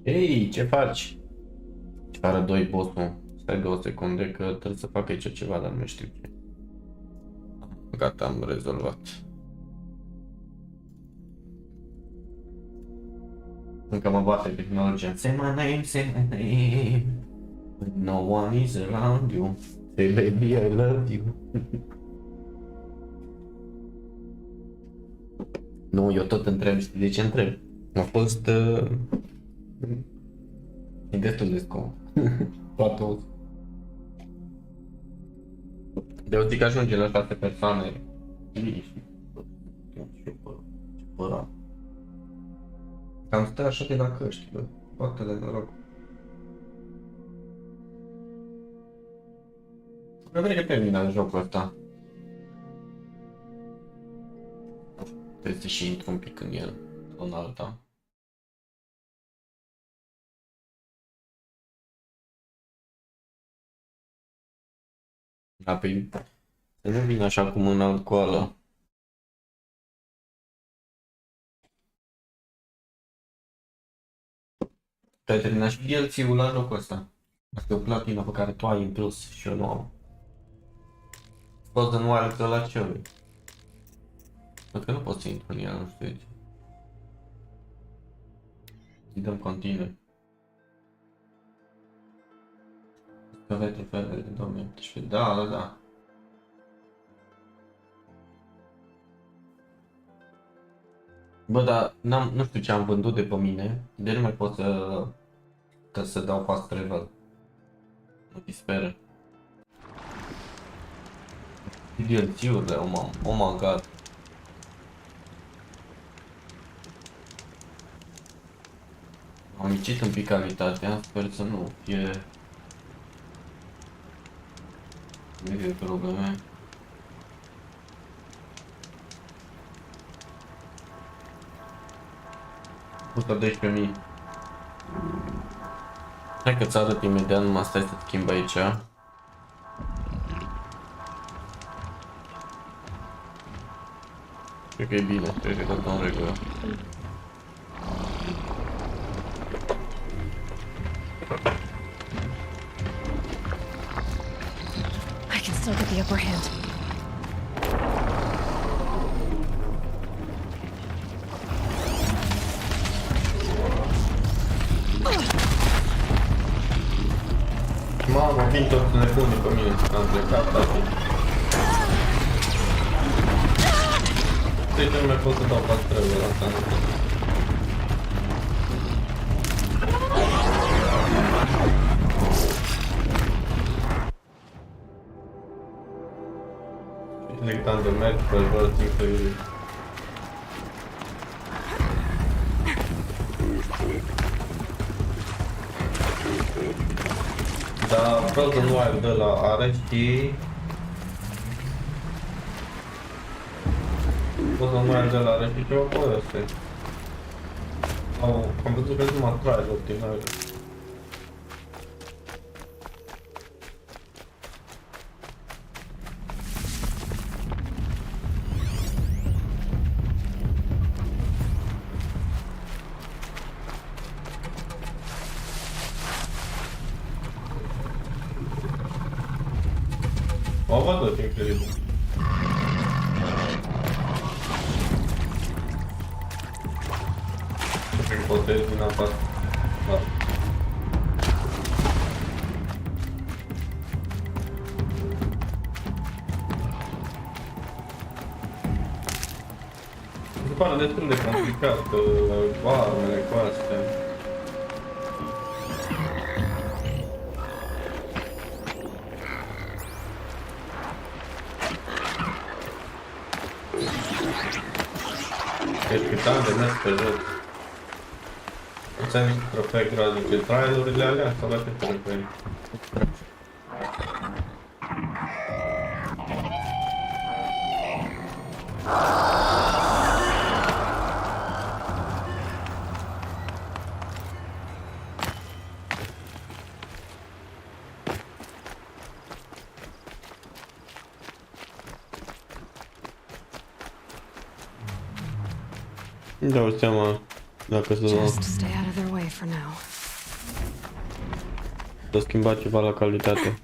Ei, ce faci? Scară 2 bossul. Stai 2 secunde că trebuie să fac aici ceva, dar nu știu ce. Gata, am rezolvat. Încă mă bate tehnologia. Say my name, say my name. When no one is around you. Say baby I love you. Nu, eu tot întreb, știi de ce întreb? A fost... e destul de scump. Poate de o zi că ajunge la 6 persoane. Ce păra. Cam stă așa de la căști, bă. Poate de noroc. Eu cred că termină jocul ăsta. Trebuie să și intru un pic în el, în alta. Da, păi, să nu vin așa cu mâna alcoolă. Te-ai terminat și DLC-ul la jocul ăsta. Asta e o platină pe care tu ai în plus și eu nu am. Poți să nu ai altă la celui. Văd că nu pot să intru în el, nu știu de ce. Îi dăm continue. Că aveai trofeele de 2018. Da. Bă, dar nu știu ce am vândut de pe mine, de nu mai pot să dau fast travel. Nu disperă. DLC-urile, oh my god. Am micit un pic calitatea, sper să nu fie probleme. Costă 12.000. Hai că ți arăt imediat, numai stai să schimb aici. Cred că e bine, cred că e tot în regulă. I can still get the upper hand. Mamă, vin toți nebunii pe mine, am plecat, tati. Deci nu mai pot să dau pastrăvă la asta, nu pot. Selectam de merg pe jos, inclusiv. Da, Frozen Wild de la are și... Frozen Wild de la are și ceva poveste. Am văzut că numai trailer din aia. O văd tot incredibil. Nu cred că pot să ies din afară. Da. Mi se pare destul de complicat armele cu astea. Deci cât am de mers pe joc. Îți ai niște trofei groaznice, trailurile alea sau la ce trofei? Îmi dau seama dacă să Just stay out of their way for now. S-a schimbat ceva la calitate.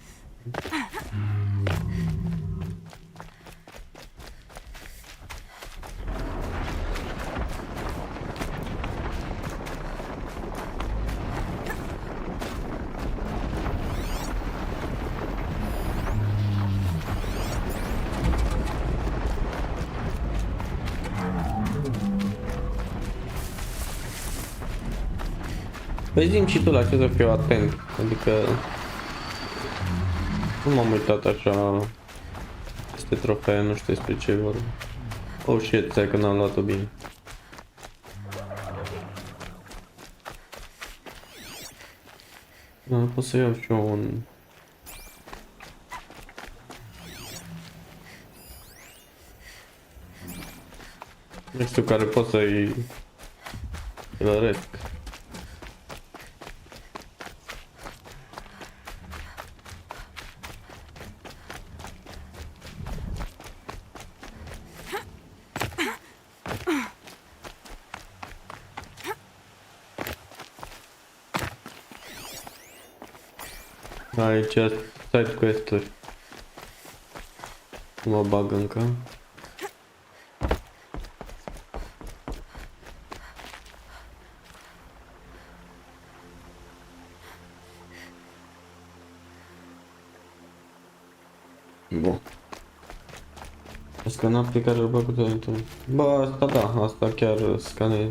Păi zi-mi și tu la ce să fiu atent, adică nu m-am uitat așa peste trofee, nu știu despre ce vorba. Oh shit, stai că n-am luat-o bine. Da, pot să iau și eu un... Nu știu care pot să-i lăresc. Aici side quest-uri. Nu mă bag încă. Bun. Scanat pe care îl bag cu talentul. Bă, asta da, asta chiar scanez.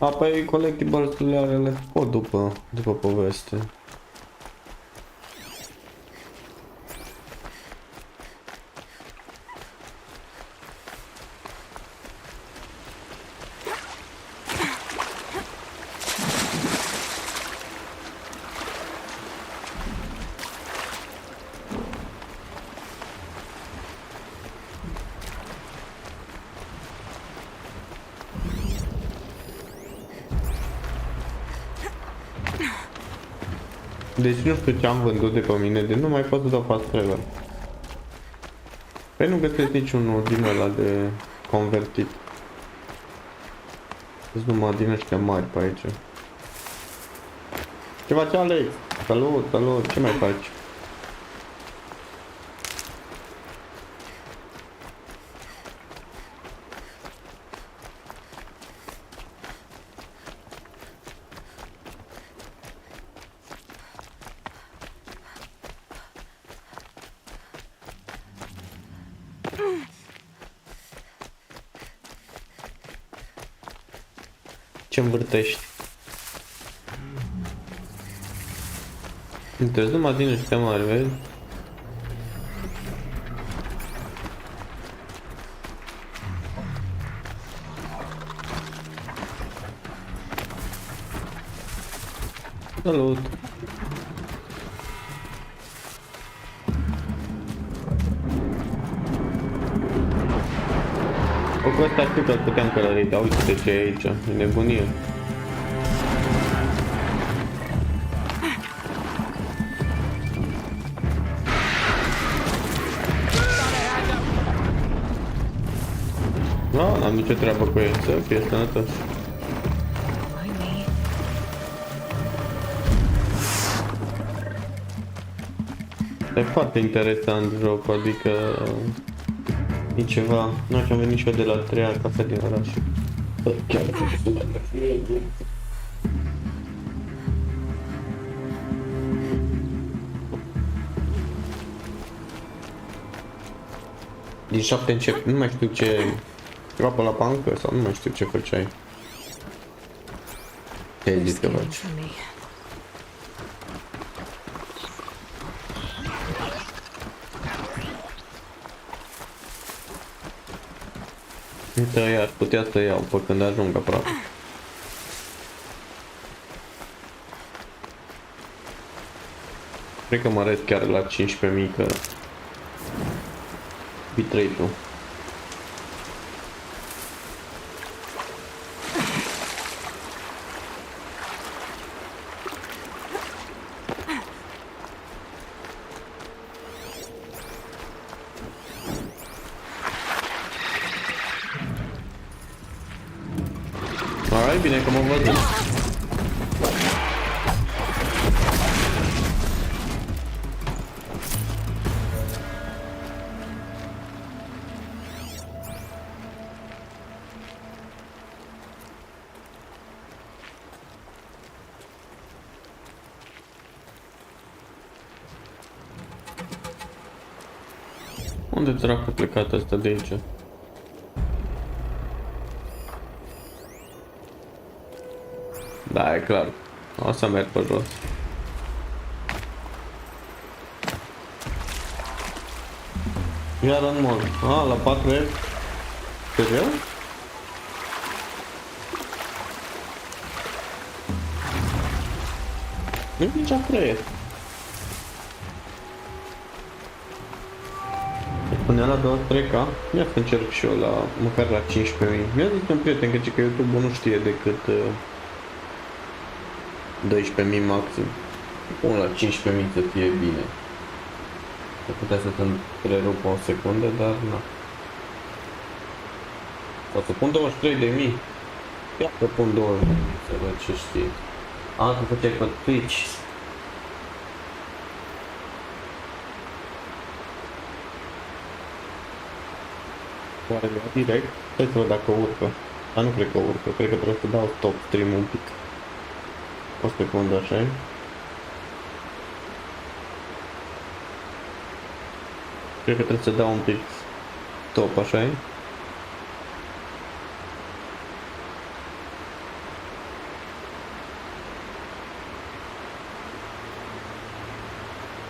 Apoi collectibles-urile le pot după poveste. Deci nu știu ce am vândut de pe mine, de nu mai pot să dau fast travel. Păi nu găsesc niciunul din ăla de convertit. Sunt numai din ăștia mari pe aici. Ce faci, Alex? Salut, salut, ce mai faci? Ce învârtești? Trebuie numai din ăștia mari, vezi? Salut! Cu ăsta știu că îl puteam călări, dar uite ce e aici, e nebunie. Nu, n-am nicio treabă cu el, să fie sănătos. E foarte interesant jocul, adică... E ceva, nu am venit și eu de la 3-a cafea din oraș. Chiar din 7 încep, nu mai știu ce... Ceva la bancă sau nu mai știu ce făceai. Ce ai zis că faci? Uite, iar putea să iau pe când ajung aproape. Cred că mă arăt chiar la 15.000 că bitrate-ul. Alright, bine că mă văd. Unde dracu a plecat asta de aici? Da, e clar. O să merg pe jos. Iar în mod. La 4 F. Serios? Nu-i nici a creier. Până la 2-3K, ia să încerc și eu la, măcar la 15.000. Mi-a zis un prieten că YouTube-ul nu știe decât 12.000 maxim. Pun la 15.000 să fie bine. Să putea să te întrerupă o secundă, dar na. Sau să pun 23.000. Ia că pun 20.000 să văd ce știe. Că făceai pe Twitch. Oare direct? Hai să văd dacă urcă. Dar nu cred că urcă, cred că trebuie să dau stop stream un pic. O secundă, așa. Cred că trebuie să dau un pic stop, așa.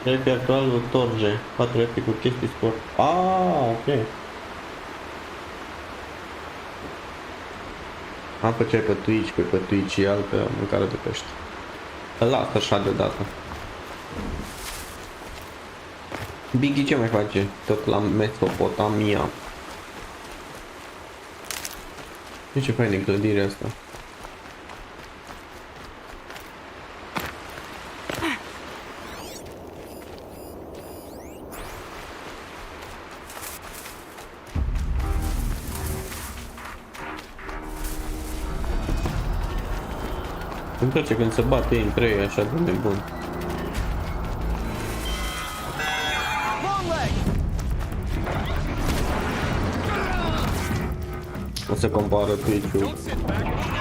Cred că actualul torge 4 F cu chestii sport. Ok. Am făceai pe Twitch, pe Twitch și altă mâncare de pește. Lasă așa de dată. Biggie ce mai face? Tot la Mesopotamia. E ce fain e clădirea asta. Îmi place când se bate ei între ei așa de nebun. O să compară Twitch-ul.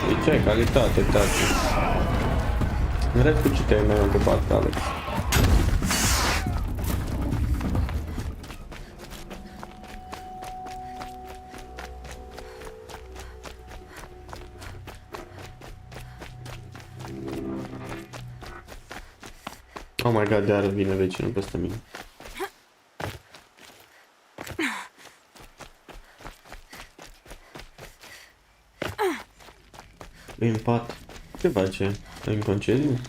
E ce ai calitate, taci. În rest cu ce te-ai mai întrebat, Alex? Oh my god, iară vine vecinul peste mine. E în pat. Ce face? E în concediu?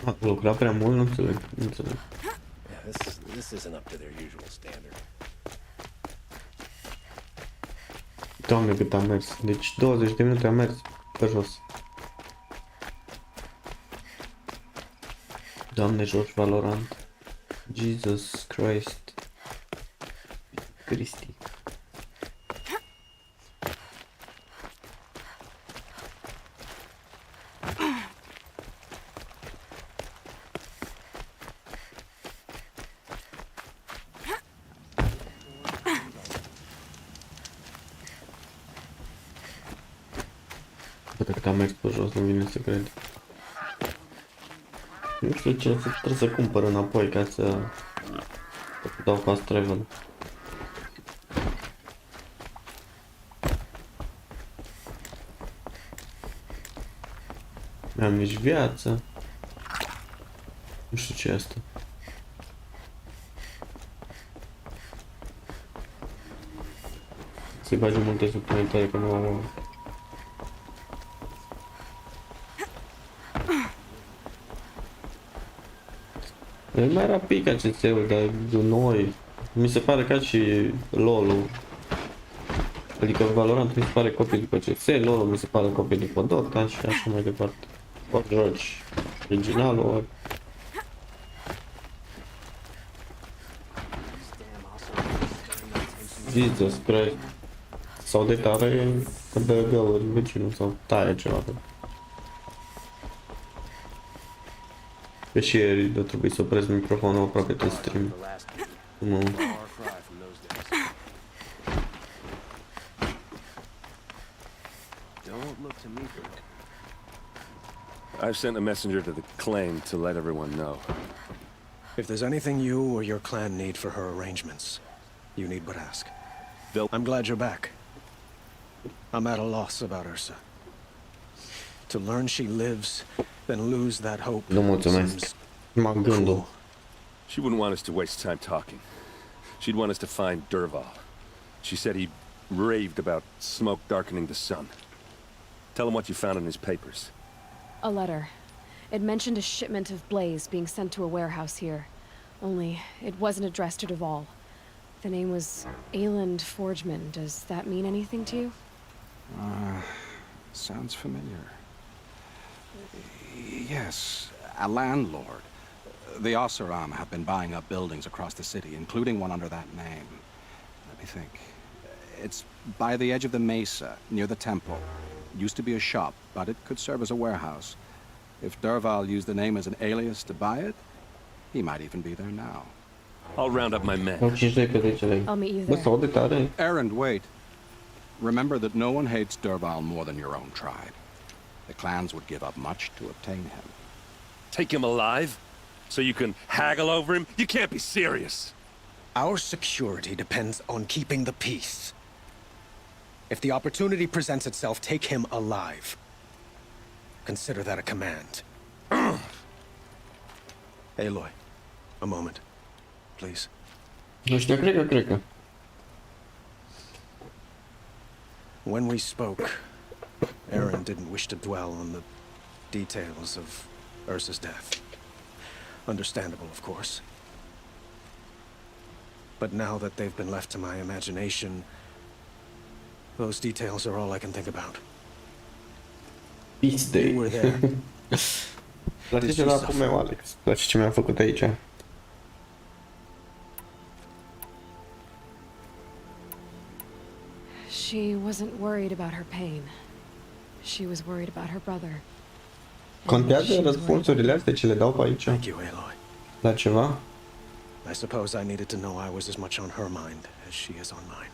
A lucrat prea mult? Nu înțeleg. Nu înțeleg. This isn't up to their usual standard. Doamne, cât am mers. Deci 20 de minute am mers pe jos. Doamne, joci Valorant. Jesus Christ. Cristi. Poate cât am mers pe jos, nu vine să cred. Nu știu ce trebuie să cumpăr înapoi ca să dau fast travel. Nu am nici viață. Nu știu ce e asta. să-i bagi multe suplimentare, că nu... E mai rapid ca CC-ul, dar noi... Mi se pare ca și LoL-ul. Adică Valorant mi se pare copie după CS, LoL mi se pare copie după Dota și așa mai departe. Ori joci originalul, ori... Jesus Christ. Sau de tare că dă găuri vecinul sau taie ceva. Că și ieri de trebuie să opresc microfonul aproape tot stream. I've sent a messenger to the claim to let everyone know. If there's anything you or your clan need for her arrangements, you need but ask. I'm glad you're back. I'm at a loss about Ursa. To learn she lives, then lose that hope. Nu mulțumesc. M-am gândit. She wouldn't want us to waste time talking. She'd want us to find Derval. She said he raved about smoke darkening the sun. Tell him what you found in his papers. A letter. It mentioned a shipment of blaze being sent to a warehouse here. Only, it wasn't addressed to Derval. The name was Ayland Forgeman. Does that mean anything to you? Sounds familiar. Yes, a landlord. The Oseram have been buying up buildings across the city, including one under that name. Let me think. It's by the edge of the mesa, near the temple. Used to be a shop, but it could serve as a warehouse. If Derval used the name as an alias to buy it, he might even be there now. I'll round up my men. I'll meet you Bă, there. sau de tare. Errand, wait. Remember that no one hates Derval more than your own tribe. The clans would give up much to obtain him. Take him alive? So you can haggle over him? You can't be serious. Our security depends on keeping the peace. If the opportunity presents itself, take him alive. Consider that a command. Aloy, a moment, please. Ăștia cred că. When we spoke, Aaron didn't wish to dwell on the details of Ursa's death. Understandable, of course. But now that they've been left to my imagination, those details are all I can think about. Peace Day. You were there. Place ce la acum meu, Alex. Place ce mi-am făcut aici. She wasn't worried about her pain. She was worried about her brother. Contează răspunsurile astea ce le dau pe aici? Thank you, Aloy. La ceva? I suppose I needed to know I was as much on her mind as she is on mine.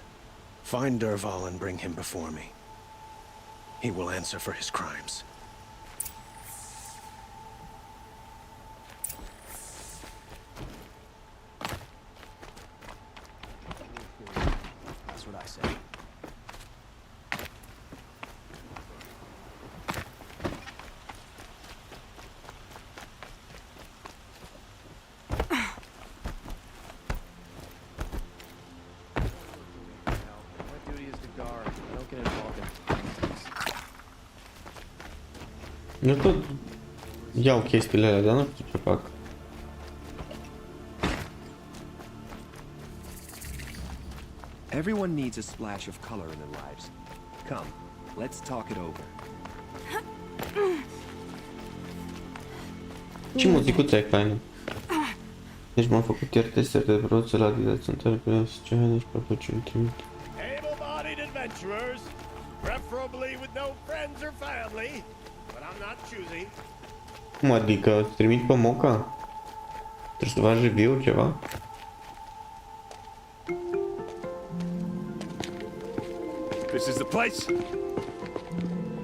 Find Derval and bring him before me. He will answer for his crimes. That's what I said. My duty is to guard. I don't get involved in politics. Eu tot iau chestiile alea, dar nu știu ce fac. Everyone needs a splash of color in their lives. Come, let's talk it over. Ce muzicuță e faină. Deci m-am făcut iar testele de produse la Hdds, întâi pe SCH, nici pe ce îmi trimit. Able-bodied adventurers, preferably with no friends or family, but I'm not choosy. Cum adică? Îți trimit pe Moca? Trebuie să faci review ceva? This is the place.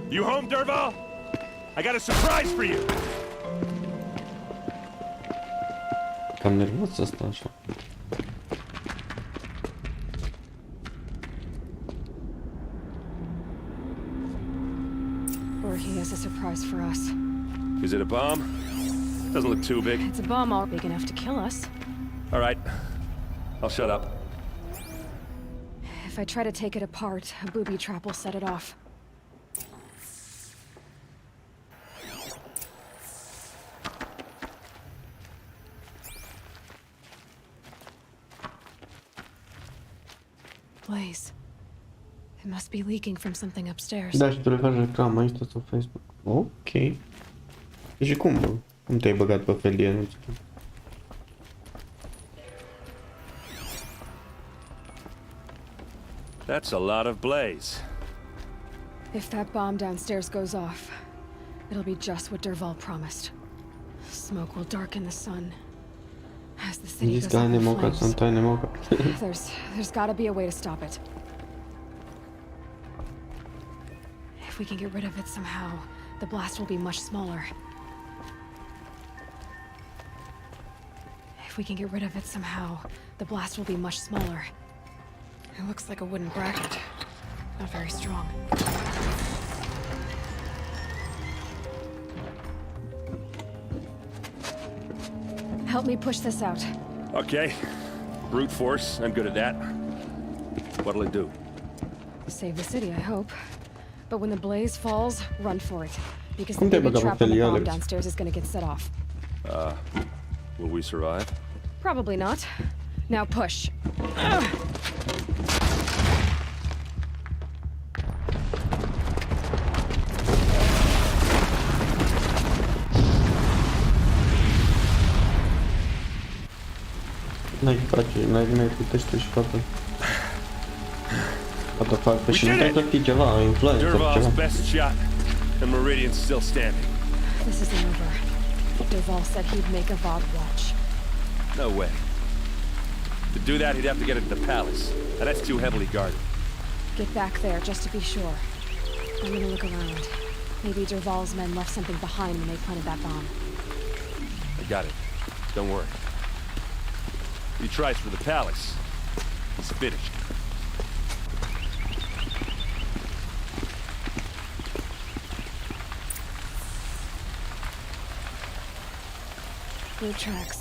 You home, Derval? I got a surprise for you. Cam nervos asta așa. Or he has a surprise for us. Is it a bomb? Doesn't look too big. It's a bomb all big enough to kill us. All right, I'll shut up. If If I try to take it apart, a booby trap will set it off. Blaze. It must be leaking from something upstairs. Da, și tu le faci reclamă aici tot pe Facebook. Ok. Și cum? Cum te-ai băgat pe felie? Nu știu. That's a lot of blaze. If that bomb downstairs goes off, it'll be just what Dervahl promised. Smoke will darken the sun. As the city This goes guy up in Nemoka, flames. sometime Nemoka. There's gotta be a way to stop it. If we can get rid of it somehow, the blast will be much smaller. If we can get rid of it somehow, the blast will be much smaller. It looks like a wooden bracket. Not very strong. Help me push this out. Okay. Brute force, I'm good at that. What'll it do? Save the city, I hope. But when the blaze falls, run for it. Because the Cum te-ai booby băgat trap pe on the felie, bomb Alex? downstairs is gonna get set off. Will we survive? Probably not. Now push. N-ai face, n-ai putește și toată. Toată facă și nu trebuie să fie ceva, influencer, ceva. Dervahl's best shot, and Meridian's still standing. This isn't over. Dervahl said he'd make a VOD watch. No way. To do that, he'd have to get into the palace, and that's too heavily guarded. Get back there just to be sure. I'm gonna look around. Maybe Dervahl's men left something behind when they planted that bomb. I got it. Don't worry. He tries for the palace. He's finished. Blue tracks,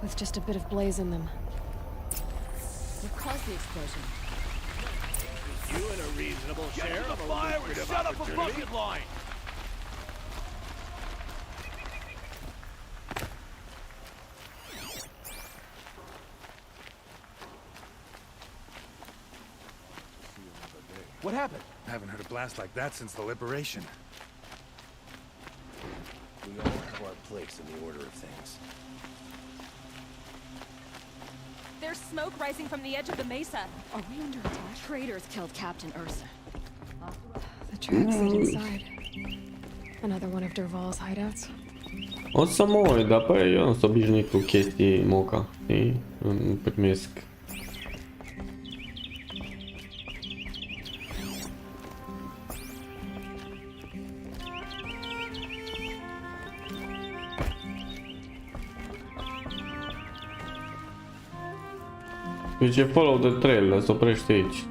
with just a bit of blaze in them. What caused the explosion? You and a reasonable share of a lucrative Shut up a opportunity. bucket line! What happened? I haven't heard a blast like that since the liberation. We all have our place in the order of things. There's smoke rising from the edge of the mesa. Are we under attack? Traitors killed Captain Ursa. The tracks lead inside. Another one of Dervahl's hideouts. O să mă uit, dar păi eu nu sunt obișnuit cu chestii moca, știi? Nu primesc. Deci e follow the trail, se oprește aici.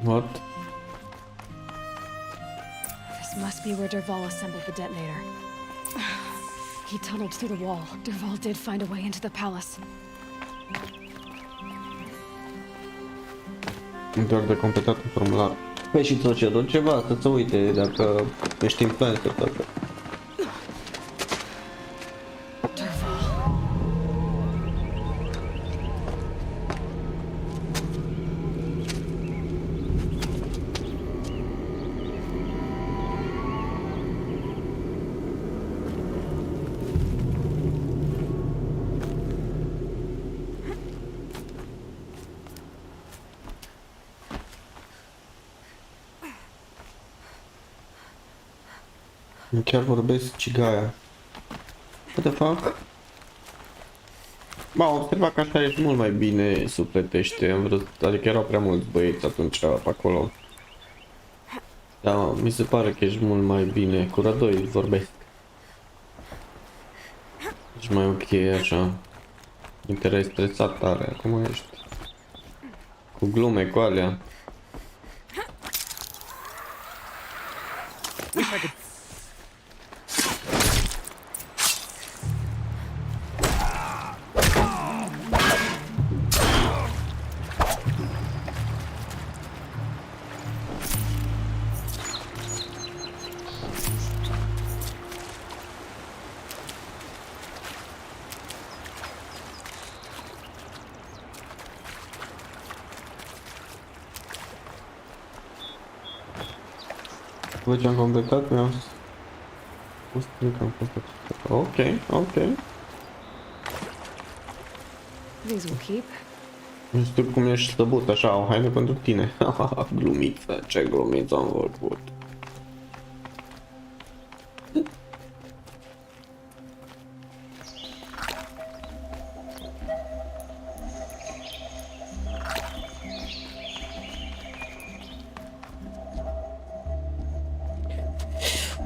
What? This must be where Dervahl assembled the detonator. He tunneled through the wall. Dervahl did find a way into the palace. Doar de completat un formular. Păi și ți-o cer ceva, să-ți uite dacă ești influencer toată. Dervahl. Chiar vorbesc cigaia. What the fuck? M-am observat că așa ești mult mai bine sufletește, am vrut, adică erau prea mulți băieți atunci pe acolo. Da, mi se pare că ești mult mai bine, cu Radoi vorbesc. Ești mai ok așa. Interes stresat tare, acum ești. Cu glume, cu alea. După ce am completat, mi-am spus că am fost. Ok, ok. These will keep. Nu știu cum ești stăbut așa, o haină pentru tine. Glumiță, ce glumiță am făcut.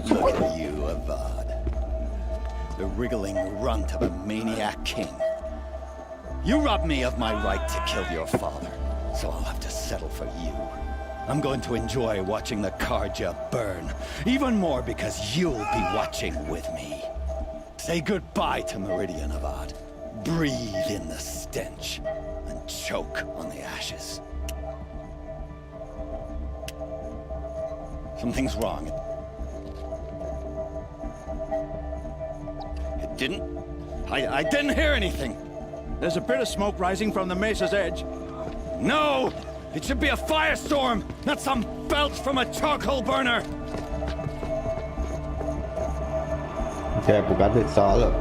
Look at you, Avad. The wriggling runt of a maniac king. You robbed me of my right to kill your father, so I'll have to settle for you. I'm going to enjoy watching the Karja burn, even more because you'll be watching with me. Say goodbye to Meridian, Avad. Breathe in the stench, and choke on the ashes. Something's wrong. It didn't... I didn't hear anything. There's a bit of smoke rising from the mesa's edge. No! It should be a firestorm, not some belch from a charcoal burner! Te-ai apucat de țală?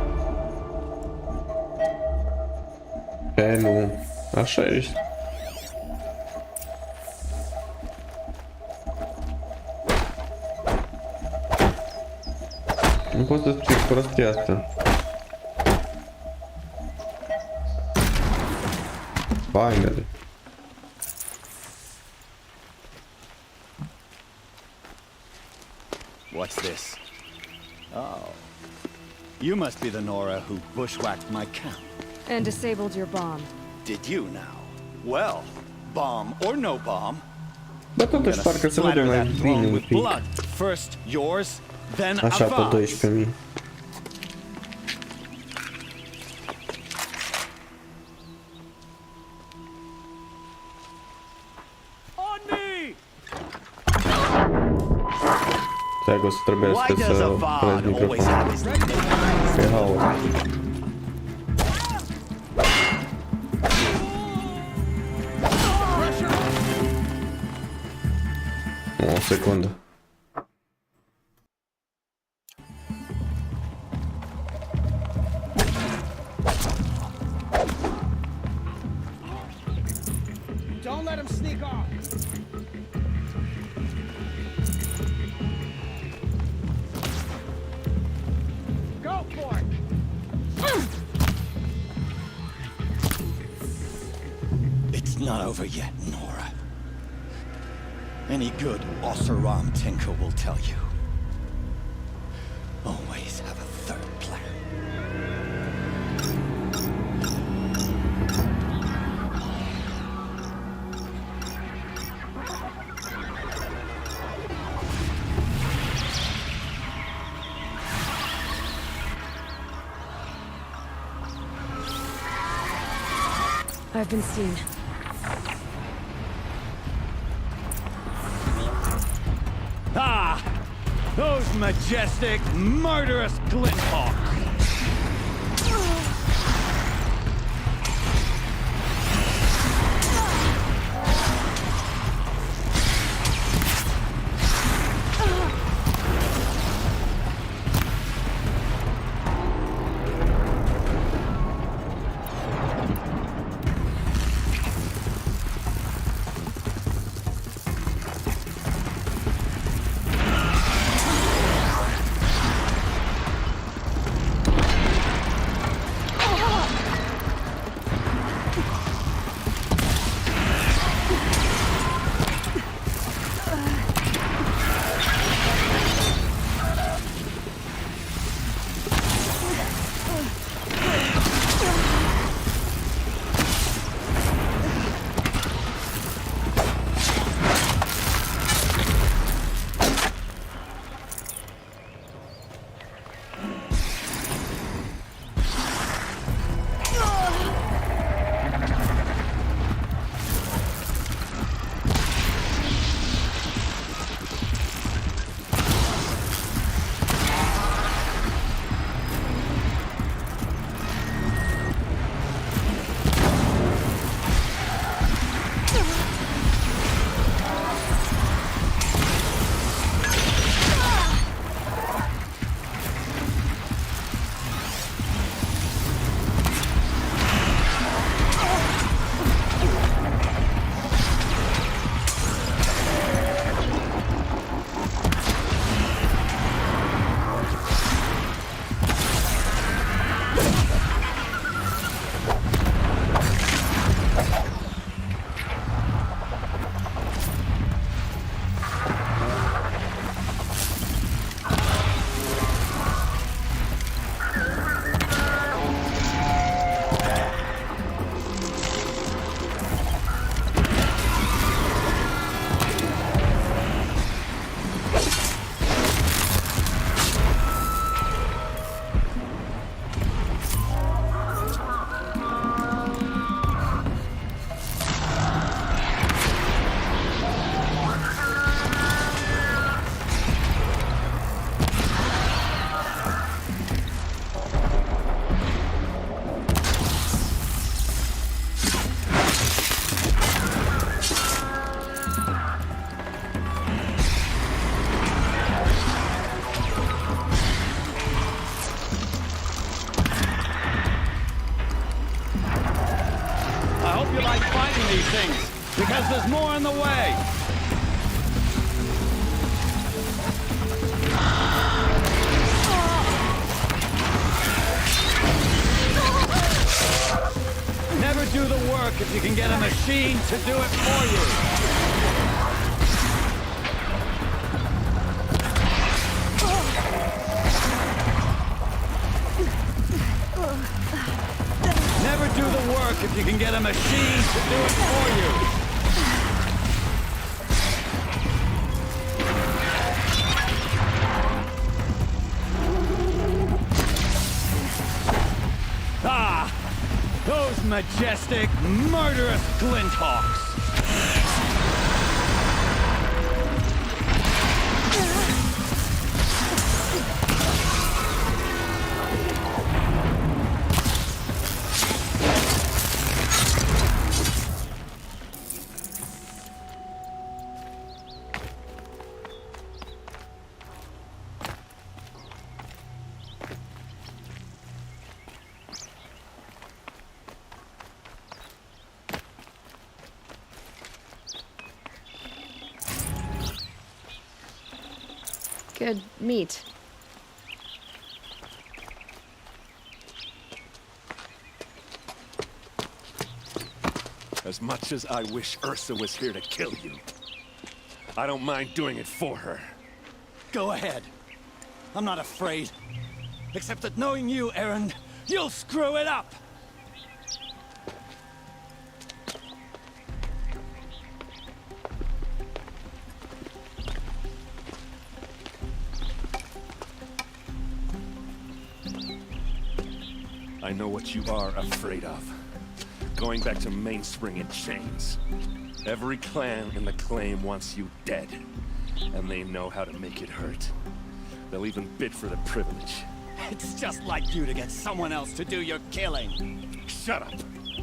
E, nu. Așa ești. Nu pot să spui prostia asta. Finally. What's this? Oh. You must be the Nora who bushwhacked my camp. And disabled your bomb. Did you now? Well, bomb or no bomb, Dar totuși parcă se vede mai bine un pic. First yours, then Așa pe Avad's. 12.000. Stai că o să trebuiască să plăci microfonul. Pe haos. O secundă. Don't let him sneak off. Go for it. It's not over yet, Nora. Any good Oseram tinker will tell you. Always have a third plan. I've been seen. Ah! Those majestic, murderous glinthawks! things, because there's more in the way. Never do the work if you can get a machine to do it for you. Never do the work if you can get a machine to do it for you. Ah! Those majestic, murderous glinthawks! Good meat. As much as I wish Ursa was here to kill you, I don't mind doing it for her. Go ahead. I'm not afraid. Except that knowing you, Aaron, you'll screw it up! I know what you are afraid of. Going back to Mainspring in chains. Every clan in the claim wants you dead. And they know how to make it hurt. They'll even bid for the privilege. It's just like you to get someone else to do your killing. Shut up!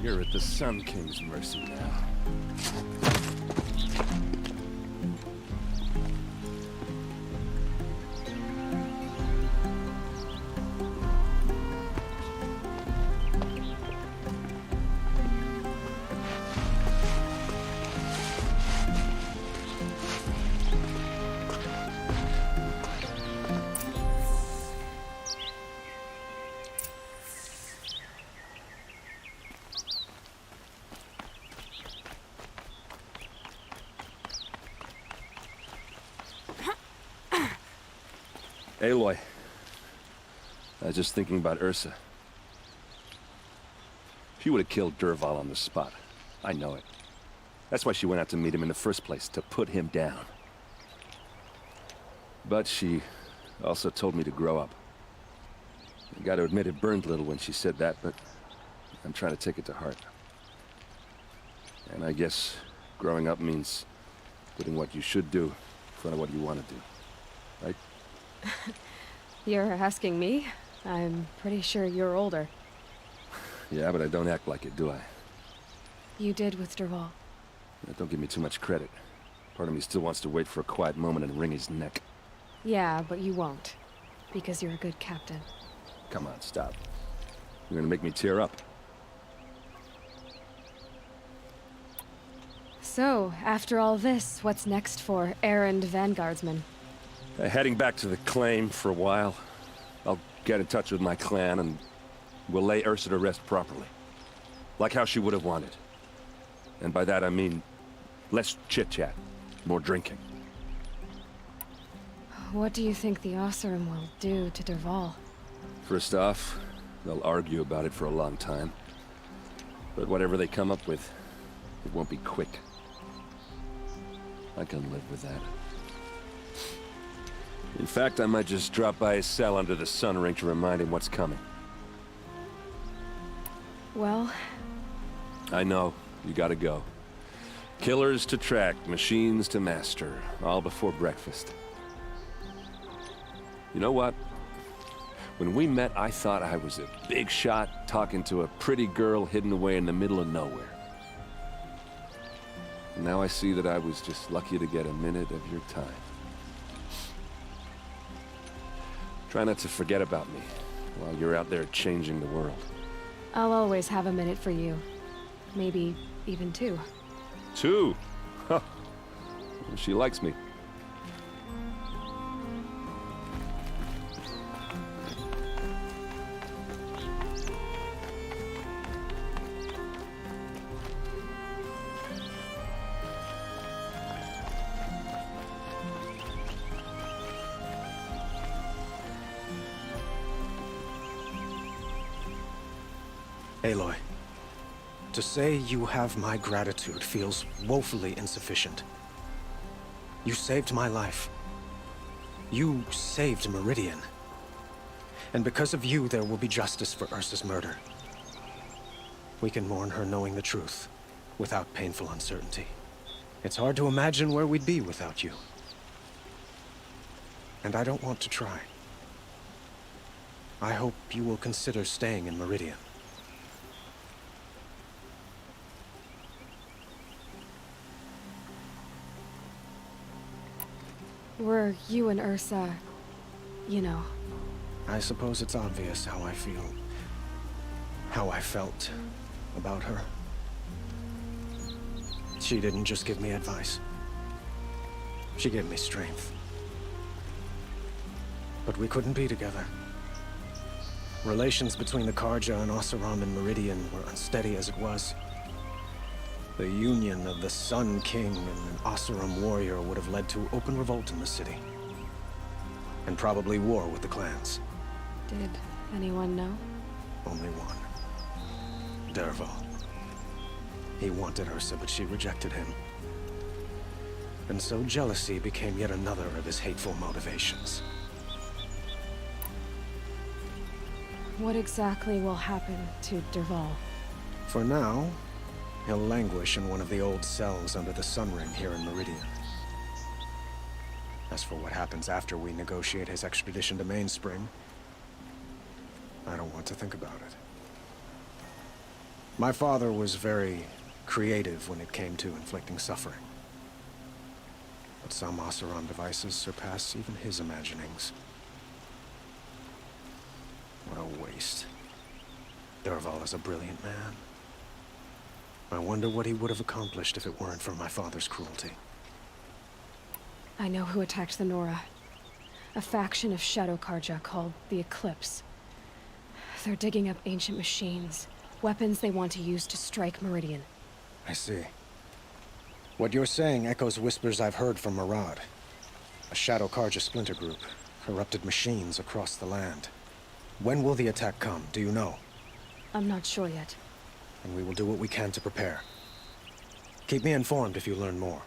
You're at the Sun King's mercy now. Aloy, I was just thinking about Ursa. She would have killed Dervahl on the spot. I know it. That's why she went out to meet him in the first place, to put him down. But she also told me to grow up. I gotta admit it burned a little when she said that, but I'm trying to take it to heart. And I guess growing up means putting what you should do in front of what you want to do, right? You're asking me? I'm pretty sure you're older. Yeah, but I don't act like it, do I? You did with Dervahl. Don't give me too much credit. Part of me still wants to wait for a quiet moment and wring his neck. Yeah, but you won't. Because you're a good captain. Come on, stop. You're gonna make me tear up. So, after all this, what's next for errand vanguardsman? Heading back to the claim for a while. I'll get in touch with my clan and we'll lay Ursa to rest properly. Like how she would have wanted. And by that I mean less chit-chat, more drinking. What do you think the Oseram will do to Dervahl? First off, they'll argue about it for a long time. But whatever they come up with, it won't be quick. I can live with that. In fact, I might just drop by his cell under the sun ring to remind him what's coming. Well... I know. You gotta go. Killers to track, machines to master. All before breakfast. You know what? When we met, I thought I was a big shot talking to a pretty girl hidden away in the middle of nowhere. Now I see that I was just lucky to get a minute of your time. Try not to forget about me while you're out there changing the world. I'll always have a minute for you. Maybe even two. 2. Huh. She likes me. Aloy, to say you have my gratitude feels woefully insufficient. You saved my life. You saved Meridian. And because of you, there will be justice for Ursa's murder. We can mourn her knowing the truth, without painful uncertainty. It's hard to imagine where we'd be without you. And I don't want to try. I hope you will consider staying in Meridian. Were you and Ursa, you know? I suppose it's obvious how I feel. How I felt about her. She didn't just give me advice. She gave me strength. But we couldn't be together. Relations between the Karja and Oseram and Meridian were unsteady as it was. The union of the Sun King and an Oseram warrior would have led to open revolt in the city. And probably war with the clans. Did anyone know? Only one. Dervahl. He wanted Ursa, but she rejected him. And so jealousy became yet another of his hateful motivations. What exactly will happen to Dervahl? For now, he'll languish in one of the old cells under the Sun Ring here in Meridian. As for what happens after we negotiate his extradition to Mainspring, I don't want to think about it. My father was very creative when it came to inflicting suffering. But some Oseram devices surpass even his imaginings. What a waste. Dervahl is a brilliant man. I wonder what he would have accomplished if it weren't for my father's cruelty. I know who attacked the Nora. A faction of Shadow Karja called the Eclipse. They're digging up ancient machines, weapons they want to use to strike Meridian. I see. What you're saying echoes whispers I've heard from Murad. A Shadow Karja splinter group, corrupted machines across the land. When will the attack come, do you know? I'm not sure yet. And we will do what we can to prepare. Keep me informed if you learn more.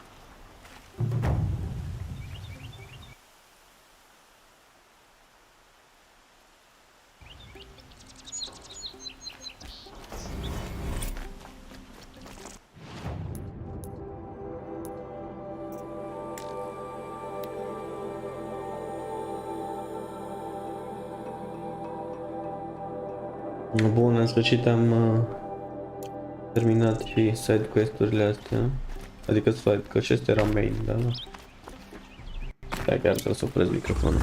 Bun, în sfârșit am terminat și side quest-urile astea. Adică side, că acesta era main, da? Stai, chiar trebuie să opresc microfonul.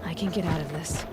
I can get out of this.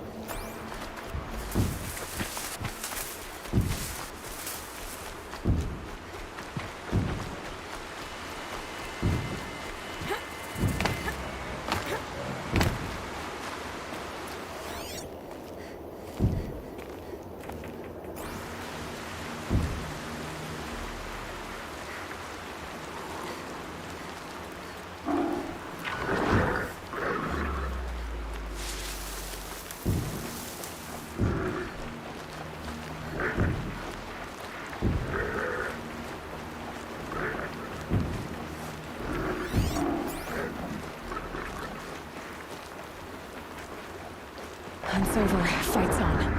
Hunt's over. Fight's on.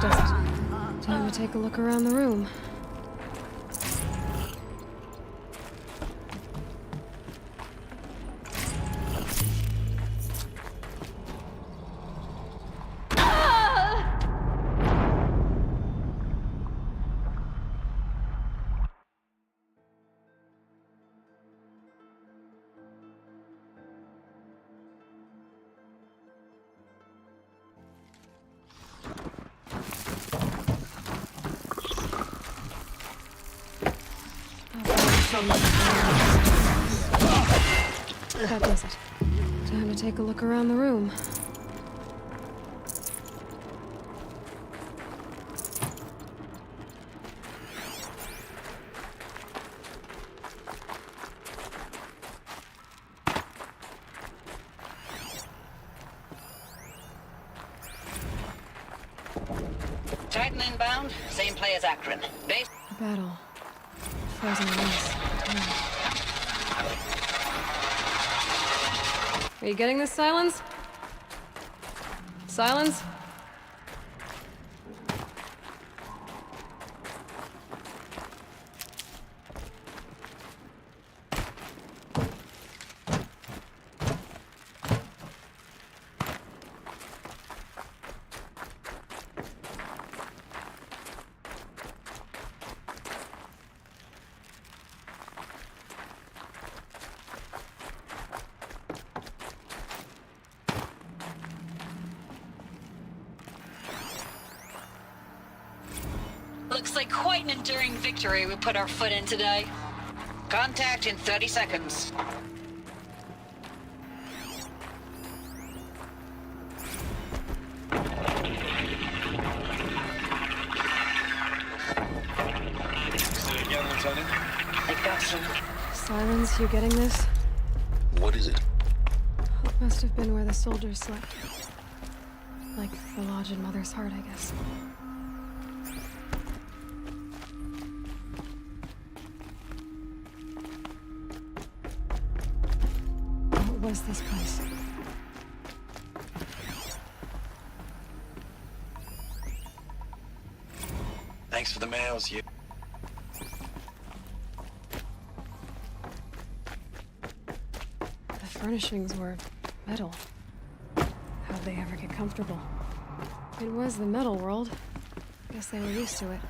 That does it. Time to take a look around the room. That does it. Time to take a look around the room. Titan inbound, same play as Akron. Base. Battle. Frozen ice. Are you getting this, Silence? Silence? Looks like quite an enduring victory we put our foot in today. Contact in 30 seconds. Say again, Lieutenant? I got some. Silence, you getting this? What is it? It must have been where the soldiers slept. Like the lodge in Mother's Heart, I guess. What was this place? Thanks for the mails, you. The furnishings were metal. How'd they ever get comfortable? It was the metal world. Guess they were used to it.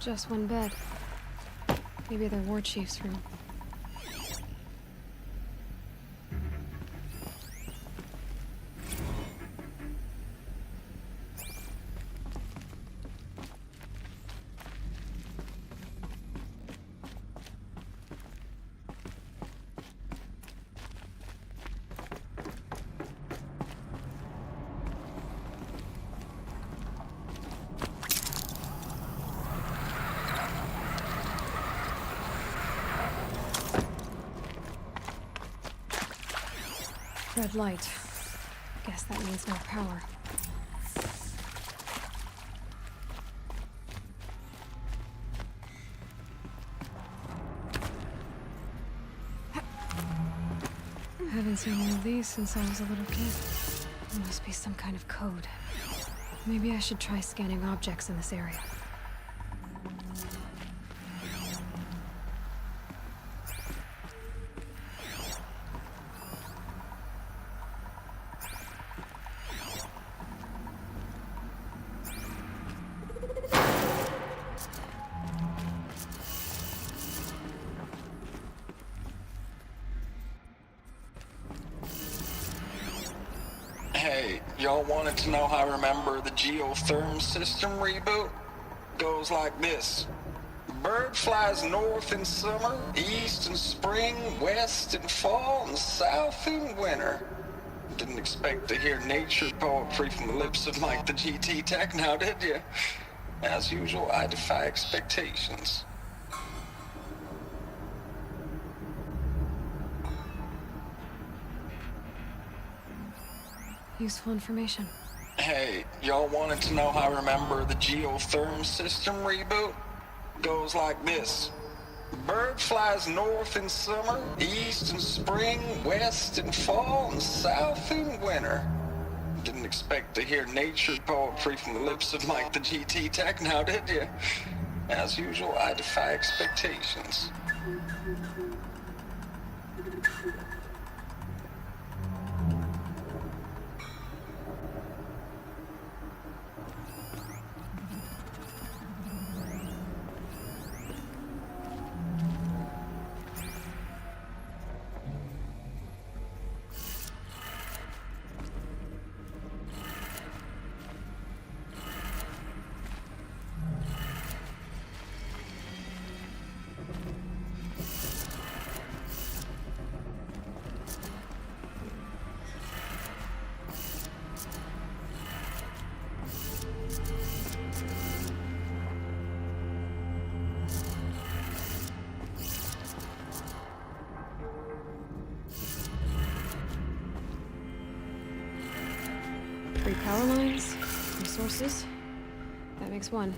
Just one bed. Maybe the war chief's room. Red light. Guess that means no power. Haven't seen one of these since I was a little kid. There must be some kind of code. Maybe I should try scanning objects in this area. Hey, y'all wanted to know how I remember the geotherm system reboot? Goes like this. Bird flies north in summer, east in spring, west in fall, and south in winter. Didn't expect to hear nature poetry from the lips of Mike the GT Tech now, did you? As usual, I defy expectations. Useful information. Hey, y'all wanted to know how I remember the geotherm system reboot? Goes like this. Bird flies north in summer, east in spring, west in fall, and south in winter. Didn't expect to hear nature poetry from the lips of Mike the GT Tech now, did you? As usual, I defy expectations. Three power lines, resources. That makes one.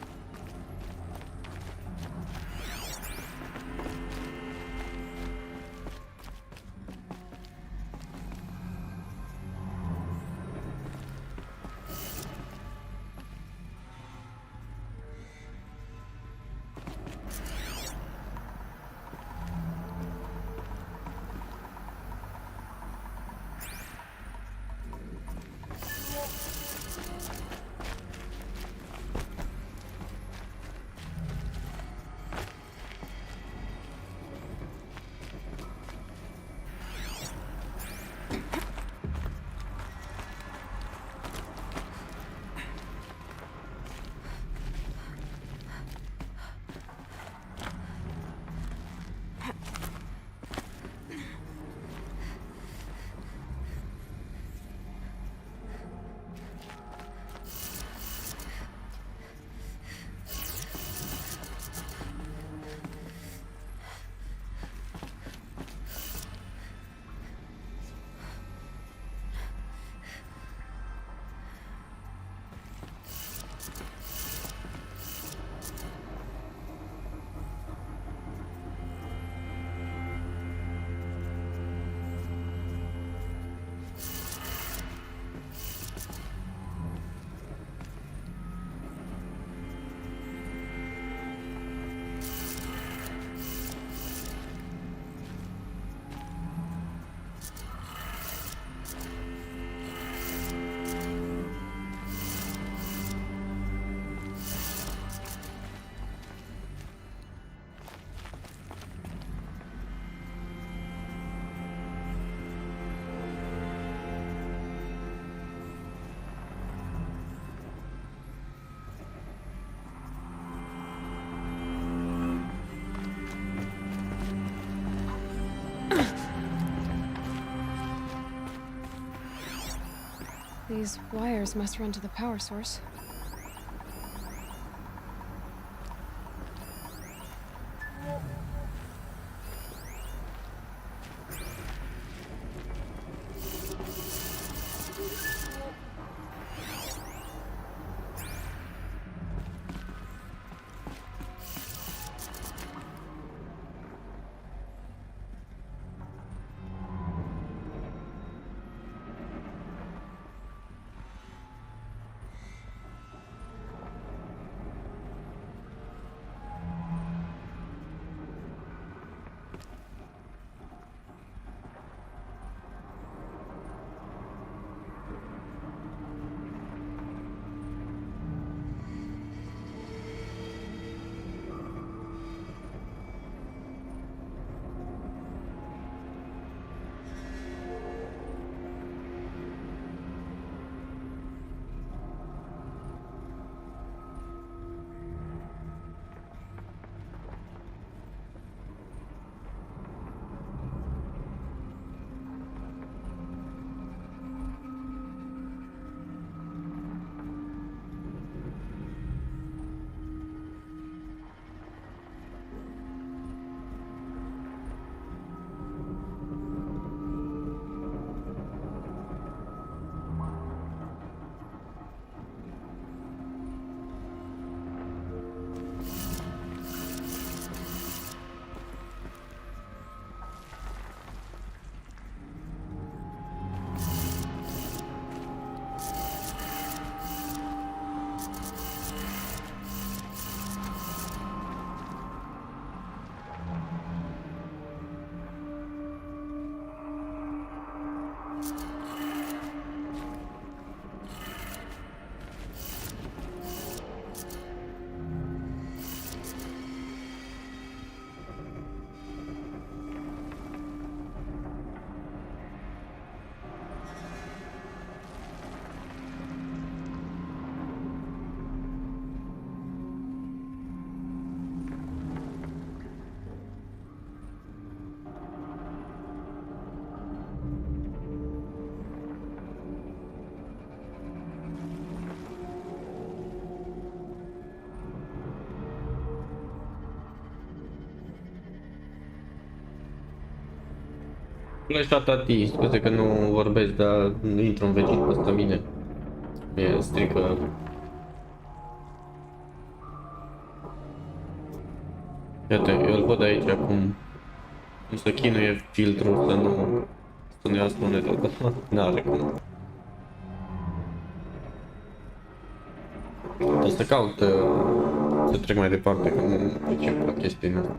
These wires must run to the power source. Flash tati, scuze că nu vorbesc, dar intru în vecin peste mine. Mi-e strică. Iată, eu îl văd aici acum. Cum să chinuie filtrul să nu ia sunetul, dar n-are cum. O să caut să trec mai departe, că nu pricep la chestiile astea.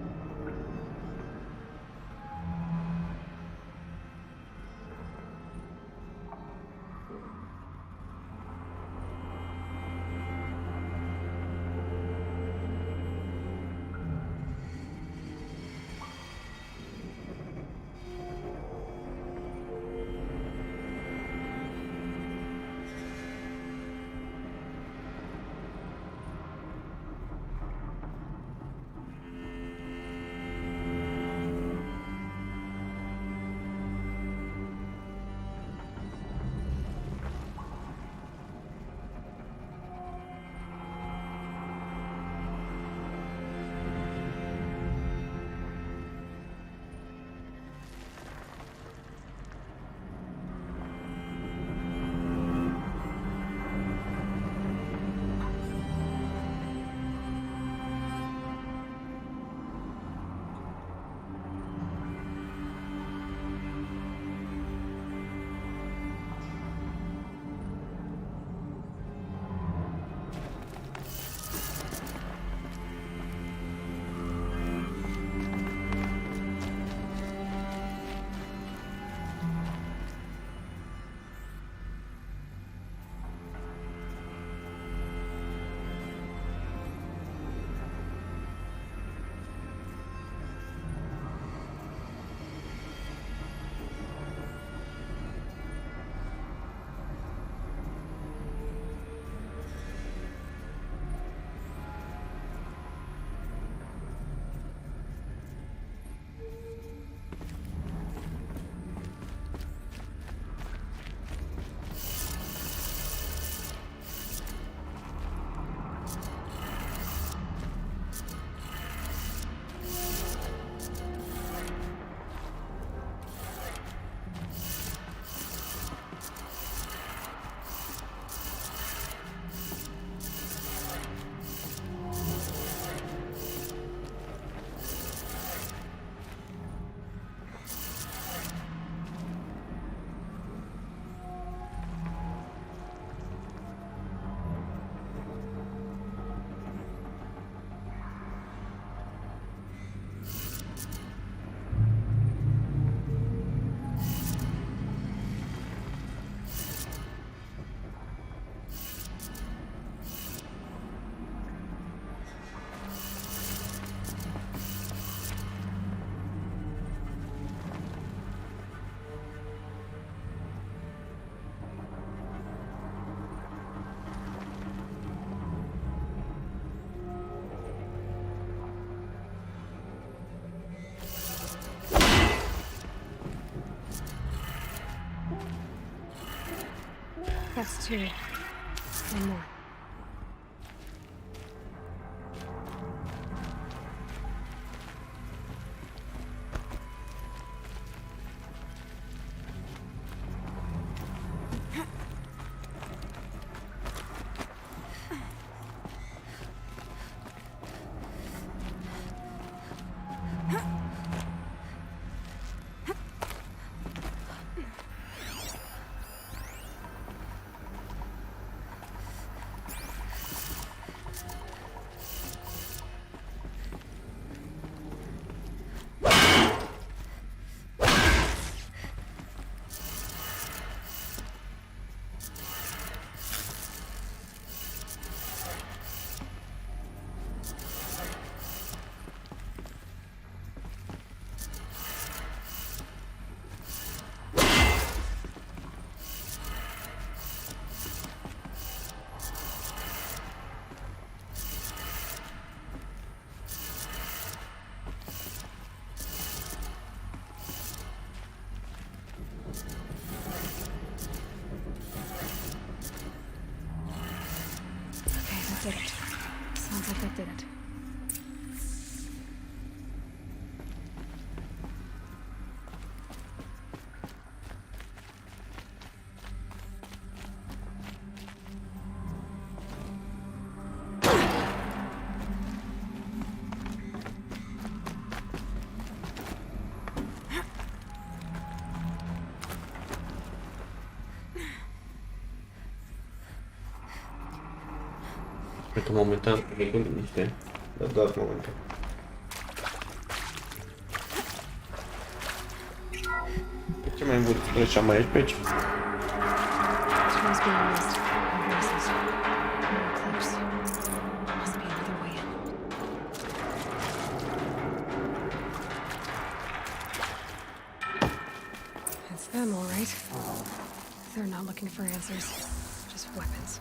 That's two. One more. Cred că momentan e cu liniște, dar doar momentan. Ce mai învârt? Treceam mai aici pe aici? Trails being missed. No voices. More clips. Must be another way in. It's them, all right. They're not looking for answers, just weapons.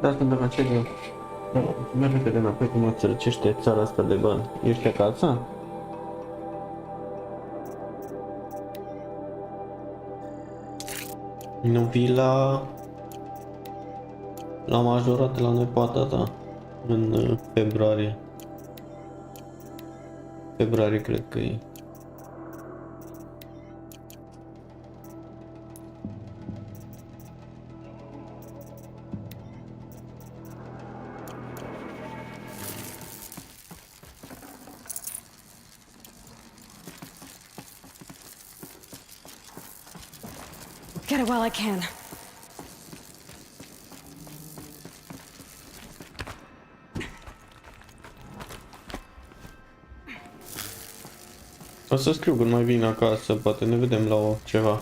Da, sunt de aceea. Merg repede înapoi cum îți răcește țara asta de bani. Ești acasă? Nu vii la majorat la nepoata ta în februarie. Februarie cred că e. Get it while I can. O să scriu când mai vin acasă, poate ne vedem la ceva.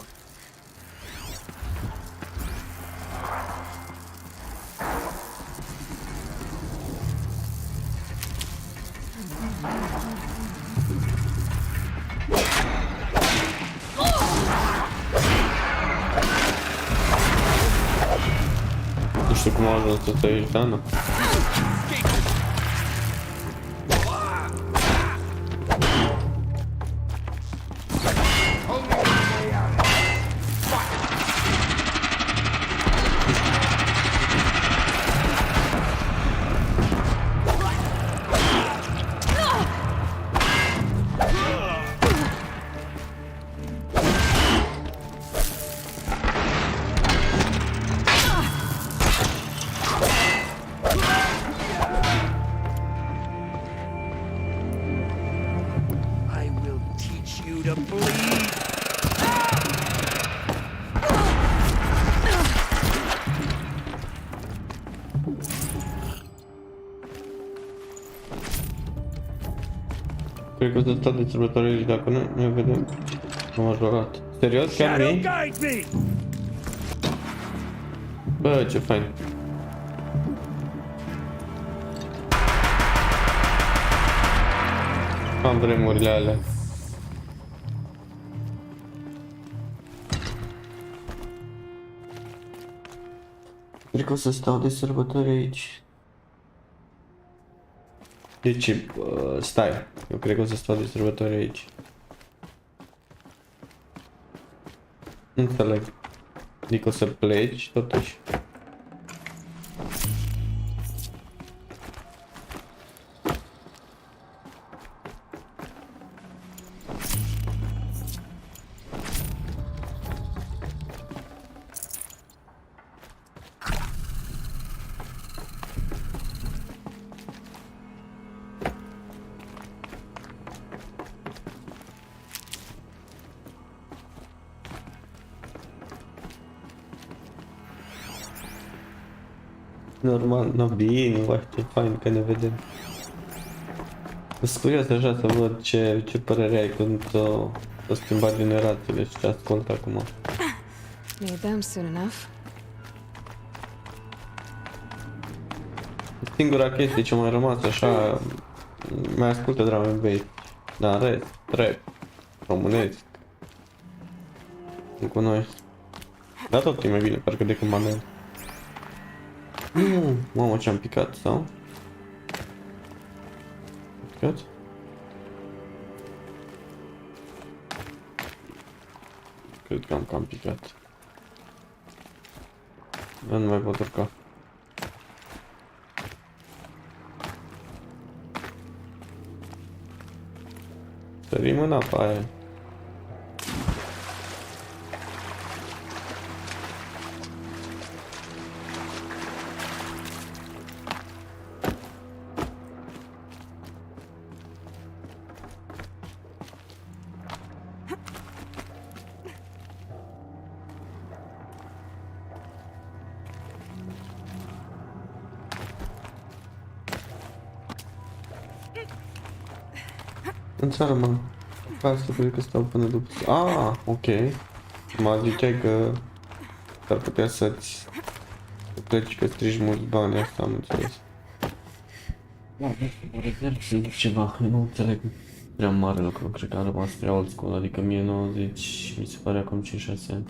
Nu știu cum a ajuns să aici, Dana. Cred că o să stau de sărbătoare aici, dacă nu, ne vedem. Am majorat. Serios? Chiar vii? Bă, ce fain. Am vremurile alea. Cred că o să stau de sărbătoare aici. Deci, stai, eu cred că o să stau de sărbătoare aici. Nu înțeleg. Adică o să pleci, totuși. Normal, no bine, uai, ce fain că ne vedem. Sunt curios așa să văd ce părere ai când o schimba generațiile și ce ascult acum. Need them soon enough. Singura chestie ce m-a rămas așa, mai ascultă drum and bass, dar rest, trap, românesc. Nu cunoști. Dar tot e mai bine, parcă decât manel. Mamă, ce-am picat, sau? Picat? Cred că am cam picat. Eu nu mai pot urca. Sărim în apa aia. În țară, mă. Asta cred că stau până după... Ah, ok. Mă ziceai că s-ar putea să-ți pleci că strigi mulți bani, asta am înțeles. Da, nu știu, mă rezerv să duc ceva, eu nu înțeleg prea mare lucru, cred că a rămas prea old school, adică mie 90 mi se pare acum 5-6 ani.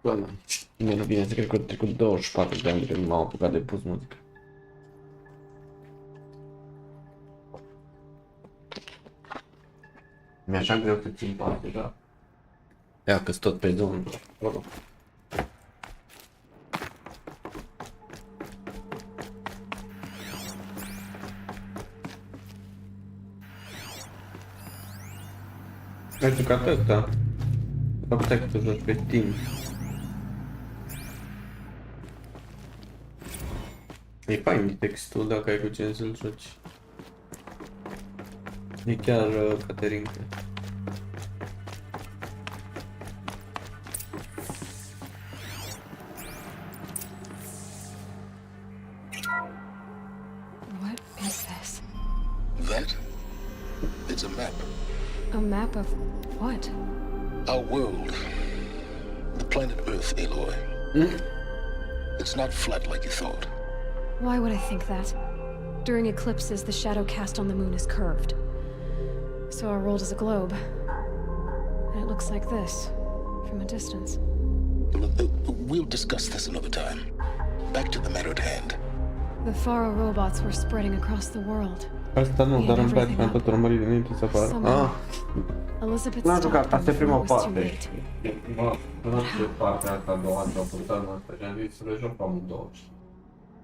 Doamne, mie nu vine să cred că au trecut 24 de ani de când m-am apucat de pus muzică. Mi-e așa greu să țin parte, da. Ia că-s tot pe zonă. Ai jucat ăsta? Dar puteai să joci pe Steam. E fain textul dacă ai cu cine să-l joci. E chiar Caterinca. What is this? That? It's a map. A map of what? Our world. The planet Earth, Aloy. It's not flat like you thought. Why would I think that? During eclipses, the shadow cast on the moon is curved. So our world is a globe. And it looks like this, from a distance. We'll discuss this another time. Back to the matter at hand. The Faro robots were spreading across the world. Asta nu, dar în Batman tot urmărit dinainte să apară. Ah! N-am jucat, asta e prima parte. Până și partea asta a doua, după asta și am zis să le joc pe amândouă.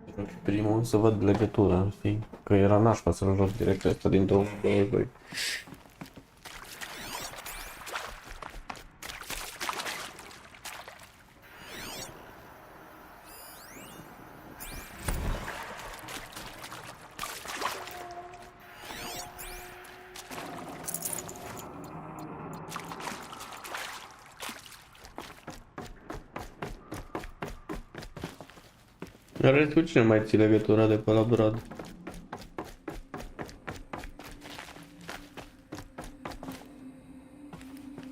Să joc primul, să văd legătura, știi? Că era nașpa să-l joc direct ăsta din 2022. În rest, cu cine mai ții legătura de pe la Brad?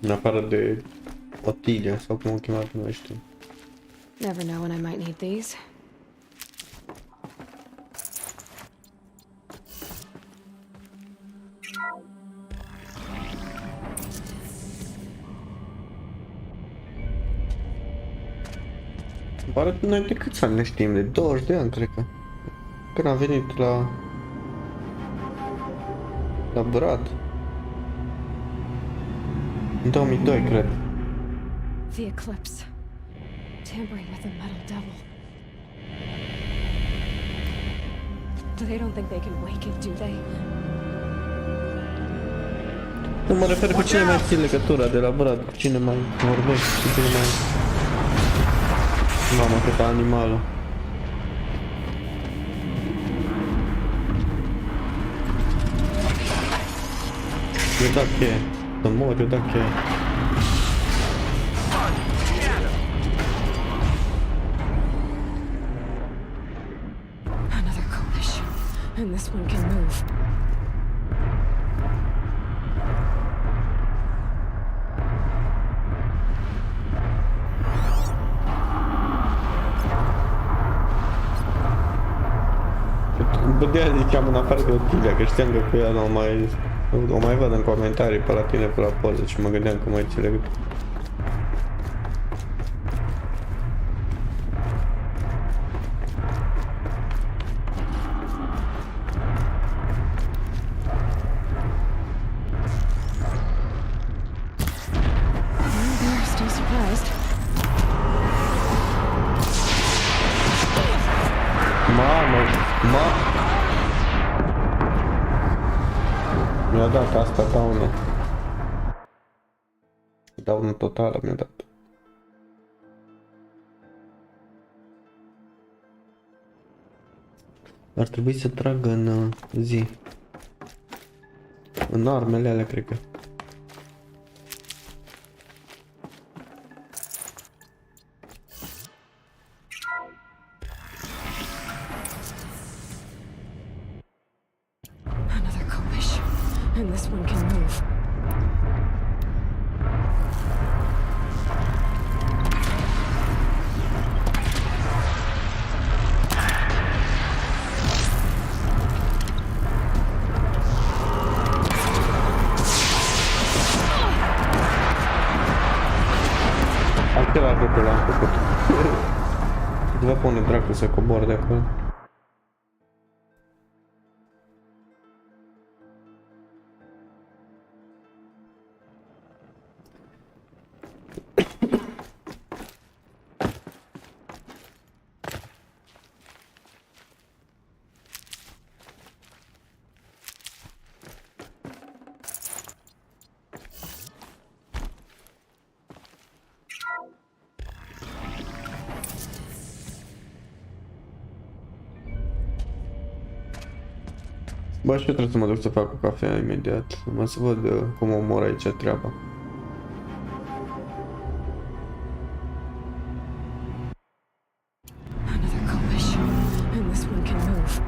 În afară de Otilia, sau cum o chemat, nu știu. Never know when I might need these. Pare că noi de câți ani ne știm? De 20 de ani, cred că. Când am venit la Brad. În 2002, cred. The eclipse. Tampering with the metal devil. They don't think they can wake it, do they? Nu mă refer cu cine mai ții legătura de la Brad, cu cine mai vorbești, cu cine mai... Mamă, cât animalul. Eu da cheie. Să mor, eu da cheie. Another coalition. And this one can move. Bă, de-aia ziceam în afară de Otilia, că știam că cu ea o mai văd în comentarii pe la tine, pe la poză și mă gândeam că mai ții legătură. They're still surprised. Mi-a dat asta daună. Daună totală mi-a dat. Ar trebui să trag în zi. În armele alea, cred că. Another kobish. And this one can move. Același lucru l-am făcut. Îți va pune dracu să cobor de acolo. Bă, și eu trebuie să mă duc să fac o cafea imediat. Mă să văd cum omor aici treaba. Another kobish. And this one can move.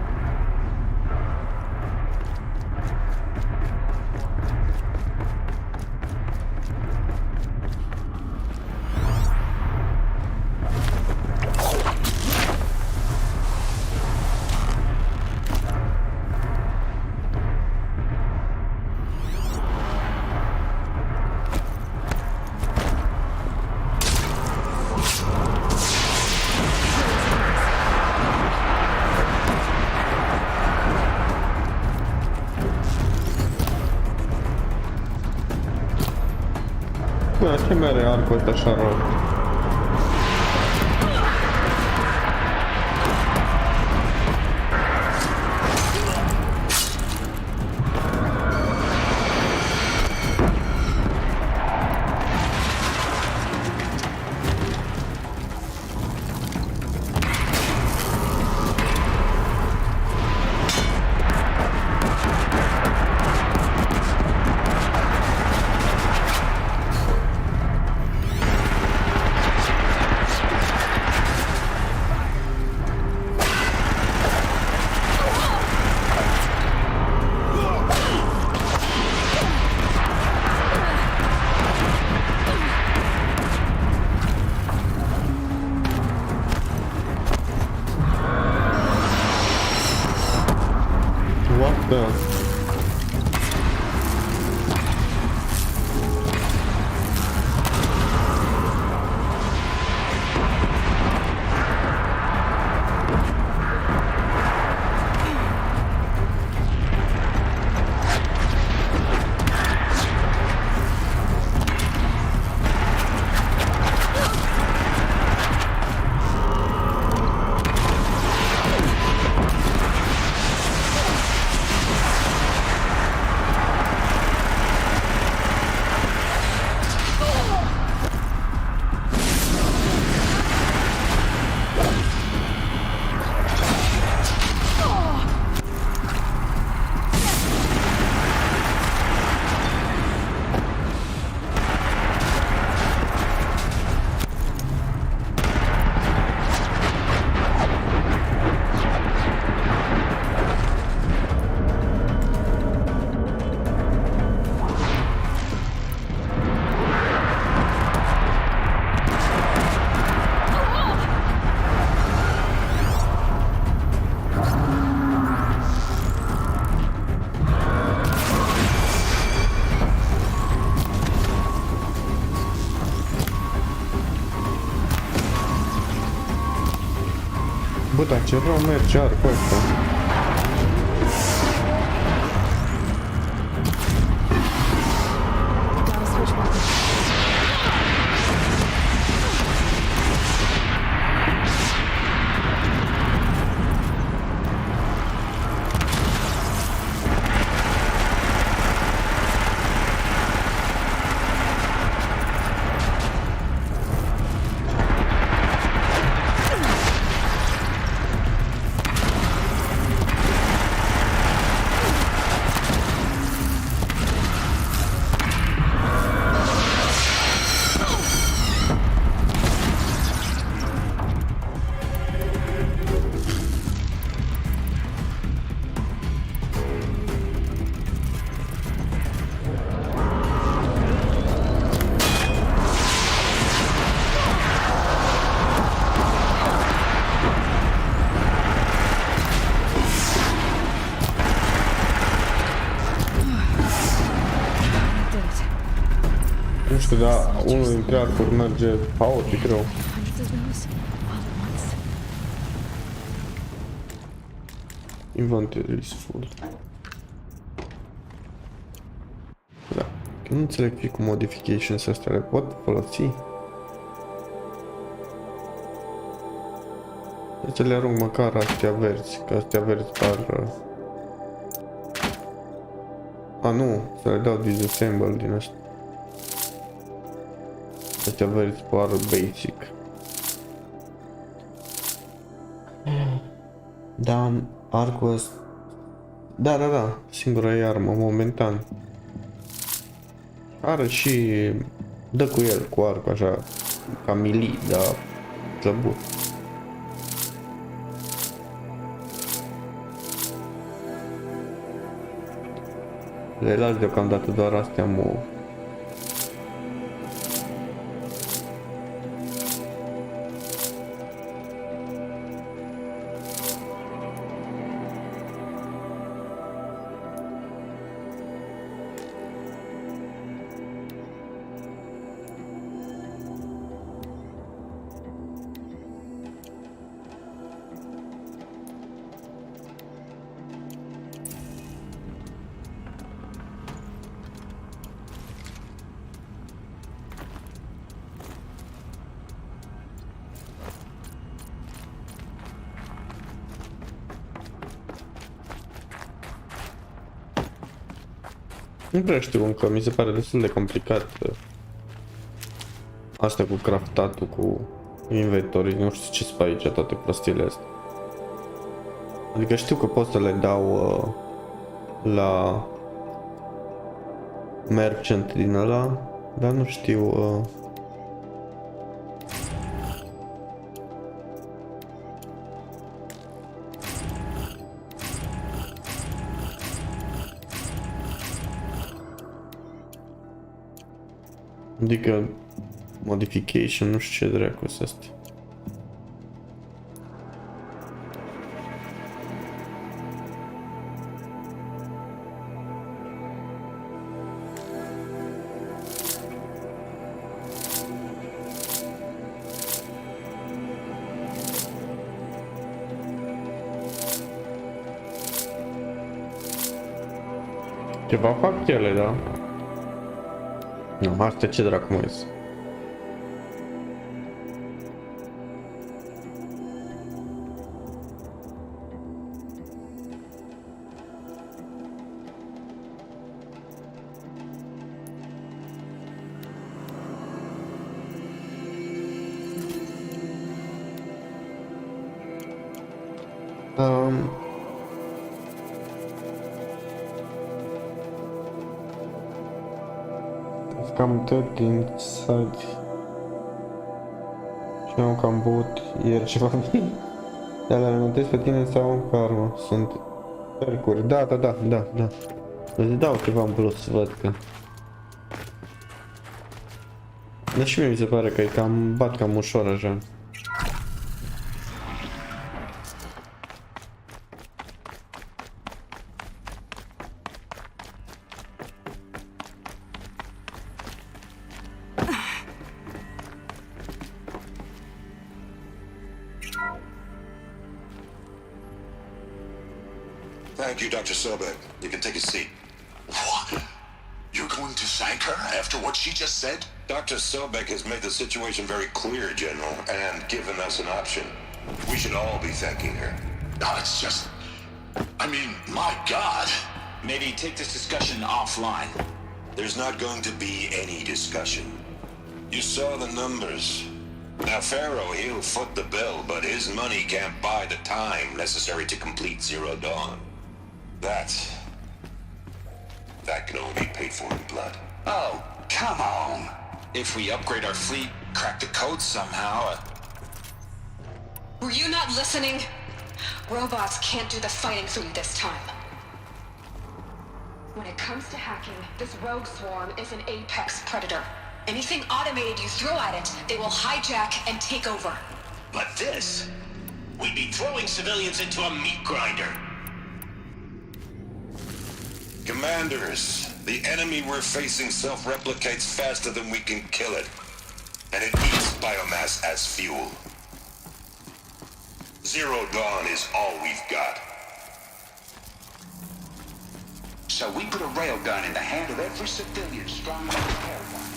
Bă, ce mere arcul ăsta așa rău? What the? Bă, dar ce rău merge arcul ăsta? Da, unul dintre arcuri merge haotic rău. Hundreds of those all at once. Inventory is full. Da. Că nu înțeleg fi cu modifications astea, le pot folosi? Deci le arunc măcar astea verzi, că astea verzi par... A, nu, să le dau disassemble din astea. Astea verzi par basic. Da, arcul ăsta... Da, singura e armă, momentan. Are și... dă cu el, cu arcul, așa, ca melee, dar... slăbut. Le las deocamdată doar astea mou. Nu prea știu încă, mi se pare destul de complicat asta cu craftatul, cu inventory, nu știu ce sunt aici toate prostiile astea. Adică știu că pot să le dau la merchant din ăla, dar nu știu adică modification, nu știu ce dracu sunt astea. Ceva fac ele, da? Nu, astea ce dracu mai sunt? Cam tot din site și am cam băut ieri ceva vin. Dar le alimentez pe tine sau în karma. Sunt percuri. Da. Îți dau ceva în plus, văd că. Dar și mie mi se pare că e cam bat cam ușor așa. Thank you, Dr. Sobek. You can take a seat. What? You're going to thank her after what she just said? Dr. Sobek has made the situation very clear, General, and given us an option. We should all be thanking her. No, it's just... I mean, my God. Maybe take this discussion offline. There's not going to be any discussion. You saw the numbers. Now, Pharaoh, he'll foot the bill, but his money can't buy the time necessary to complete Zero Dawn. That can only be paid for in blood. Oh, come on. If we upgrade our fleet, crack the code somehow... Were you not listening? Robots can't do the fighting for you this time. When it comes to hacking, this rogue swarm is an apex predator. Anything automated you throw at it, they will hijack and take over. But this, we'd be throwing civilians into a meat grinder. Commanders, The enemy we're facing self-replicates faster than we can kill it. And it eats biomass as fuel. Zero Dawn is all we've got. So we put a railgun in the hand of every civilian strong enough to carry one.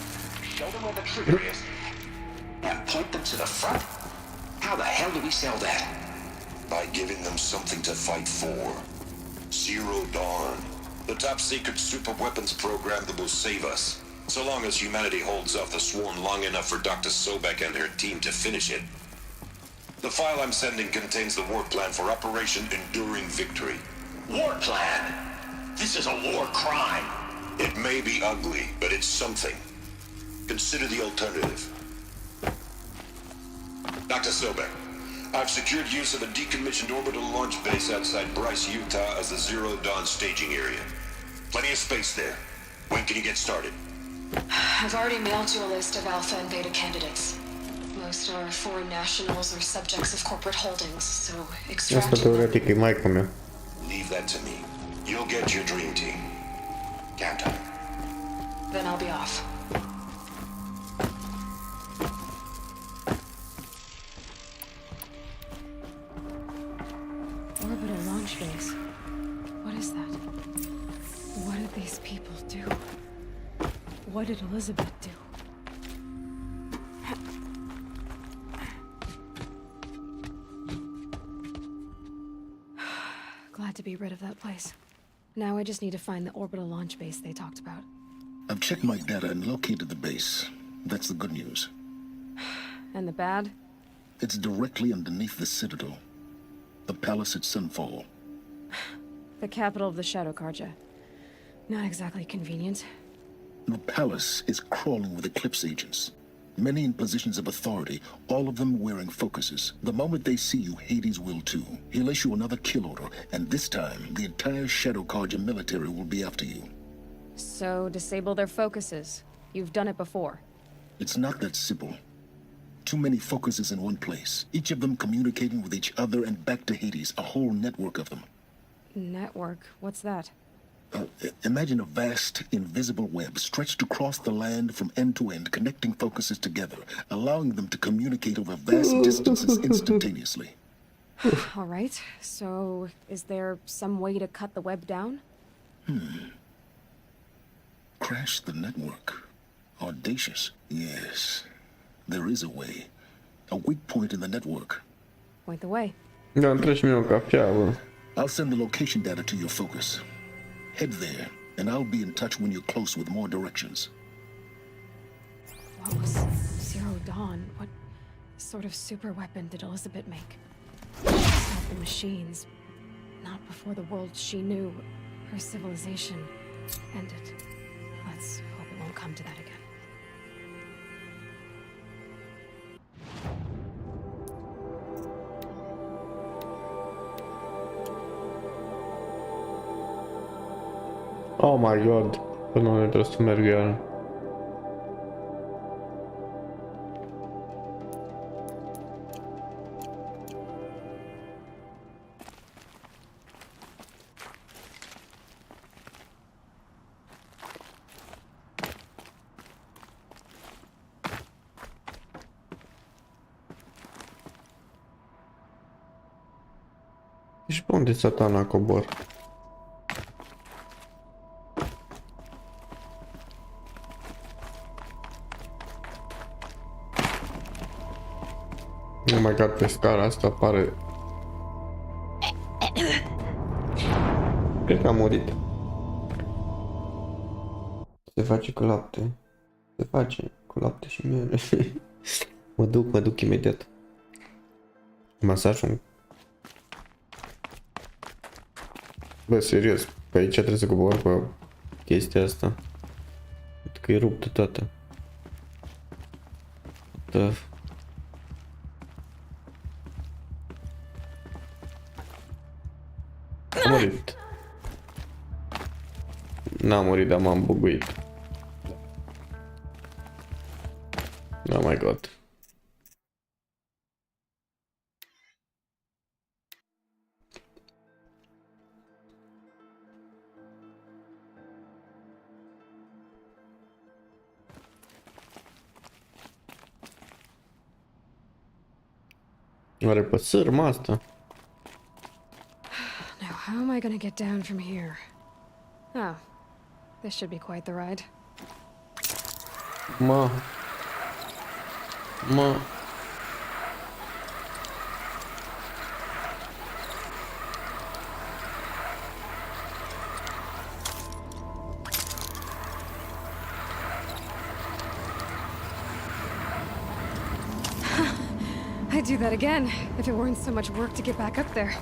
Show them where the trigger is, and point them to the front? How the hell do we sell that? By giving them something to fight for. Zero Dawn. The top secret super weapons program that will save us. So long as humanity holds off the swarm long enough for Dr. Sobek and her team to finish it. The file I'm sending contains the war plan for Operation Enduring Victory. War plan? This is a war crime. It may be ugly, but it's something. Consider the alternative. Dr. Sobek, I've secured use of a decommissioned orbital launch base outside Bryce, Utah as the Zero Dawn staging area. Plenty of space there. When can you get started? I've already mailed you a list of Alpha and Beta candidates. Most are foreign nationals or subjects of corporate holdings, so Asta extract teoretic e maica mea. Leave that to me. You'll get your dream team. Count on it. then I'll be off. Orbital launch base. What is that? What did these people do? What did Elizabeth do? Glad to be rid of that place. Now I just need to find the orbital launch base they talked about. I've checked my data and located the base. That's the good news. And the bad? It's directly underneath the Citadel. The palace at Sunfall. The capital of the Shadow Carja. Not exactly convenient. The palace is crawling with Eclipse agents. Many in positions of authority, all of them wearing focuses. The moment they see you, Hades will too. He'll issue another kill order, and this time, the entire Shadow Carja military will be after you. So, disable their focuses. You've done it before. It's not that simple. Too many focuses in one place, each of them communicating with each other and back to Hades, a whole network of them. Network? What's that? Imagine a vast, invisible web stretched across the land from end to end, connecting focuses together, allowing them to communicate over vast distances instantaneously. All right, so is there some way to cut the web down? Crash the network. Audacious. Yes, there is a way. A weak point in the network. Point the way. Da, între și mie o cafea, bă. I'll send the location data to your focus. Head there, and I'll be in touch when you're close with more directions. What was Zero Dawn? What sort of super weapon did Elizabeth make? Stop the machines. Not before the world she knew, her civilization, ended. Let's hope it won't come to that again. Oh my god. Până unde trebuie să merg iar. Și pe unde satana cobor? Oh my god, pe scara asta apare. Cred că a murit. Se face cu lapte. Se face cu lapte și miere. Mă duc imediat. Masajul. Bă, serios, pe aici trebuie să cobor pe chestia asta. Cred că e ruptă toată. Da. A murit. N-a murit, dar m-am buguit. Oh my god. Are pe sârmă asta? Now, how am I gonna get down from here? Oh, this should be quite the ride. Mă. I'd do that again, if it weren't so much work to get back up there.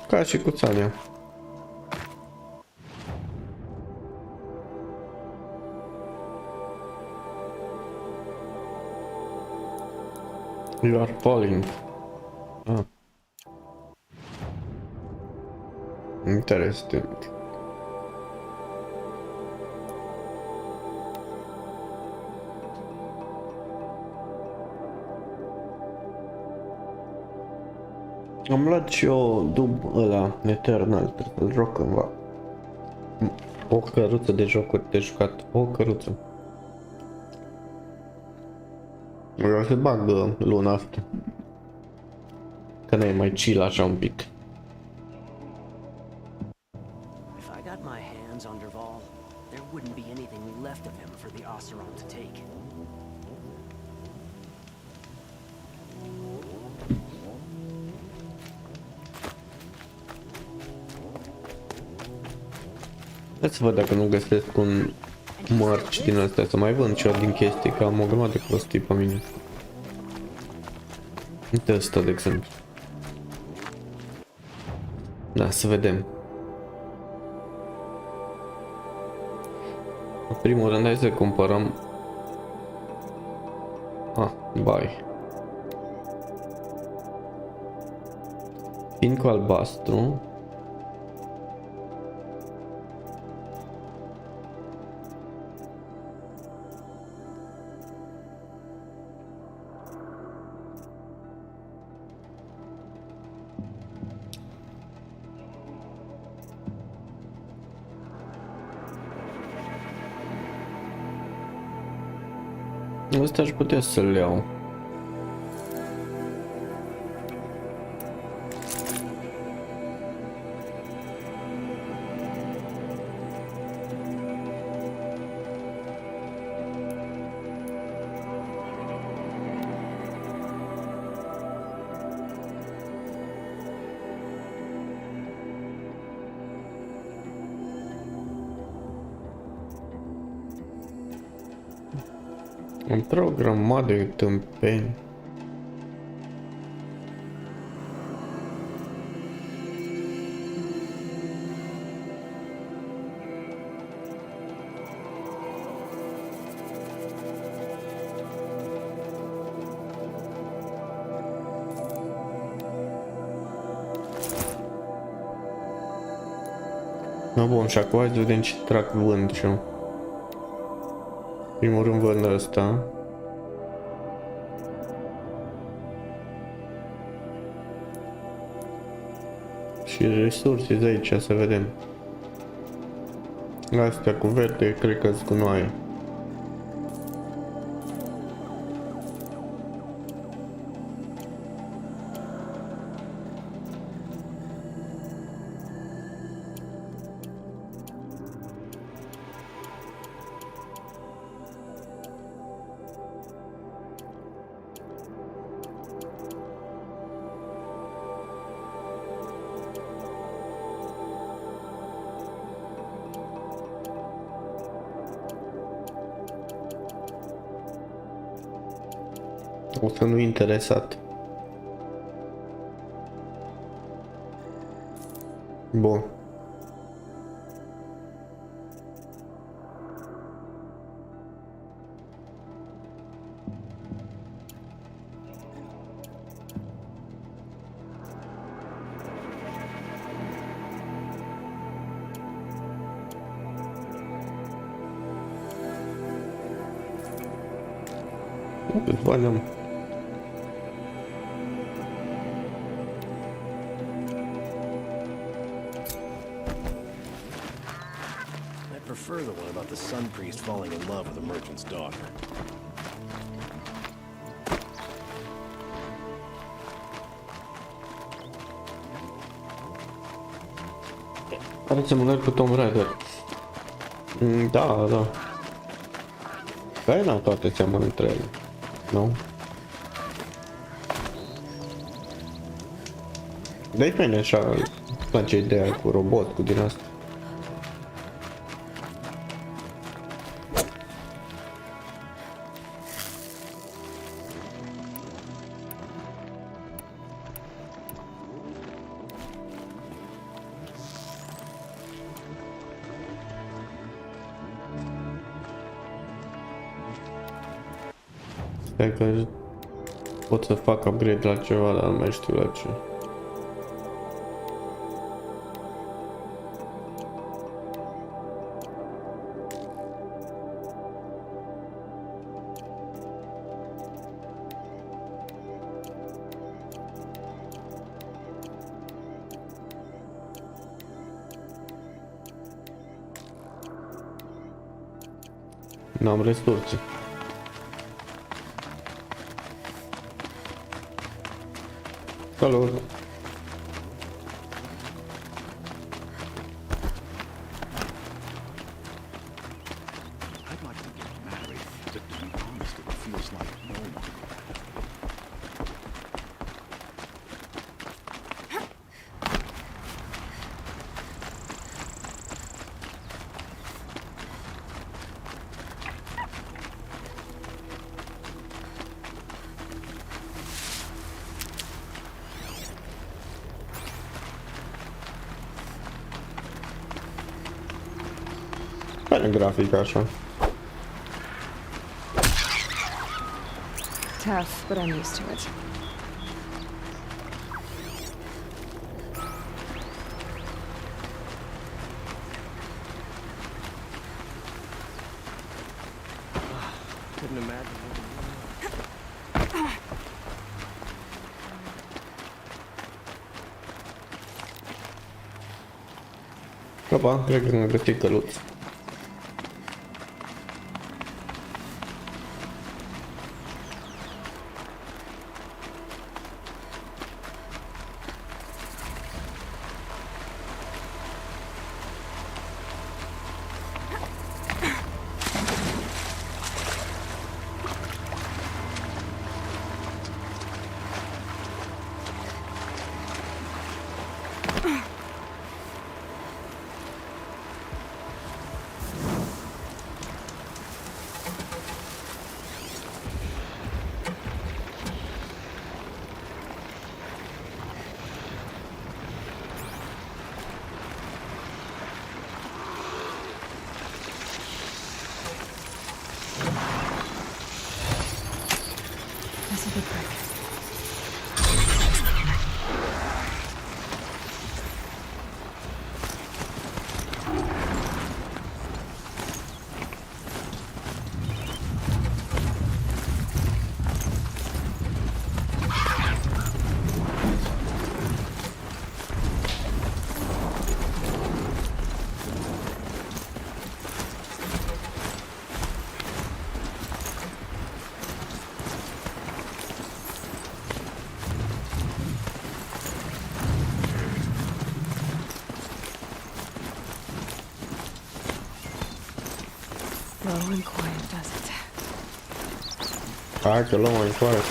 Ca și cu țania. You are falling. Ah. Interesting. Am luat și eu dub ăla Eternal, trebuie să-l joc cândva. O căruță de jocuri de jucat, o căruță. Vreau să bag luna asta. Că n-e mai chill așa un pic. If I got my hands on Derval, there wouldn't be anything left of him for the Oseram to take. Hai să văd dacă nu găsesc un mărci din astea, să mai vând și eu din chestii, că am o grămadă de prostii pe mine. Uite ăsta, de exemplu. Da, să vedem. În primul rând, hai să cumpărăm... Bai. Fincul albastru. Asta aș putea să-l iau. Într-o grămadă de tâmpeni. No, bun, și acum hai să vedem ce trac vând și eu. Primul rând vând ăsta. Și resurse de aici, să vedem. Astea cu verde, cred că sunt cu noi. O să nu interesat. Bun. Cât bani am? Prefer the one about the sun priest falling in love with a merchant's daughter. Are asemănări cu Tomb Raider. Da, da. Păi n-au toate seamănă între ele. Nu? De-i fain așa, îmi place ideea cu robot, cu din asta. Stai că pot să fac upgrade la ceva, dar nu mai știu la ce. N-am resurse. Salut! I'd like to get married, but to be honest, it feels like no one. Fajna grafika așa. Tough, but I'm used to it. Couldn't imagine. Opa, cred că mi-a găsit căluț. That's a good break. Low and quiet does it. Hai că luăm mai quiet.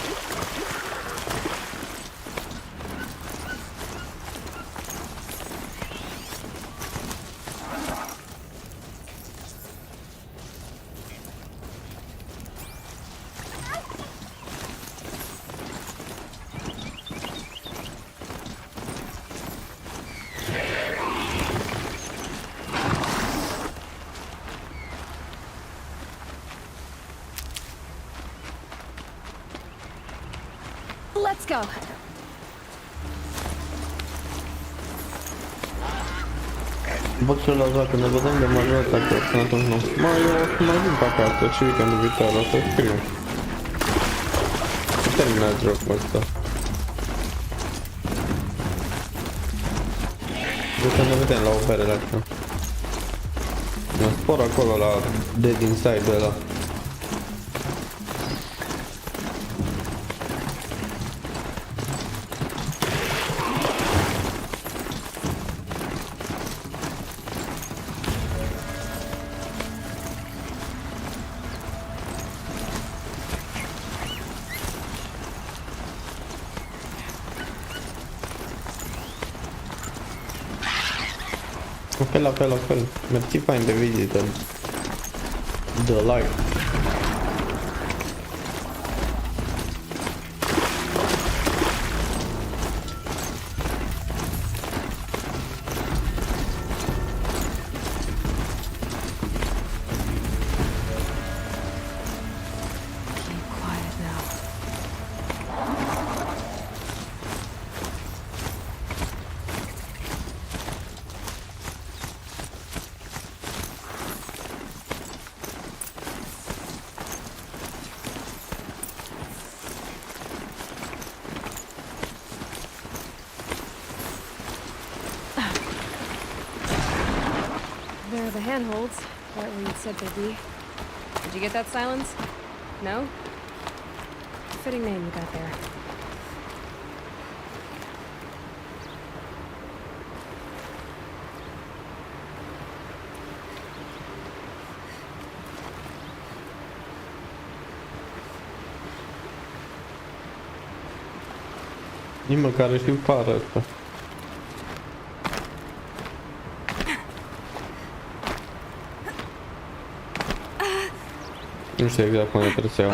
Let's go. Văd și la dacă ne vedem de majoritatea până atunci nu. Eu o să mai vin pe acasă și weekendul viitor o să scriu. Terminat jocul ăsta. Deci ne vedem la o bere la tine. Mă spor acolo la Dead Inside ăla. La fel. Mersi fain de vizită. The like. There are the handholds, right where you'd said they'd be. Did you get that, Silence? No? Fitting name you got there. Nici măcar știu pară asta. Nu știu exact cum trebuie să iau.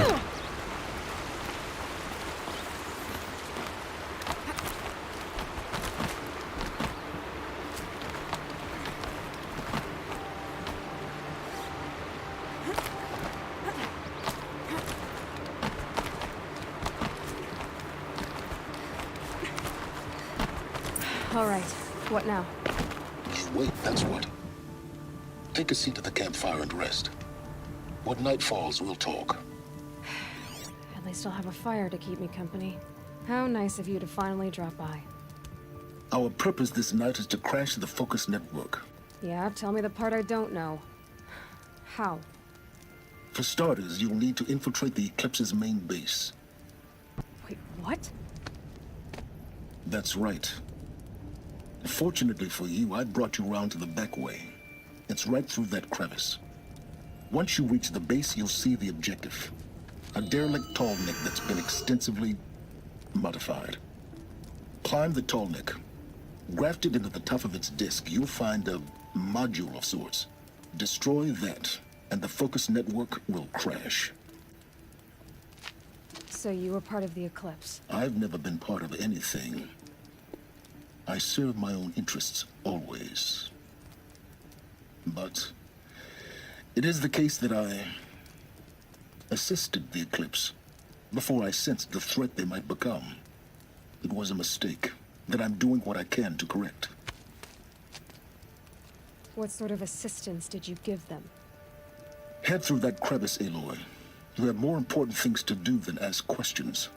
All right, what now? You wait, that's what. Take a seat at the campfire and rest. When night falls, we'll talk. At least I'll have a fire to keep me company. How nice of you to finally drop by. Our purpose this night is to crash the Focus network. Yeah, tell me the part I don't know. How? For starters, you'll need to infiltrate the Eclipse's main base. Wait, what? That's right. Fortunately for you, I brought you round to the back way. It's right through that crevice. Once you reach the base, you'll see the objective. A derelict tall neck that's been extensively modified. Climb the tall neck. Grafted into the top of its disk, you'll find a module of sorts. Destroy that, and the Focus network will crash. So you were part of the Eclipse? I've never been part of anything. I serve my own interests, always. But it is the case that I assisted the Eclipse before I sensed the threat they might become. It was a mistake that I'm doing what I can to correct. What sort of assistance did you give them? Head through that crevice, Aloy. You have more important things to do than ask questions.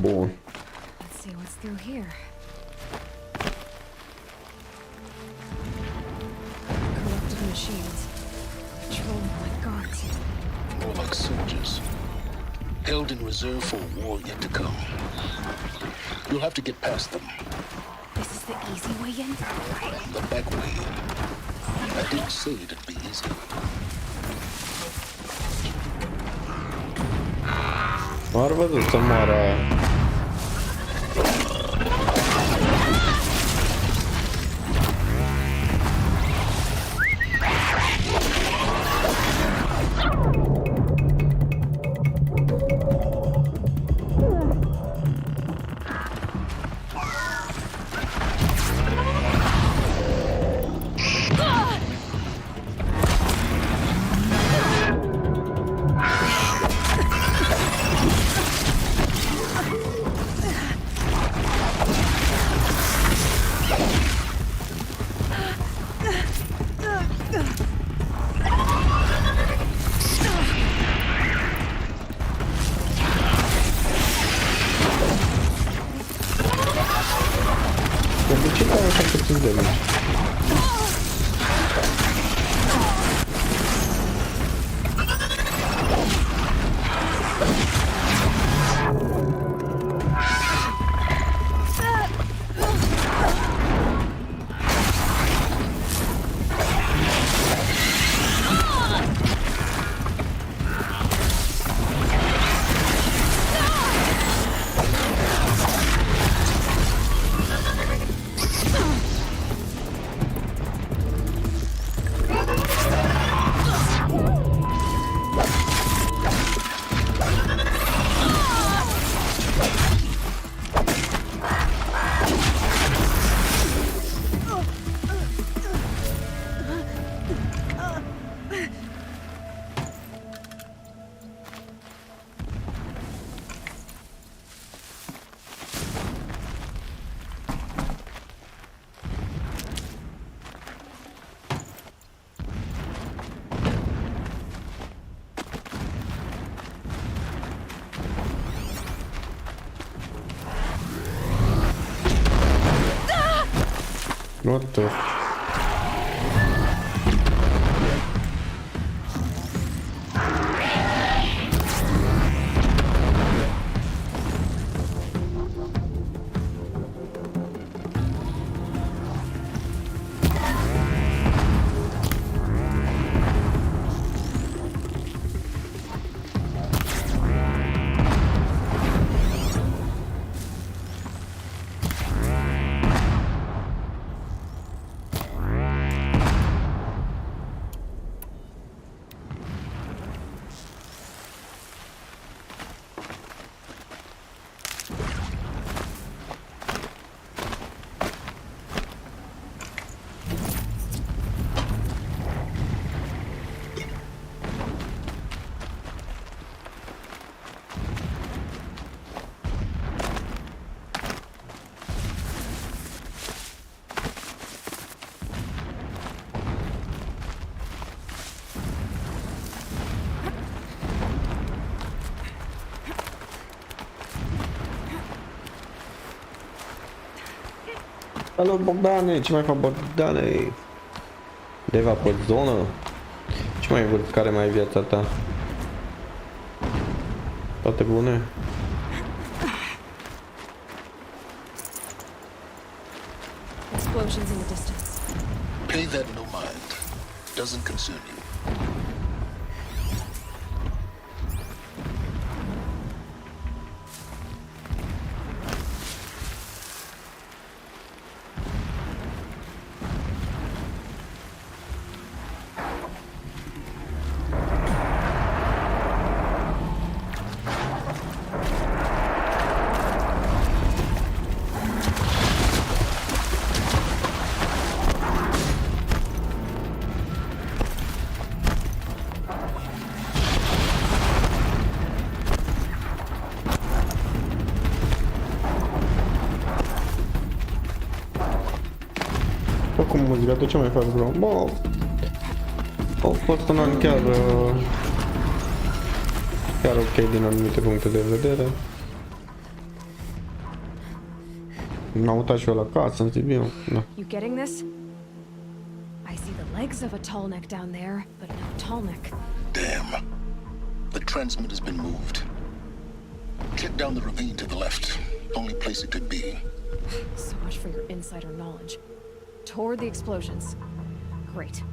Bun. Let's see what's through here. Corrupted machines. Patrolling like guards. More like soldiers. Held in reserve for a war yet to come. You'll have to get past them. This is the easy way in? The back way. I didn't say it'd be easy. Ar văzut să moară aia. What the... Salut Bogdane, ce mai fac Bogdane? Deva pe zonă? Ce mai vârf, care mai e viața ta? Toate bune? Explosions in the distance. Pay that no mind. Doesn't concern you. Oricum muzica, tu ce mai faci, bro? Bă, au fost un an chiar ok din anumite puncte de vedere. M-am mutat și eu la casă, în Sibiu. Da. You getting this? I see the legs of a tall neck down there, but no tall neck. Damn. The transmitter's been moved. Check down the ravine to the left. Only place it could be. So much for your insider knowledge. Toward the explosions. Great.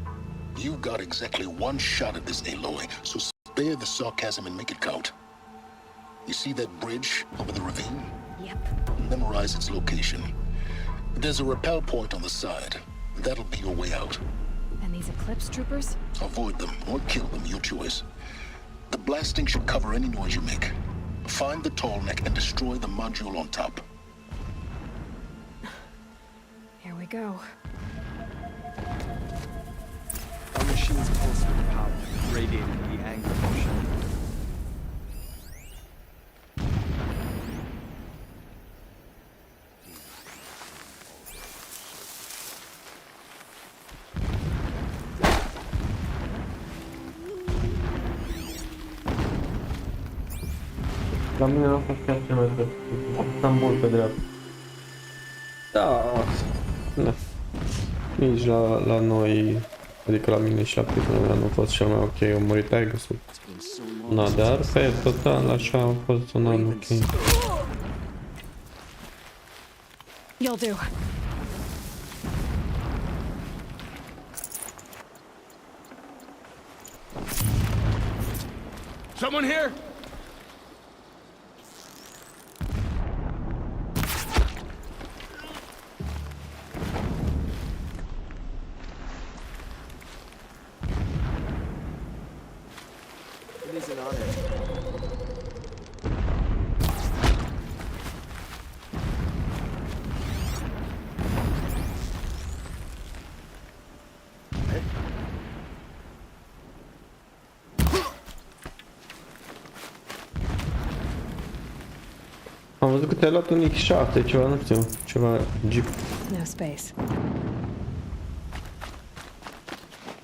You've got exactly one shot at this, Aloy, so spare the sarcasm and make it count. You see that bridge over the ravine? Yep. Memorize its location. There's a rappel point on the side. That'll be your way out. And these Eclipse troopers? Avoid them or kill them, your choice. The blasting should cover any noise you make. Find the tall neck and destroy the module on top. Here we go. Our machine's pulse with power, radiating the angular motion. La mine a fost chiar cel mai drept. Istanbul pe dreapta. Da. Da. Nici la noi, adică la mine și la prietenul meu nu a fost cel mai ok. Eu murit Tigersul. Na, dar pe total așa a fost un an ok. You'll do. Someone here? It is an honor. Am văzut că te-ai luat un X7, ceva, nu știu, ceva Jeep. No space.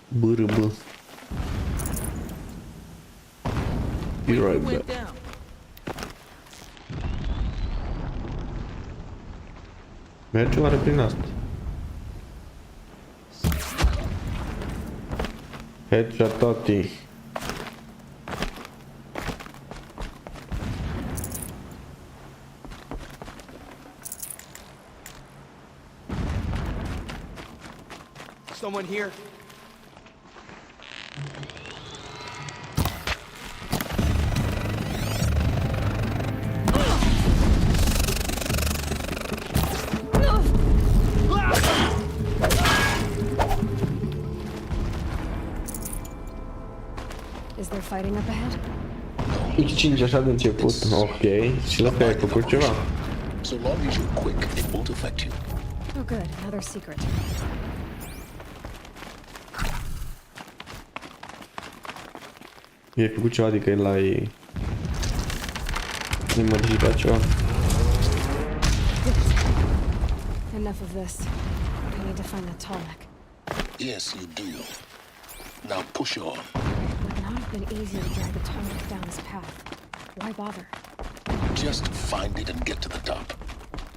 BRB. Be right back. Merge oare prin asta? Headshot toti. Someone here. Is there fighting up ahead? X5 așa de început. Ok. Și la care ai făcut ceva. So long as you're quick, it won't affect you. Oh good, another secret. I-ai făcut ceva, adică l-ai modificat ceva. Enough of this. I need to find that Tallneck. Yes, you do. Now push on. It would not have been easy to drag the Tallneck down this path. Why bother? Just find it and get to the top.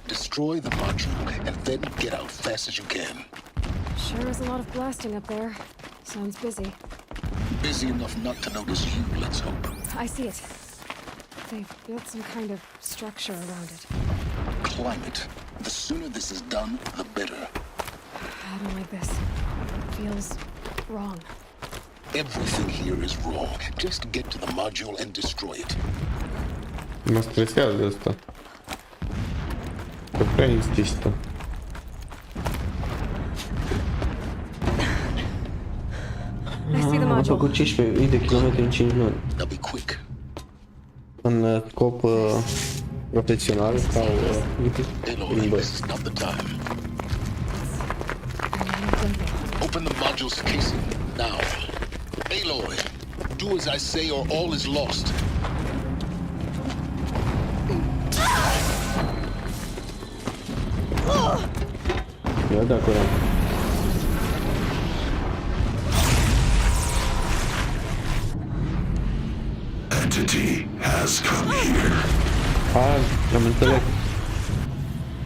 Destroy the module and then get out fast as you can. Sure is a lot of blasting up there. Sounds busy. Busy enough not to notice you, let's hope. I see it. They've built some kind of structure around it. Climb it. The sooner this is done, the better. I don't like this. It feels wrong. Everything here is wrong. Just get to the module and destroy it. Mă stresează asta. Că prea insistă. Am făcut 15.000 de kilometri în 5 luni. În scop profesional sau invers. Open the module's casing now. Aloy, do as I say or all is lost. Ia de acolo. Entity has come here. Am înțeles.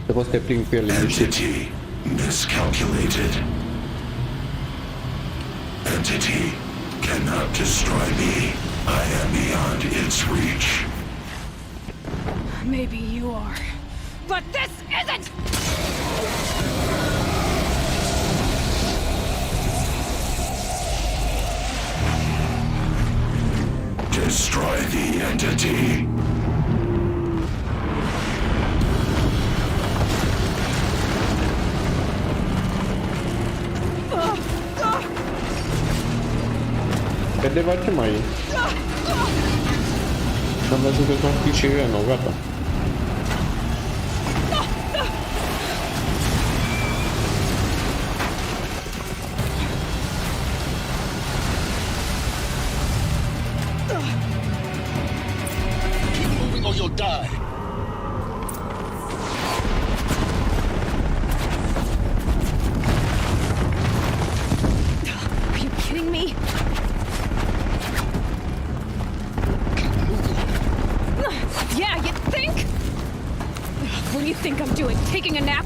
Te poți să te plimbi cu el liniștit. Entity miscalculated. Entity cannot destroy me. I am beyond its reach. Maybe you are. But this isn't! Destroy the entity. Câteva ce mai e? Am văzut că s-a scris și Reno, gata. Keep moving or you'll die. Are you kidding me? Yeah, you think? What do you think I'm doing? Taking a nap?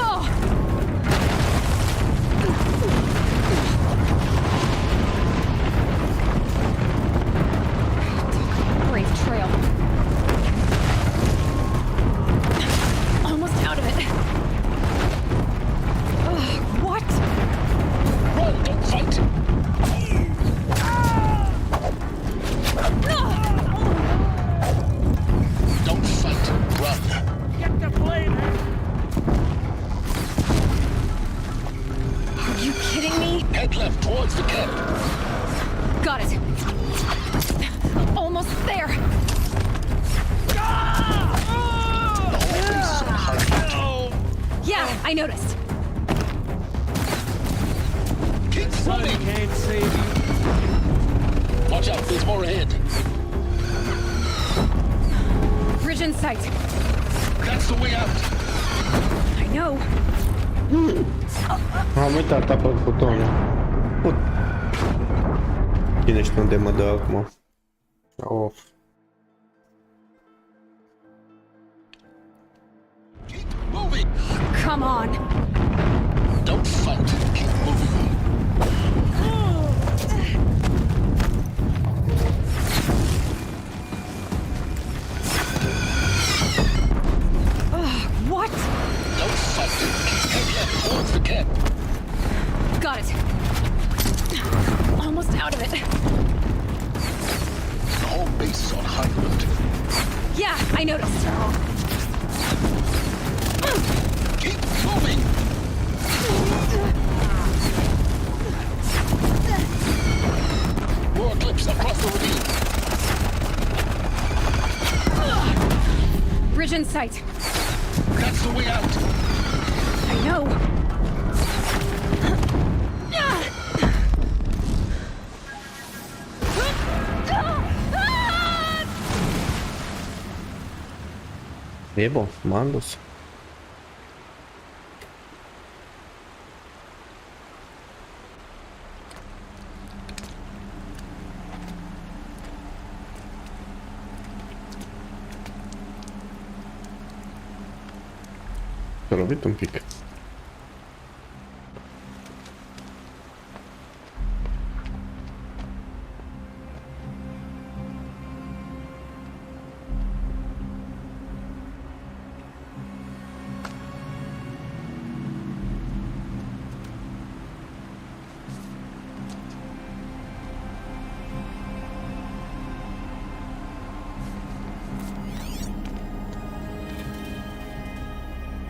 Oh. Brave trail. Almost out of it. What? Run, don't fight. Don't fight, run. Get the blade! Are you kidding me? Head left towards the camp. Got it. Almost there. Yeah, I noticed. Keep running. Can't save you. Watch out, there's more ahead. Bridge in sight. That's the way out. I know. Am uitat, apăs butonul. Cine știe unde mă dă acum. Of. Come on. Don't fight. Keep moving. out of it. The whole base is on high alert. Yeah, I noticed. Keep moving! More clips across the ravine. Bridge in sight. That's the way out. I know. E bom, mandos. Ho lovit un pic.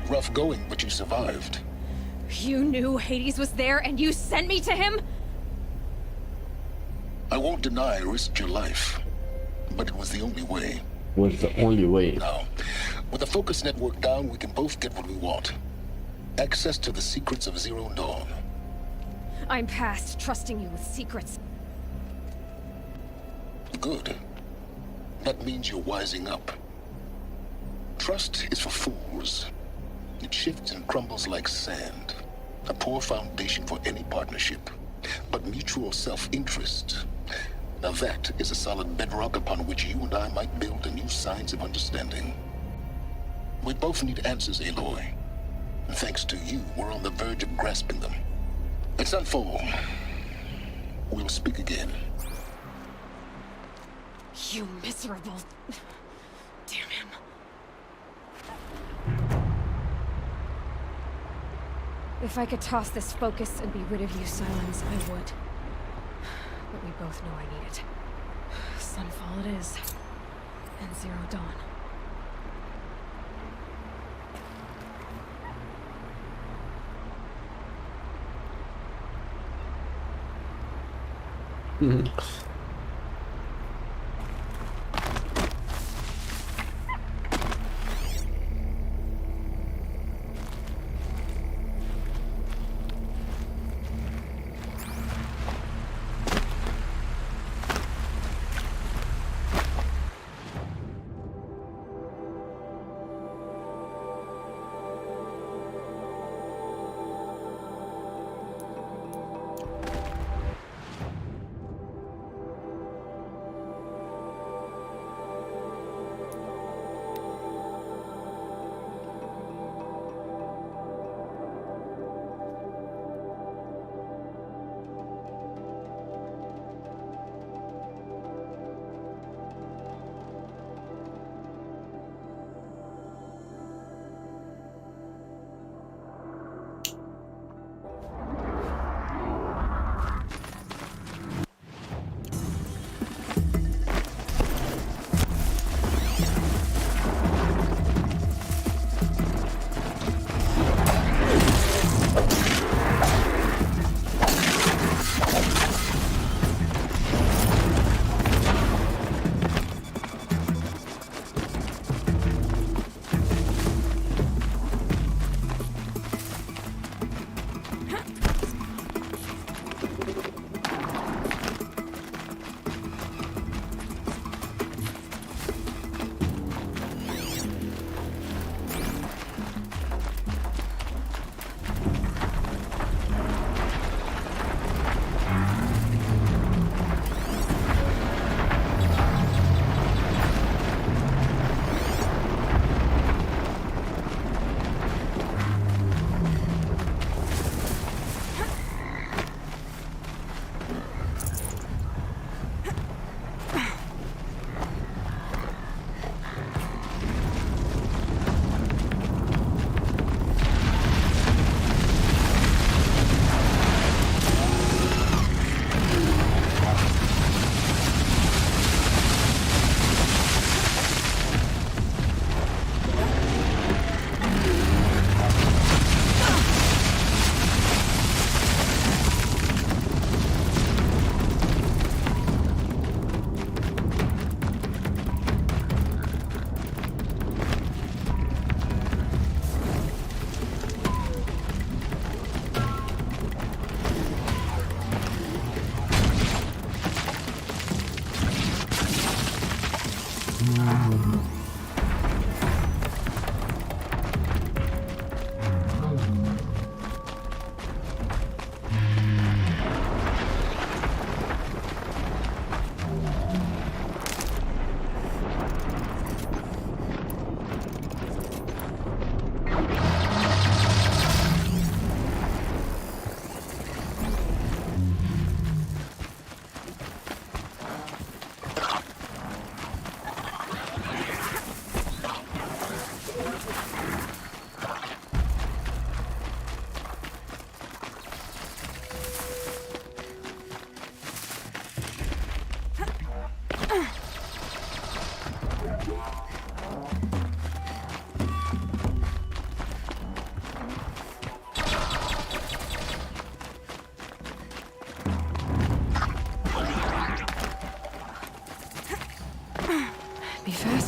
Rough going, but you survived. You knew Hades was there and you sent me to him? I won't deny I risked your life, but it was the only way. Was the only way. Now, with the focus network down, we can both get what we want. Access to the secrets of Zero Dawn. I'm past trusting you with secrets. Good. That means you're wising up. Trust is for fools. It shifts and crumbles like sand. A poor foundation for any partnership. But mutual self-interest, now that is a solid bedrock upon which you and I might build a new science of understanding. We both need answers, Aloy. And thanks to you, we're on the verge of grasping them. Let's unfold. We'll speak again. You miserable... Damn him. If I could toss this focus and be rid of you, Silence, I would. But we both know I need it. Sunfall it is. And Zero Dawn.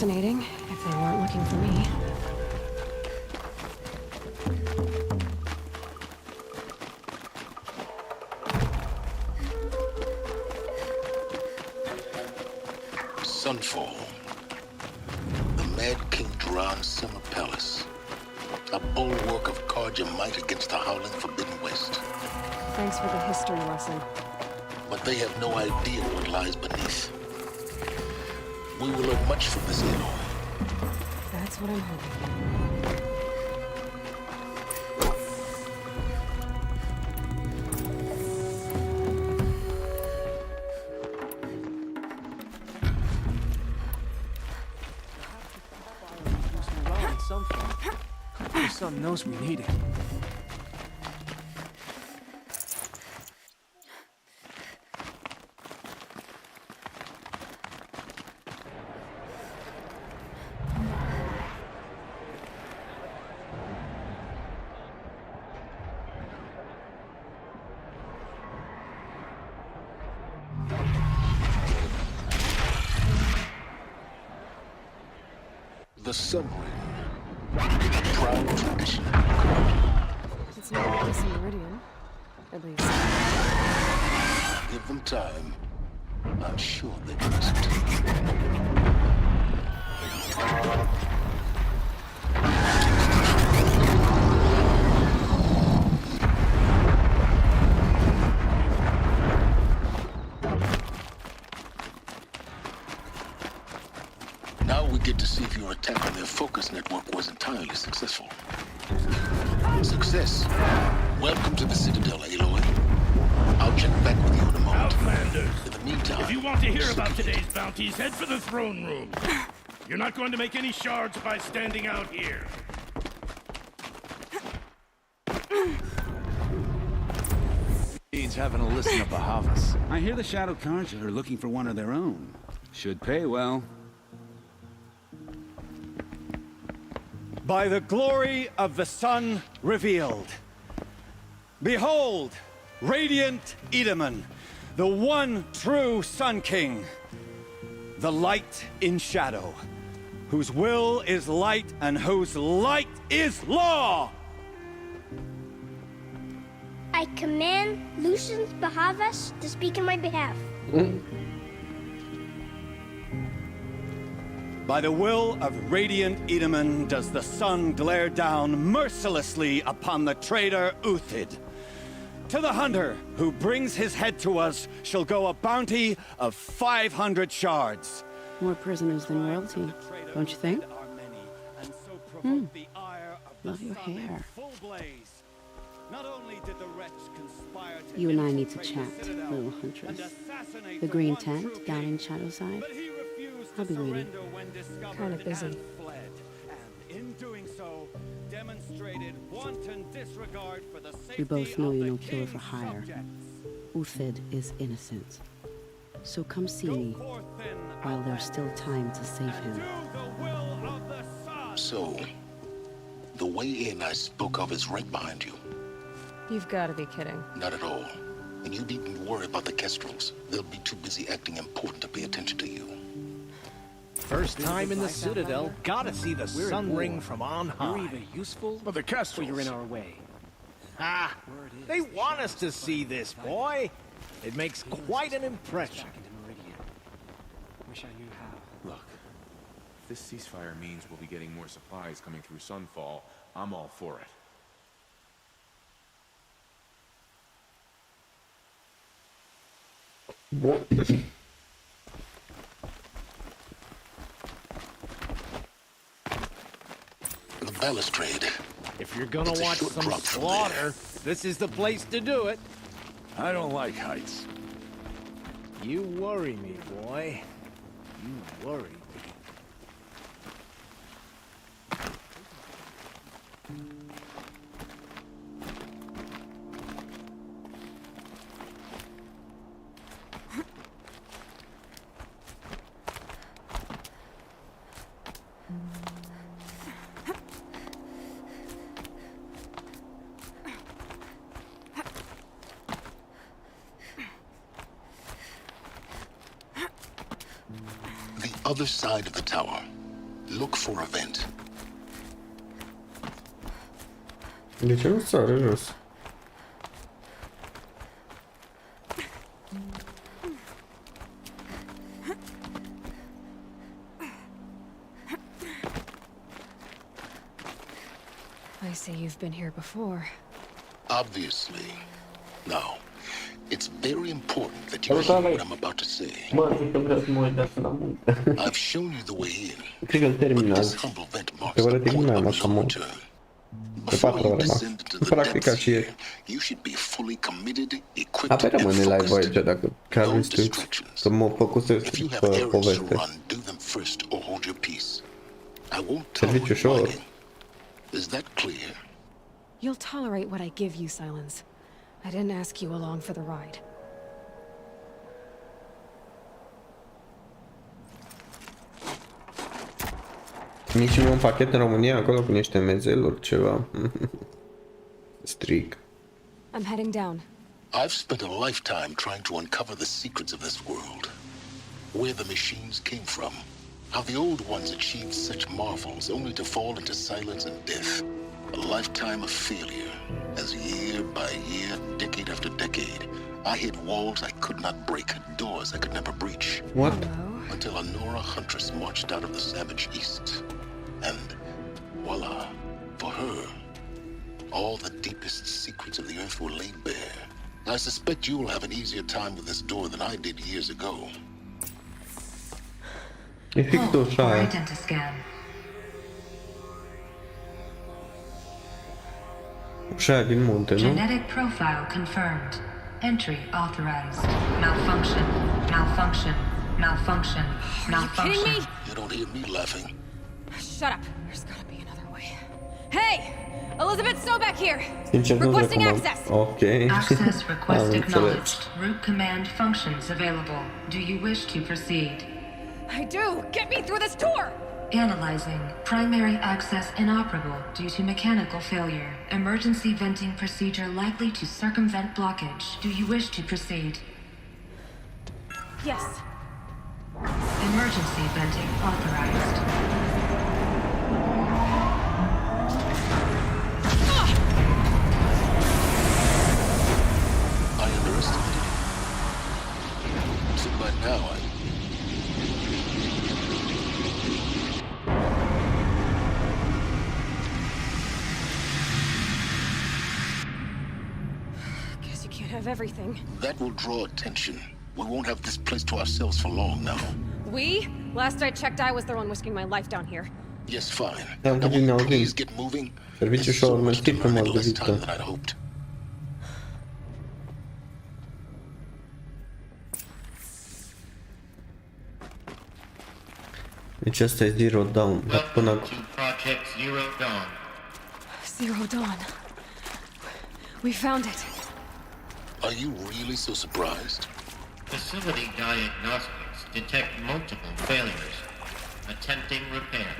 fascinating, if they weren't looking for me. Sunfall. The Mad King Duran's summer palace. A bulwark of Carja might against the howling Forbidden West. Thanks for the history lesson. But they have no idea what lies beneath. We will learn much from this, Aloy. That's what I'm hoping. Your son knows we need it. The subway. Proud tradition. It's not like this in Meridian. At least. Give them time. I'm sure they can listen to you. Now we get to see if your attack on their focus network was entirely successful. Success. Welcome to the Citadel, Aloy. I'll check back with you in a moment. Outlanders! In the meantime, If you want to hear about today's bounties, head for the throne room. You're not going to make any shards by standing out here. Needs having a listen up a Havas. I hear the Shadow Carja are looking for one of their own. Should pay well. By the glory of the sun revealed. Behold, radiant Edaman, the one true Sun King. The light in shadow, whose will is light and whose light is law. I command Lucius Bahavas to speak in my behalf. By the will of radiant Edaman does the sun glare down mercilessly upon the traitor Uthid. To the hunter who brings his head to us shall go a bounty of 500 shards. More prisoners than royalty, don't you think? Love your hair. You and I need to chat, little huntress. The green tent down in Shadowside. I'll be waiting. Kind of busy. In doing so, demonstrated wanton disregard for the safety We both know of you're the no killer for king's hire. subjects. Uthid is innocent. So come see me while there's still time to save him. So, the way in I spoke of is right behind you. You've got to be kidding. Not at all. And you needn't worry about the Kestrels. They'll be too busy acting important to pay attention to you. First time in the Citadel, gotta see the We're at sun war. ring from on high. You're either useful But the Kestrels. or you're in our way. Ah, they want us to see this, boy. It makes quite an impression. Wish I knew how. Look, if this ceasefire means we'll be getting more supplies coming through Sunfall, I'm all for it. What? The balustrade. If you're gonna It's a watch short some drop from slaughter, this is the place to do it. I don't like heights. You worry me, boy. You worry me. The other side of the tower. Look for a vent. De ce nu sare jos? I see you've been here before. Obviously. Now, it's very important that you hear what I'm about to say. I've shown you the way in. Cred că îl termin azi. Teoretic nu mai am așa mult. De 4 ore max. Practic ca și ieri. Apoi rămâne live aici dacă chiar nu știu că mă făcusesc pe poveste. Serviciu ușor. Is that clear? You'll tolerate what I give you, Silence. I didn't ask you along for the ride. Nici nu un pachet în România acolo cu niște mezeluri, ceva. Strict. I'm heading down. I've spent a lifetime trying to uncover the secrets of this world. Where the machines came from. How the old ones achieved such marvels only to fall into silence and death. A lifetime of failure, as year by year, decade after decade, I hit walls I could not break, doors I could never breach. What? Until a Nora huntress marched out of the savage east. And voila, for her, all the deepest secrets of the earth were laid bare. I suspect you'll have an easier time with this door than I did years ago. E fix ușa aia. Ușa aia din munte, nu? Genetic profile confirmed. Entry authorized. Malfunction. Malfunction. Malfunction. Malfunction. Are you kidding me? You don't hear me laughing. Shut up. There's gotta be another way. Hey! Elizabeth Sobeck here! Sincer, nu Requesting recomand. access! Ok. Access request Am acknowledged. Root command functions available. Do you wish to proceed? I do! Get me through this tour! Analyzing. Primary access inoperable due to mechanical failure. Emergency venting procedure likely to circumvent blockage. Do you wish to proceed? Yes. Emergency venting authorized. I underestimated you. So by now Guess you can't have everything. that will draw attention. We won't have this place to ourselves for long now. We? Last I checked, I was the one risking my life down here. Yes, fine. Am Now, văzut will din you auzit. please get moving? Serviciu ușor, mă știi că mă vizită. Than I'd hoped. Deci asta e Zero Dawn. Dar până acum. Project Zero Dawn. Zero Dawn. We found it. Are you really so surprised? Facility diagnostics detect multiple failures. Attempting repair.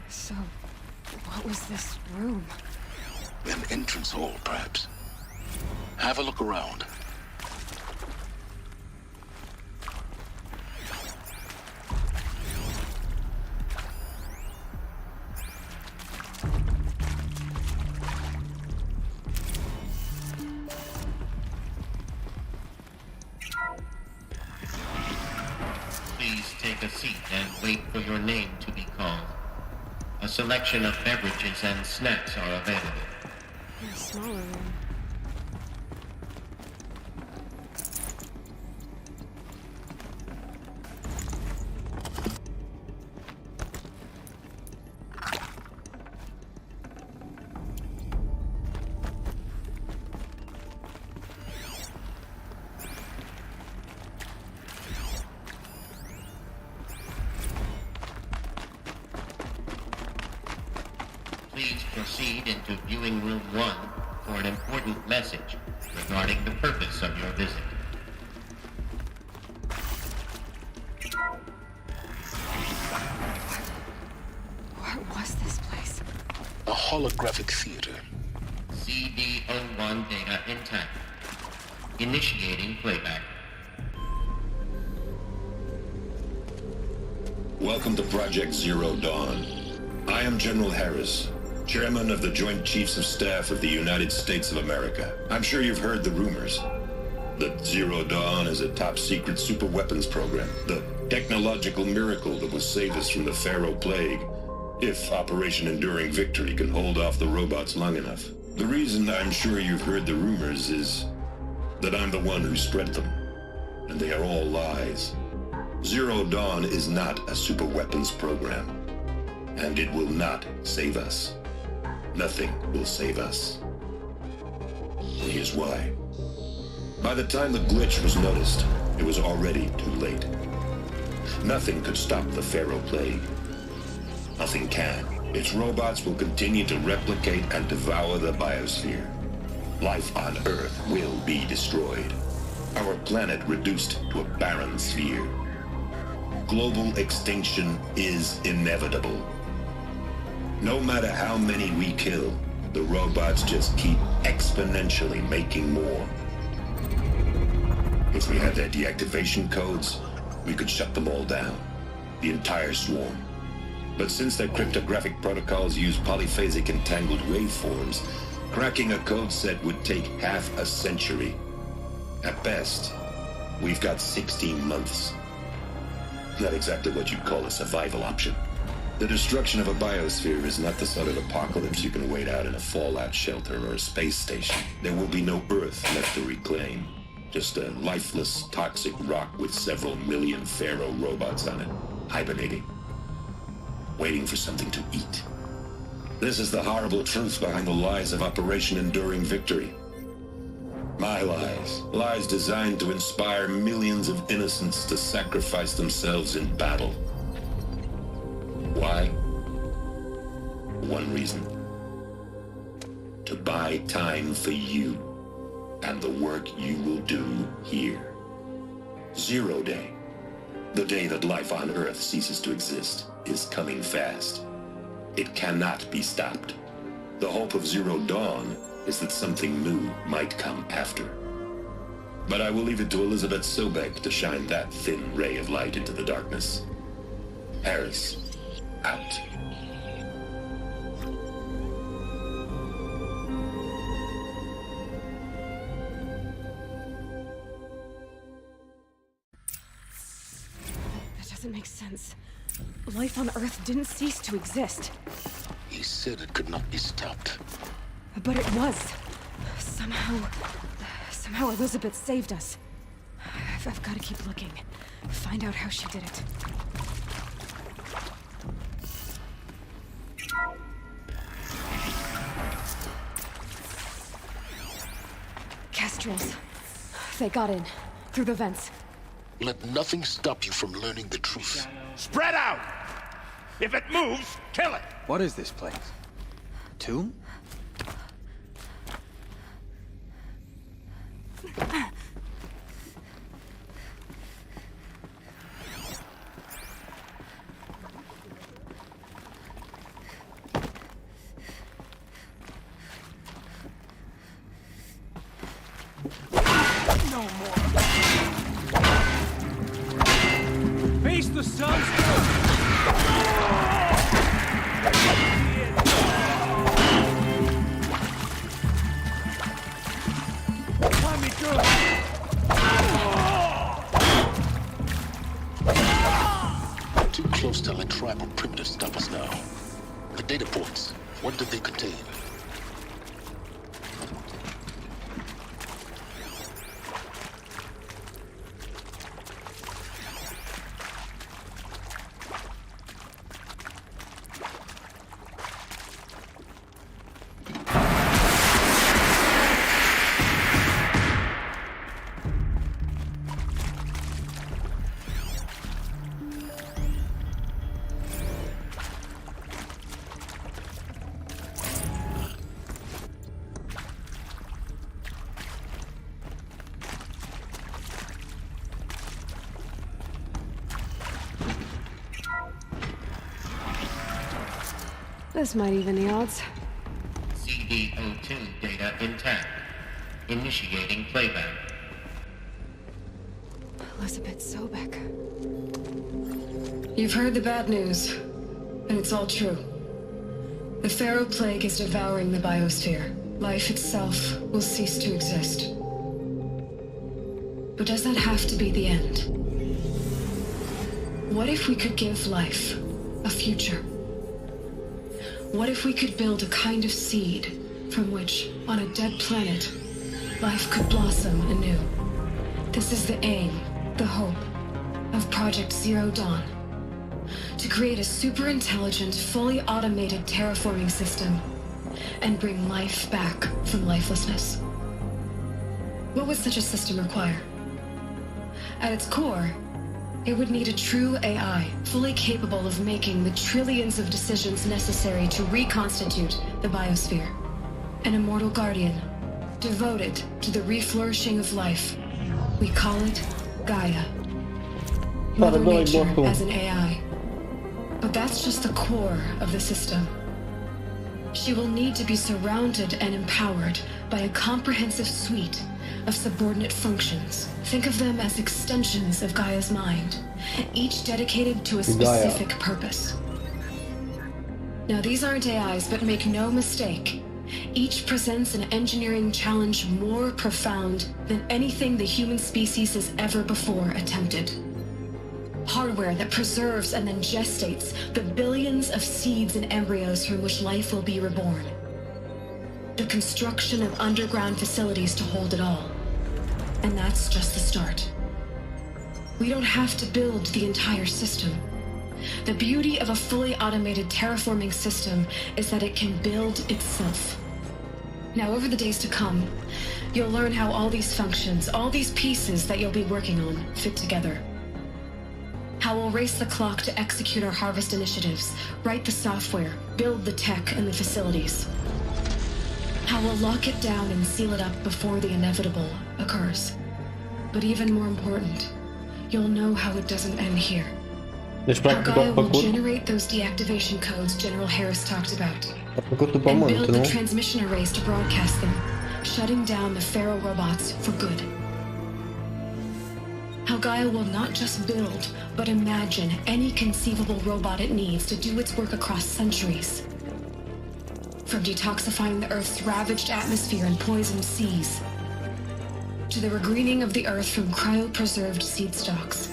So, what was this room? An entrance hall, perhaps. Have a look around. Please take a seat and wait for your name to be called. A selection of beverages and snacks are available. A smaller room. Please proceed into viewing room 1 for an important message regarding the purpose of your visit. What was this place? A holographic theater. CD01 data intact. Initiating playback. Welcome to Project Zero Dawn. I am General Harris, Chairman of the Joint Chiefs of Staff of the United States of America. I'm sure you've heard the rumors that Zero Dawn is a top-secret superweapons program, the technological miracle that will save us from the Pharaoh Plague, if Operation Enduring Victory can hold off the robots long enough. The reason I'm sure you've heard the rumors is that I'm the one who spread them, and they are all lies. Zero Dawn is not a superweapons program, and it will not save us. Nothing will save us. And here's why. By the time the glitch was noticed, it was already too late. Nothing could stop the Pharaoh Plague. Nothing can. Its robots will continue to replicate and devour the biosphere. Life on Earth will be destroyed. Our planet reduced to a barren sphere. Global extinction is inevitable. No matter how many we kill, the robots just keep exponentially making more. If we had their deactivation codes, we could shut them all down. The entire swarm. But since their cryptographic protocols use polyphasic entangled waveforms, cracking a code set would take half a century. At best, we've got 16 months. Not exactly what you'd call a survival option. The destruction of a biosphere is not the sort of apocalypse you can wait out in a fallout shelter or a space station. There will be no Earth left to reclaim. Just a lifeless, toxic rock with several million Pharaoh robots on it, hibernating, waiting for something to eat. This is the horrible truth behind the lies of Operation Enduring Victory. My lies. Lies designed to inspire millions of innocents to sacrifice themselves in battle. Why? One reason. To buy time for you and the work you will do here. Zero Day, the day that life on Earth ceases to exist, is coming fast. It cannot be stopped. The hope of Zero Dawn is that something new might come after. But I will leave it to Elizabeth Sobek to shine that thin ray of light into the darkness. Harris, out. That doesn't make sense. Life on Earth didn't cease to exist. He said it could not be stopped. But it was. Somehow Elizabeth saved us. I've got to keep looking. Find out how she did it. Kestrels. They got in. Through the vents. Let nothing stop you from learning the truth. Spread out! If it moves, kill it! What is this place? Tomb? No more! Face the sun! Let me through! Too close to our tribal primitive stop us now. The data points, what did they contain? This might even the odds. CD02 data intact. Initiating playback. Elizabeth Sobek. You've heard the bad news, and it's all true. The Pharaoh Plague is devouring the biosphere. Life itself will cease to exist. But does that have to be the end? What if we could give life a future? What if we could build a kind of seed from which, on a dead planet, life could blossom anew? This is the aim, the hope, of Project Zero Dawn. To create a super-intelligent, fully automated terraforming system and bring life back from lifelessness. What would such a system require? At its core, it would need a true AI, fully capable of making the trillions of decisions necessary to reconstitute the biosphere. An immortal guardian, devoted to the reflourishing of life. We call it Gaia. Mother Nature as an AI. But that's just the core of the system. She will need to be surrounded and empowered by a comprehensive suite of subordinate functions. Think of them as extensions of Gaia's mind, each dedicated to a specific purpose. Now, these aren't AIs, but make no mistake, each presents an engineering challenge more profound than anything the human species has ever before attempted. Hardware that preserves and then gestates the billions of seeds and embryos from which life will be reborn. The construction of underground facilities to hold it all. And that's just the start. We don't have to build the entire system. The beauty of a fully automated terraforming system is that it can build itself. Now, over the days to come, you'll learn how all these functions, all these pieces that you'll be working on, fit together. How we'll race the clock to execute our harvest initiatives, write the software, build the tech and the facilities. How we'll lock it down and seal it up before the inevitable occurs. But even more important, you'll know how it doesn't end here. How Gaia will generate those deactivation codes General Harris talked about. And build the transmission arrays to broadcast them, shutting down the Pharaoh robots for good. How Gaia will not just build, but imagine any conceivable robot it needs to do its work across centuries. From detoxifying the Earth's ravaged atmosphere and poisoned seas, to the regreening of the Earth from cryopreserved seed stalks,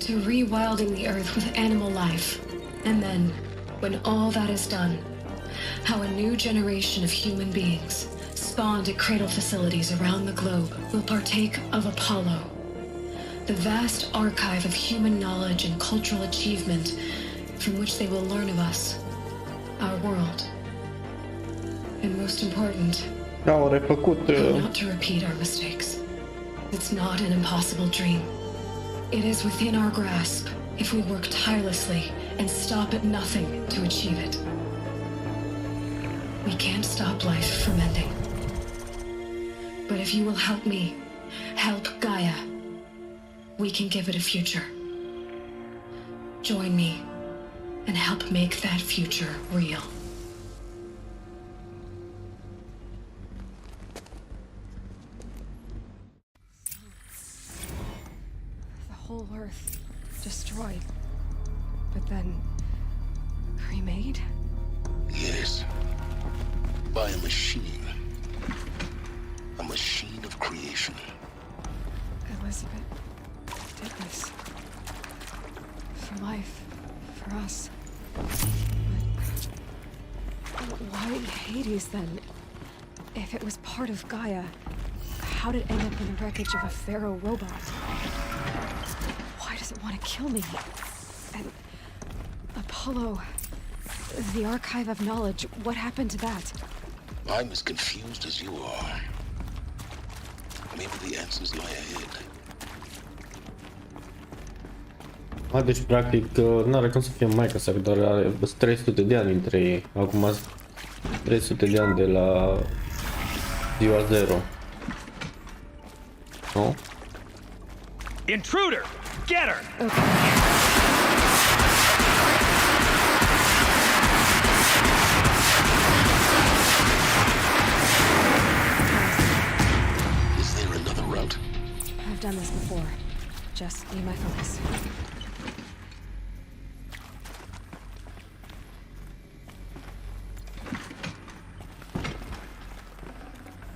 to rewilding the Earth with animal life. And then, when all that is done, how a new generation of human beings, spawned at cradle facilities around the globe, will partake of Apollo, the vast archive of human knowledge and cultural achievement from which they will learn of us, our world. And most important, how not to repeat our mistakes. It's not an impossible dream. It is within our grasp if we work tirelessly and stop at nothing to achieve it. We can't stop life from ending. But if you will help me, help Gaia, we can give it a future. Join me and help make that future real. The whole Earth destroyed, but then remade? Yes. By a machine. A machine of creation. Elizabeth did this. For life. For us. But why Hades then? If it was part of Gaia, how did it end up in the wreckage of a Pharaoh robot? Why does it want to kill me? And Apollo, the archive of knowledge, what happened to that? I'm as confused as you are. Maybe the answers lie ahead. Deci, practic, n-are cum să fie maică sa, doar are 300 de ani între ei. Acum 300 de ani de la ziua 0. Nu? Intruder! Get her! Okay. Is there another route? I've done this before. Just need my focus.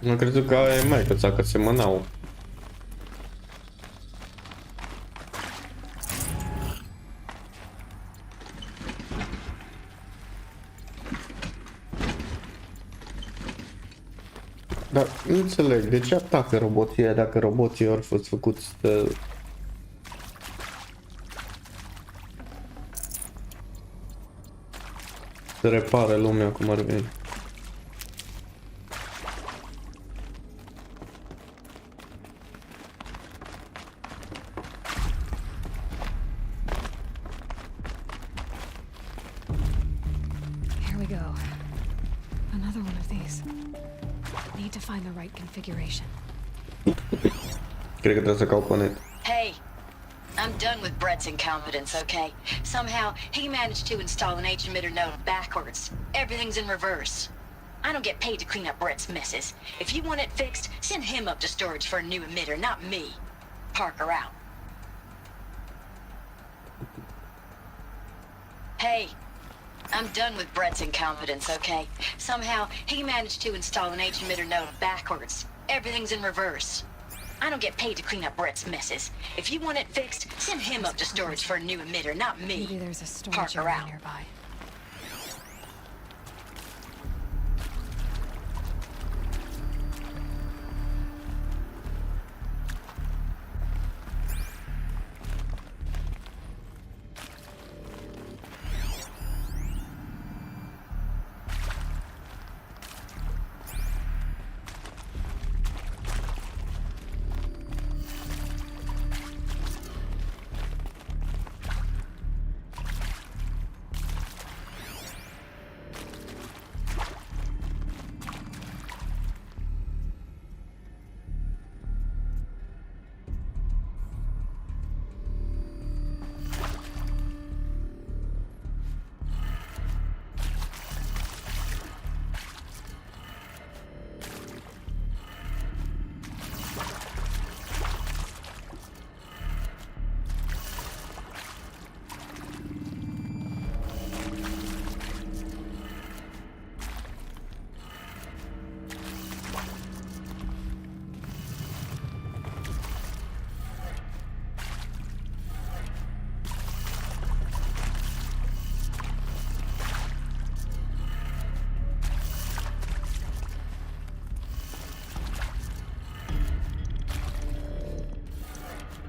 Am crezut că aia e maică-ța, că semănau. Dar nu înțeleg, de ce atacă roboții aia dacă roboții au fost făcuți să repare lumea cum ar veni? Here we go. Another one of these. Need to find the right configuration. Cred că trebuie să caut pe net. Hey, I'm done with Brett's incompetence, okay? Somehow, he managed to install an H-emitter node backwards. Everything's in reverse. I don't get paid to clean up Brett's messes. If you want it fixed, send him up to storage for a new emitter, not me. Parker out. Hey, I'm done with Brett's incompetence, okay? Somehow, he managed to install an H-emitter node backwards. Everything's in reverse. I don't get paid to clean up Brett's messes. If you want it fixed, send him up to storage for a new emitter, not me. Maybe there's a storage Parker area out. nearby.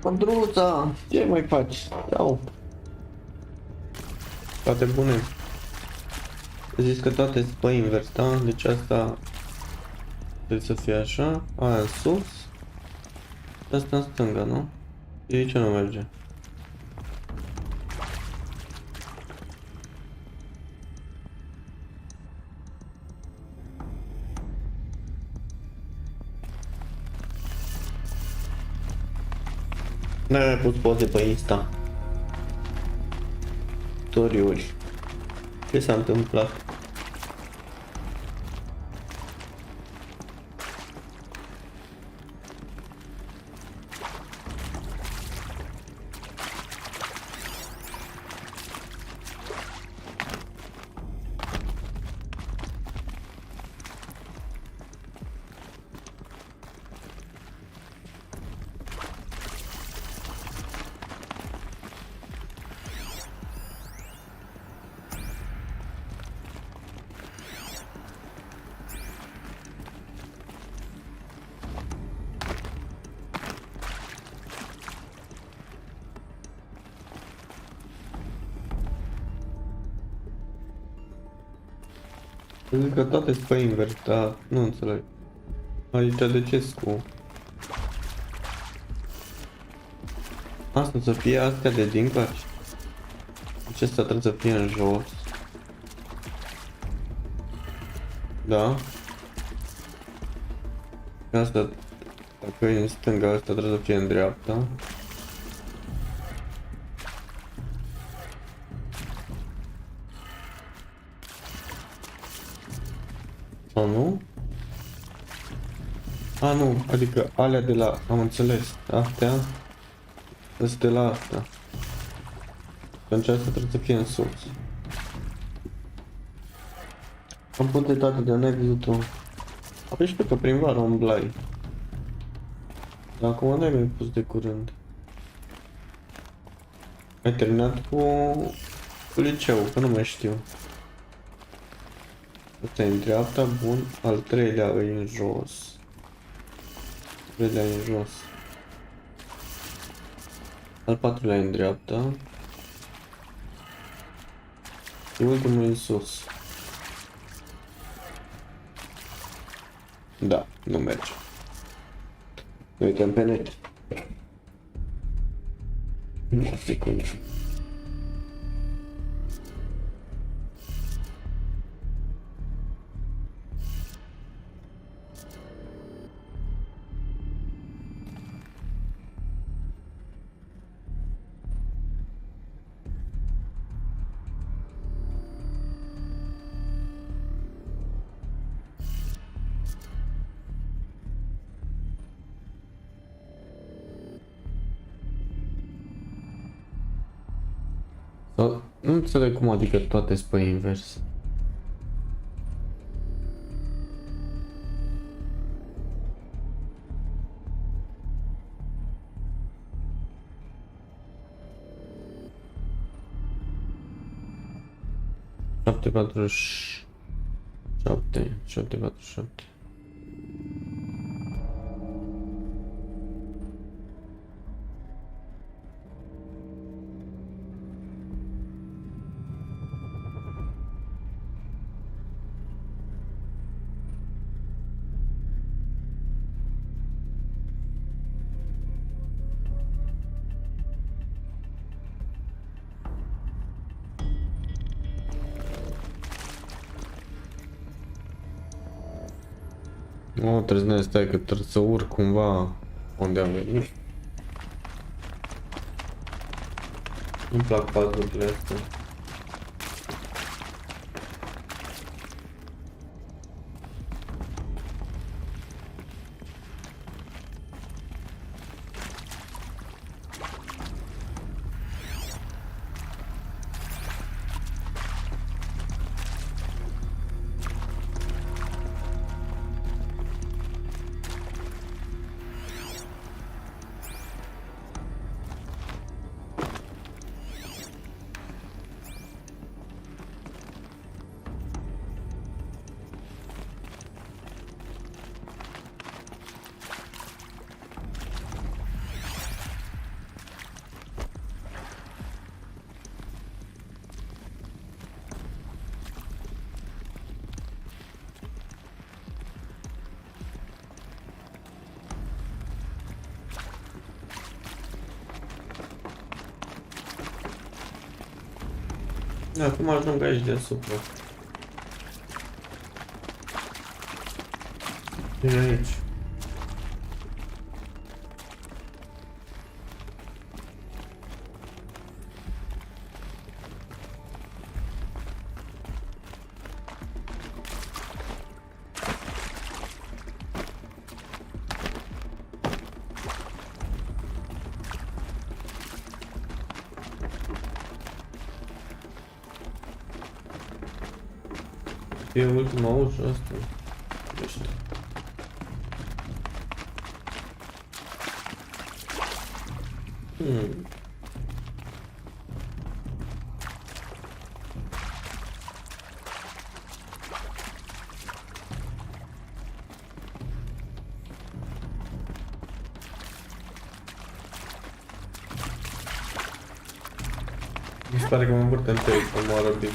Mândruța, ce mai faci? Iau. Toate bune. Zis că toate sunt pe invers, da? Deci asta trebuie să fie așa, aia în sus, asta în stânga, nu? De aici nu merge. N-ai mai pus poze pe Insta. Story-uri. Ce s-a întâmplat? Zic că toate sunt pe invers, dar nu înțeleg. Aici de ce cu? Asta să fie astea de dincoaci. Deci asta trebuie să fie în jos. Da. Asta, dacă e în stânga, asta trebuie să fie în dreapta. Sau nu? A, nu, adică alea de la... am înțeles, astea Este la asta. Atunci asta trebuie să fie în sus. Am pus de date de n-ai văzut-o. Apoi știu că prin vară umblai. Dar acum n-ai mai pus de curând. Ai terminat cu liceu, că nu mai știu. Ăsta e în dreapta, bun. Al treilea e în jos. Al treilea e în jos. Al patrulea e în dreapta. Și ultimul e în sus. Da, nu merge. Ne uităm pe net. O secundă. Nu înțeleg cum adică toate sunt pe invers. Șapte, 47. Nu, trebuie să ne stai că trebuie să urc cumva unde am venit. Îmi plac puzzle-urile astea. Acum ajung aici deasupra. E aici. E ultima ușă asta. Nu știu. Mi se pare că mă învârte în pe aici, mă moară bine.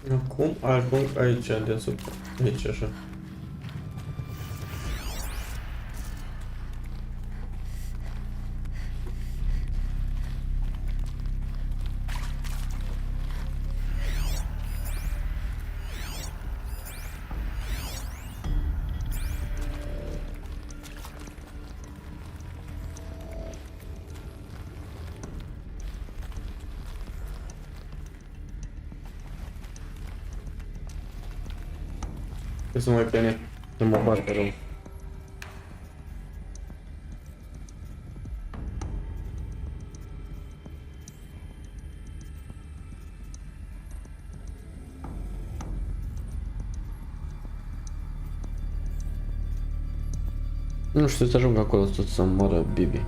Acum ajung aici deasupra. Aici așa. Trebuie să mă uit pe net, să mă bată rău. Nu știu, să ajung acolo să moară Bibi.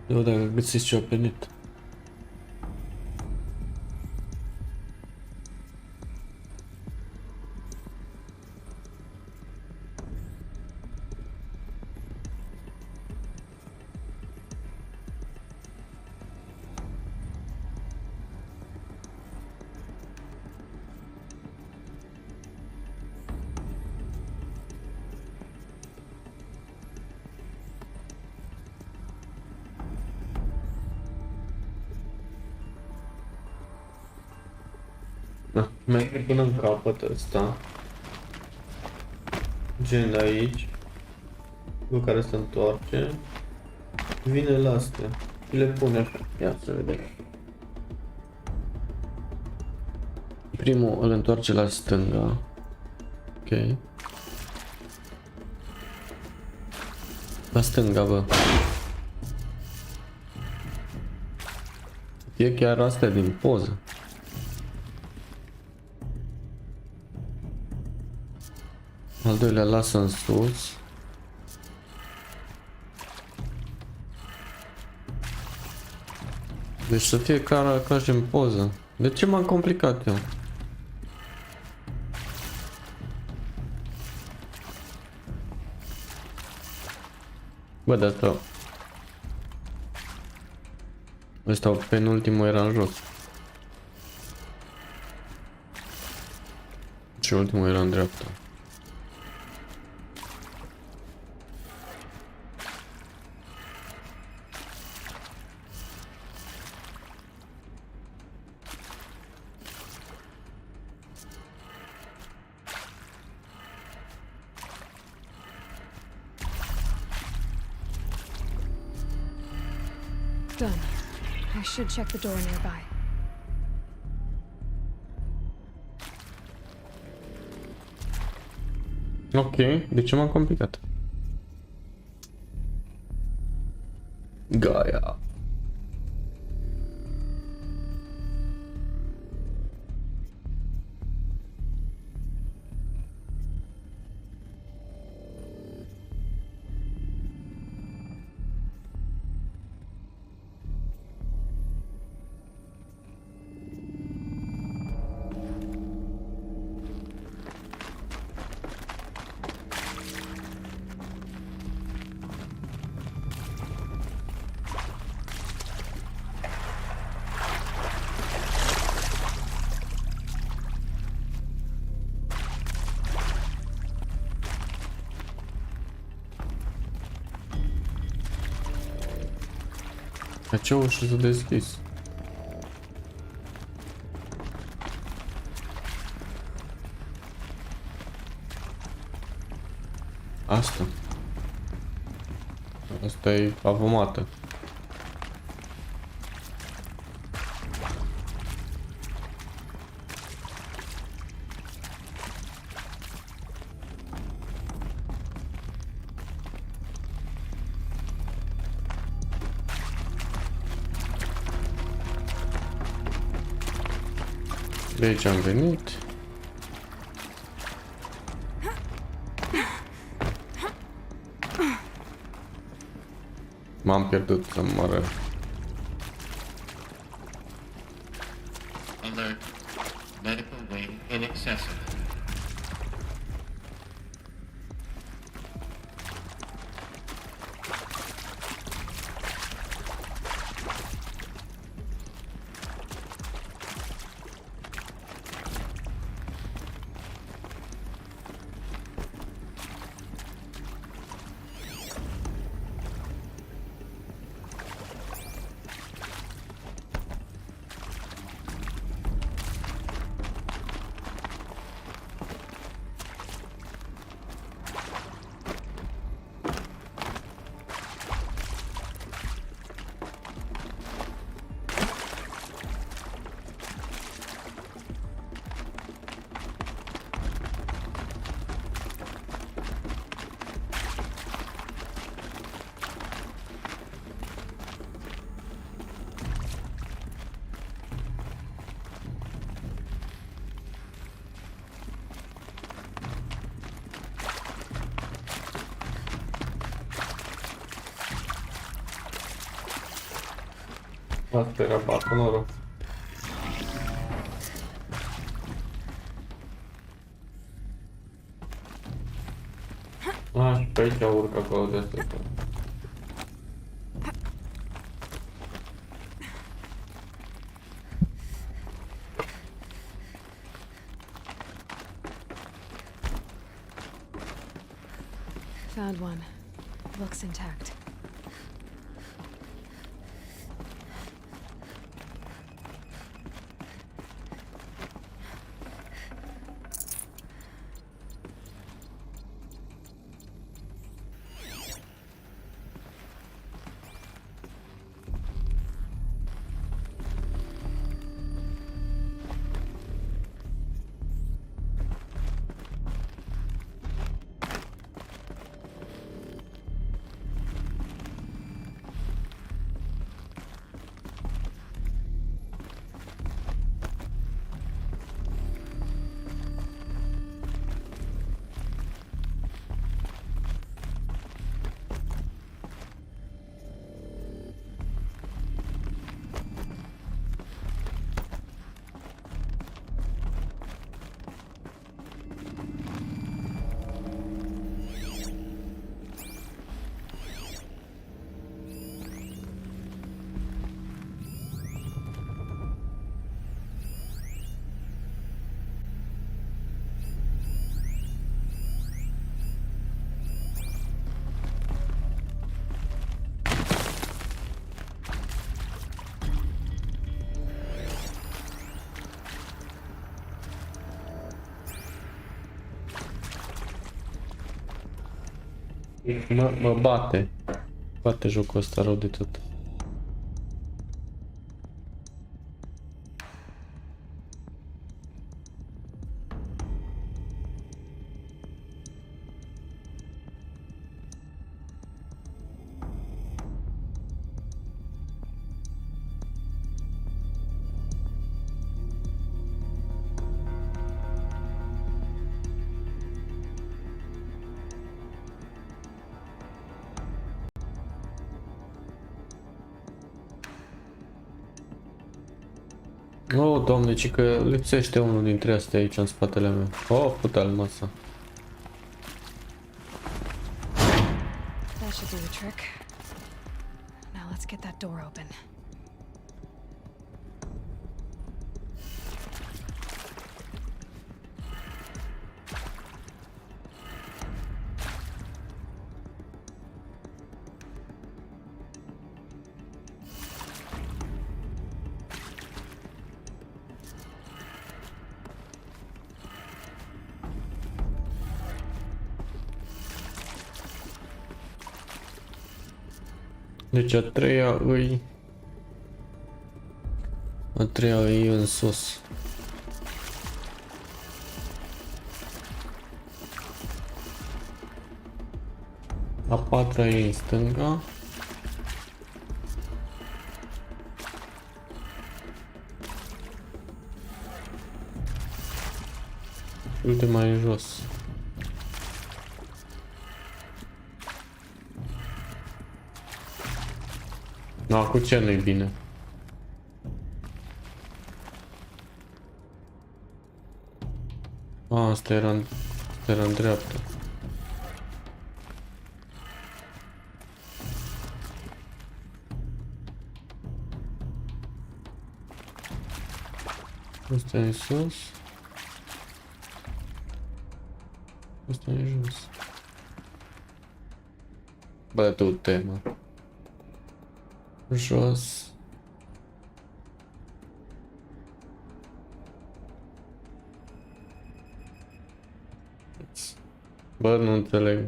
Eu dacă găsiți ceva pe net. Da, merg până în capăt ăsta. Gen aici. După care se întoarce. Vine la astea. Le pune așa. Ia să vedem. Primul îl întoarce la stânga. Ok. La stânga, bă. E chiar astea din poză. Al doilea lasă în sus. Deci să fie ca și în poză. De ce m-am complicat eu? Bă, de asta. Ăsta penultimul era în jos. Și ultimul era în dreapta. Done. I should check the door nearby. Ok, de ce m-am complicat? Gaia. A ce ușă s-a deschis? Asta. Asta e avumată. De aici am venit. M-am pierdut să moară. Alert. medical wing inaccessible. Asta era partenerul. Și pe aici urcă acolo de astea. Found one. Looks intact. Mă bate. Bate jocul ăsta rău de tot. Oh, doamne, ci că lipsește unul dintre astea aici în spatele meu. Oh, putea masa. That should do the trick. Now let's get that door open. Deci a treia îi în sus. A patra e în stânga. Ultima mai în jos. No, cu ce nu-i bine? Asta era în dreapta. Asta e sus. Asta e jos. Bă, du-te, mă. Jos. Bă, nu înțeleg.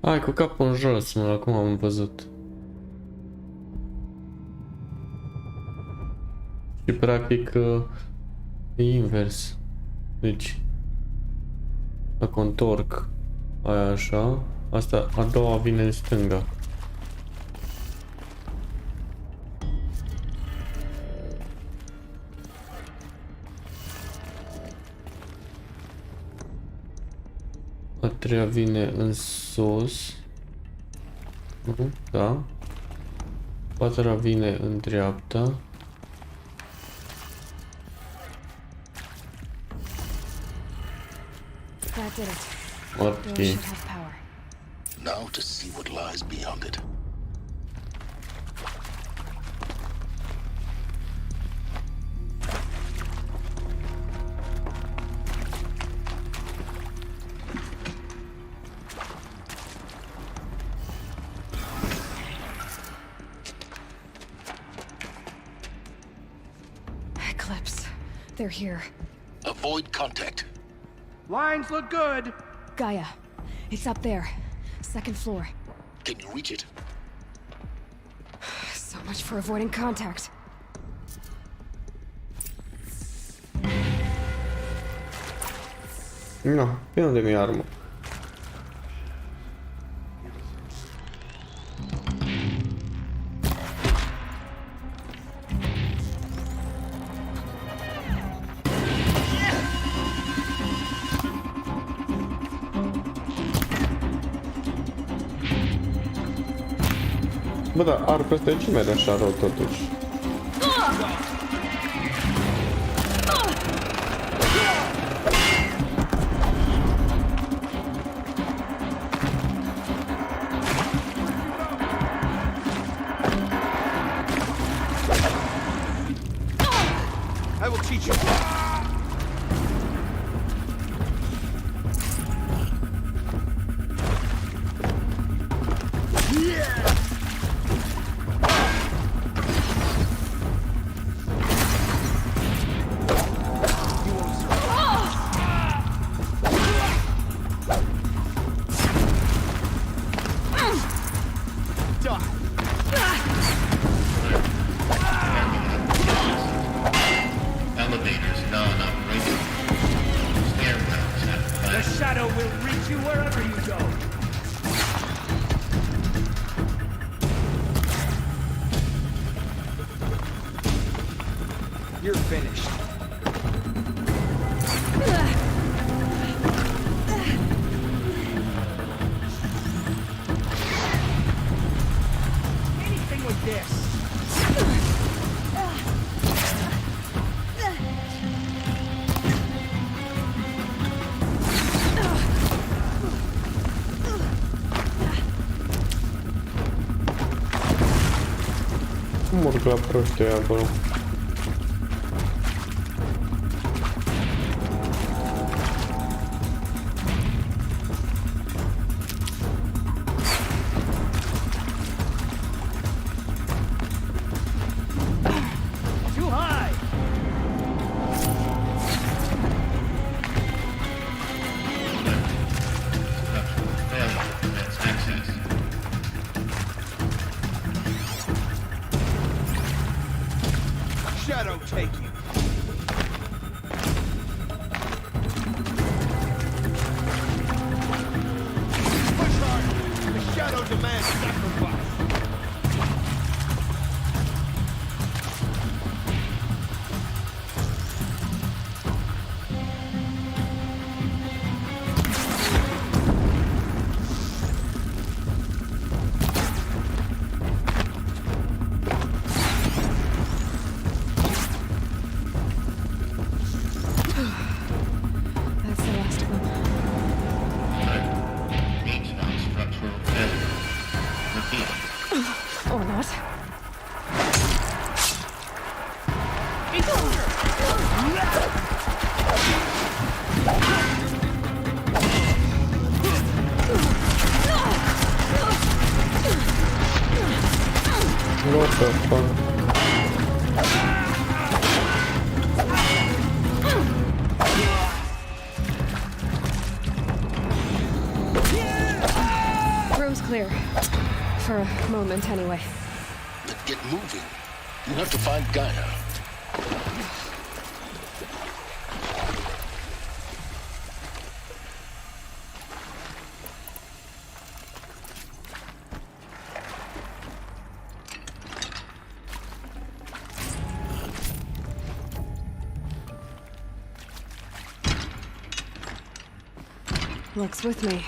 Hai cu capul în jos, mă, acum am văzut. Și practic e invers. Deci dacă întorc aia așa, asta a doua vine în stânga. A treia vine în sus. Da. Patra vine în dreapta. That did it. Ok. Doors should have power. Now to see what lies beyond it. Eclipse. They're here. Avoid contact. Lines look good. Gaia. It's up there. Second floor. Can you reach it? So much for avoiding contact. No, pe unde mi-e armă? Bă, dar ar peste ce merge așa rău totuși? I will teach you. Elevators non-operational. Stairwells have The collapsed. shadow will reach you wherever you go. You're finished. Anything with this. Cum urc la proștii ăia acolo? Too high. Failure prevents access. Shadow take you. demand sacrifice. That's the last of them. HVAC structural failure. Repeat. Or not. What the fuck? Room's clear. For a moment, anyway. But get moving. You have to find Gaia. Looks with me.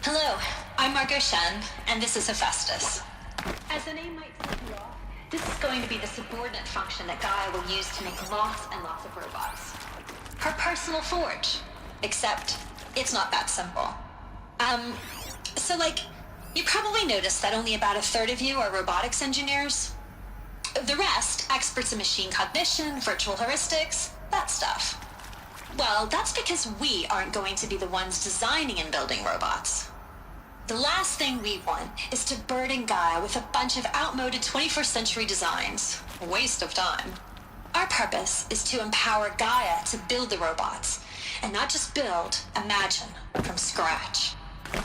Hello, I'm Margot Shen, and this is Hephaestus. As the name might set you off, this is going to be the subordinate function that Gaia will use to make lots and lots of robots. Her personal forge. Except, it's not that simple. So you probably noticed that only about a third of you are robotics engineers. The rest, experts in machine cognition, virtual heuristics, that stuff. Well, that's because we aren't going to be the ones designing and building robots. The last thing we want is to burden Gaia with a bunch of outmoded 21st century designs. A waste of time. Our purpose is to empower Gaia to build the robots, and not just build, imagine, from scratch.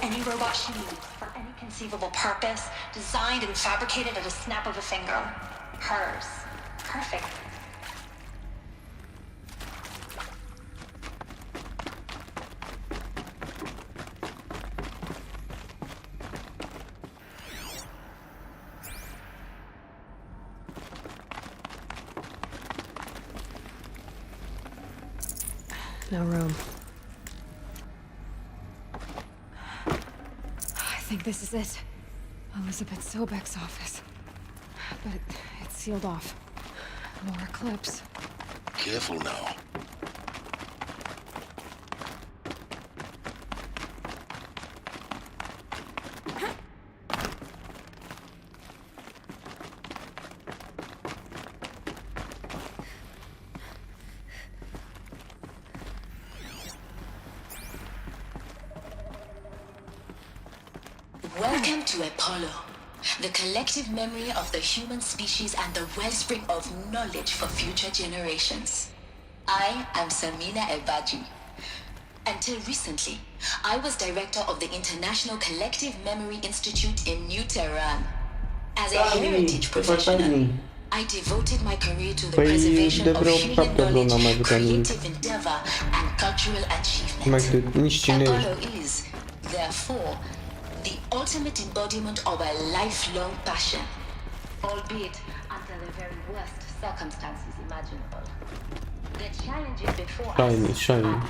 Any robot she needs for any conceivable purpose, designed and fabricated at a snap of a finger. Hers. Perfect. No room. I think this is it. Elizabeth Sobek's office. But it's sealed off. More clips. Careful now. Welcome to Apollo, the collective memory of the human species and the wellspring of knowledge for future generations. I am Samina Elbaji. Until recently, I was director of the International Collective Memory Institute in New Tehran. As a heritage professional, I devoted my career to the preservation of human knowledge, creative endeavor, and cultural achievement. Apollo is, therefore, the ultimate embodiment of a lifelong passion, albeit under the very worst circumstances imaginable. The challenges before us Shiny. are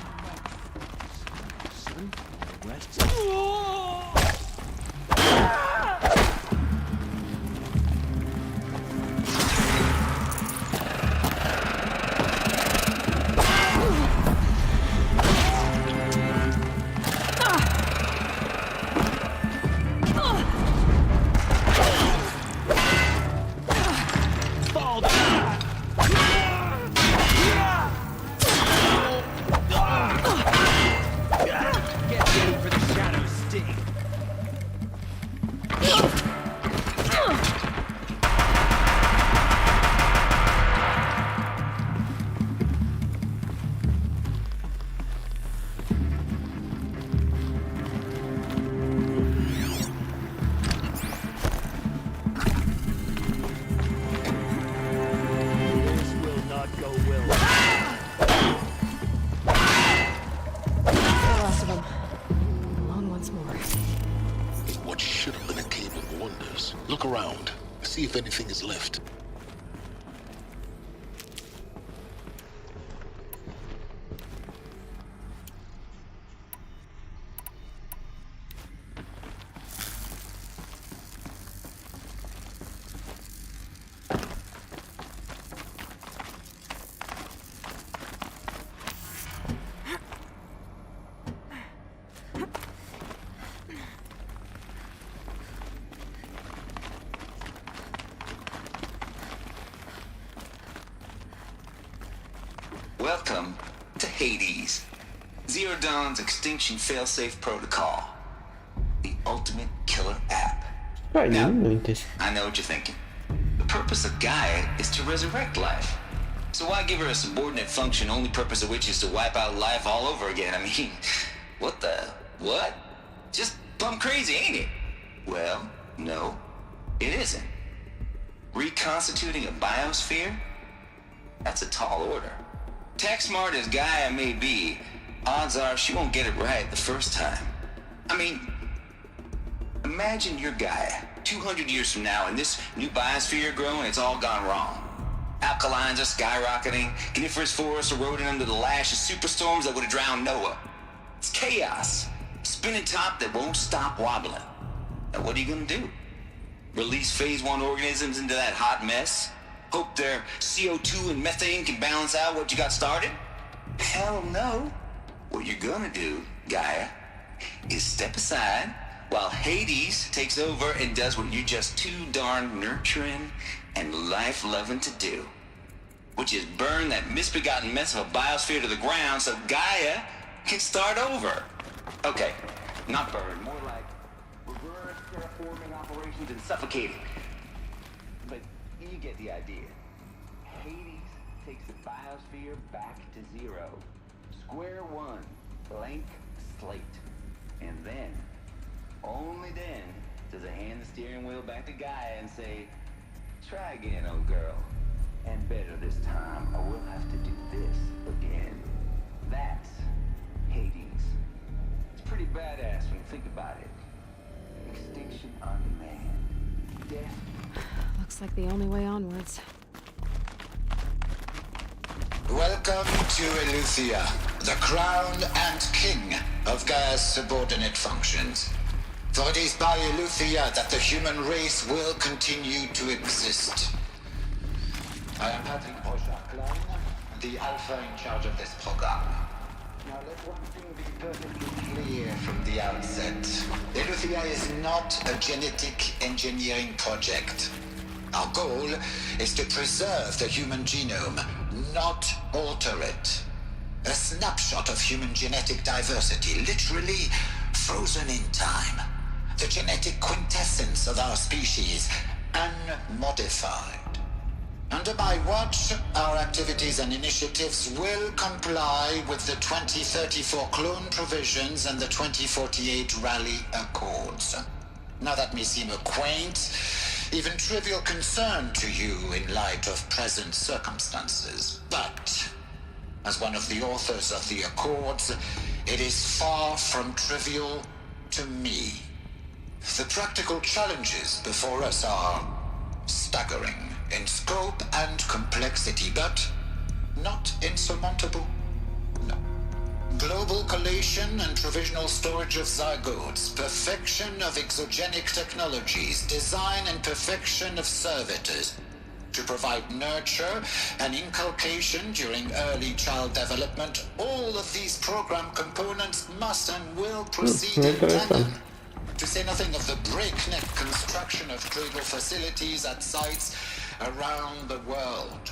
what should have been a cave of wonders. Look around. See if anything is left. Welcome to Hades, Zero Dawn's extinction failsafe protocol, the ultimate killer app. Right, now, I know what you're thinking. The purpose of Gaia is to resurrect life. So why give her a subordinate function, only purpose of which is to wipe out life all over again? I mean, what? Just plumb crazy, ain't it? Well, no, it isn't. Reconstituting a biosphere? That's a tall order. Tech smart as Gaia may be, odds are she won't get it right the first time. I mean, imagine you're Gaia, 200 years from now, and this new biosphere growing, it's all gone wrong. Alkalines are skyrocketing, coniferous forests eroding under the lash of superstorms that would have drowned Noah. It's chaos, spinning top that won't stop wobbling. Now what are you gonna do? Release phase 1 organisms into that hot mess? Hope their CO2 and methane can balance out what you got started? Hell no. What you're gonna do, Gaia, is step aside while Hades takes over and does what you're just too darn nurturing and life-loving to do, which is burn that misbegotten mess of a biosphere to the ground so Gaia can start over. Okay, not burn, more like reverse terraforming operations and suffocating. But you get the idea. Hades takes the biosphere back to zero. Square one, blank slate. And then, only then, does it hand the steering wheel back to Gaia and say, try again, old girl. And better this time, or we'll have to do this again. That's Hades. It's pretty badass when you think about it. Extinction on demand. Death. Looks like the only way onwards. Welcome to Eleuthia, the crown and king of Gaia's subordinate functions. For it is by Eleuthia that the human race will continue to exist. I am Patrick Brochard-Klein, the alpha in charge of this program. Now let one thing be perfectly clear from the outset. Eleuthia is not a genetic engineering project. Our goal is to preserve the human genome, not alter it. A snapshot of human genetic diversity, literally frozen in time. The genetic quintessence of our species, unmodified. Under my watch, our activities and initiatives will comply with the 2034 clone provisions and the 2048 Rally Accords. Now that may seem a quaint, even trivial concern to you in light of present circumstances, but as one of the authors of the Accords, it is far from trivial to me. The practical challenges before us are staggering in scope and complexity, but not insurmountable. No. Global collation and provisional storage of zygotes, perfection of exogenic technologies, design and perfection of servitors, to provide nurture and inculcation during early child development. All of these program components must and will proceed in tandem. To say nothing of the breakneck construction of cradle facilities at sites around the world.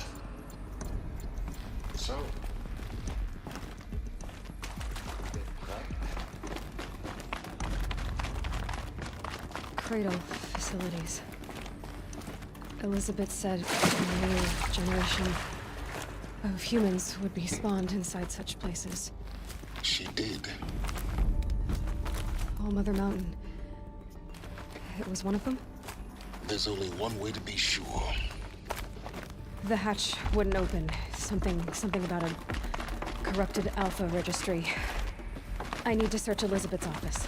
So, Cradle facilities. Elizabeth said a new generation of humans would be spawned inside such places. She did. All Mother Mountain. It was one of them? There's only one way to be sure. The hatch wouldn't open. Something about a corrupted alpha registry. I need to search Elizabeth's office.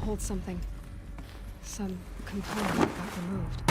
hold something. Some component got removed.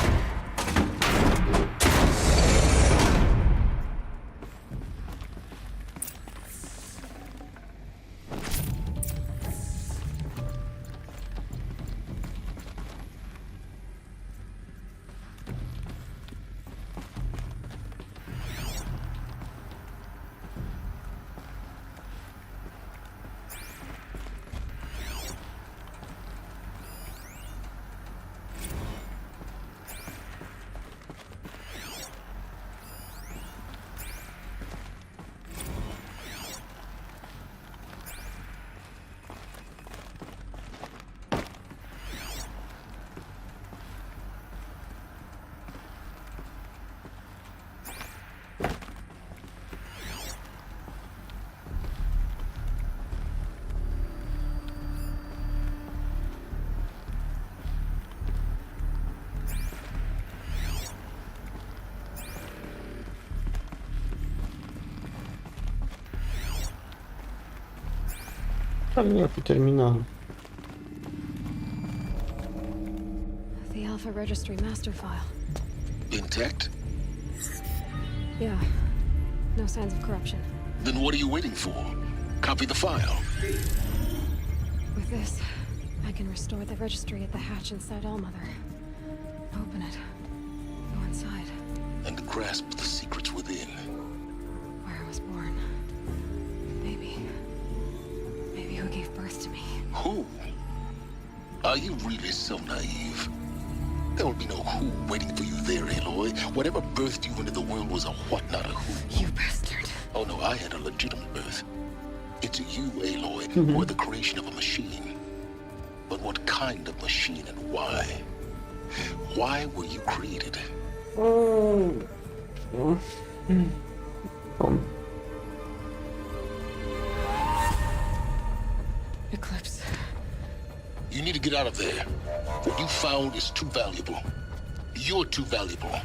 Terminal. The Alpha Registry master file. Intact? Yeah. No signs of corruption. Then what are you waiting for? Copy the file. With this, I can restore the registry at the hatch inside Allmother. Open it. Go inside. And grasp the secrets within. Where I was born. Maybe who gave birth to me. Who? Are you really so naive? There will be no who waiting for you there, Aloy. Whatever birthed you into the world was a what, not a who. You bastard. Oh no, I had a legitimate birth. It's you, Aloy, who are the creation of a machine. But what kind of machine and why? Why were you created? Eclipse. You need to get out of there. What you found is too valuable. You're too valuable.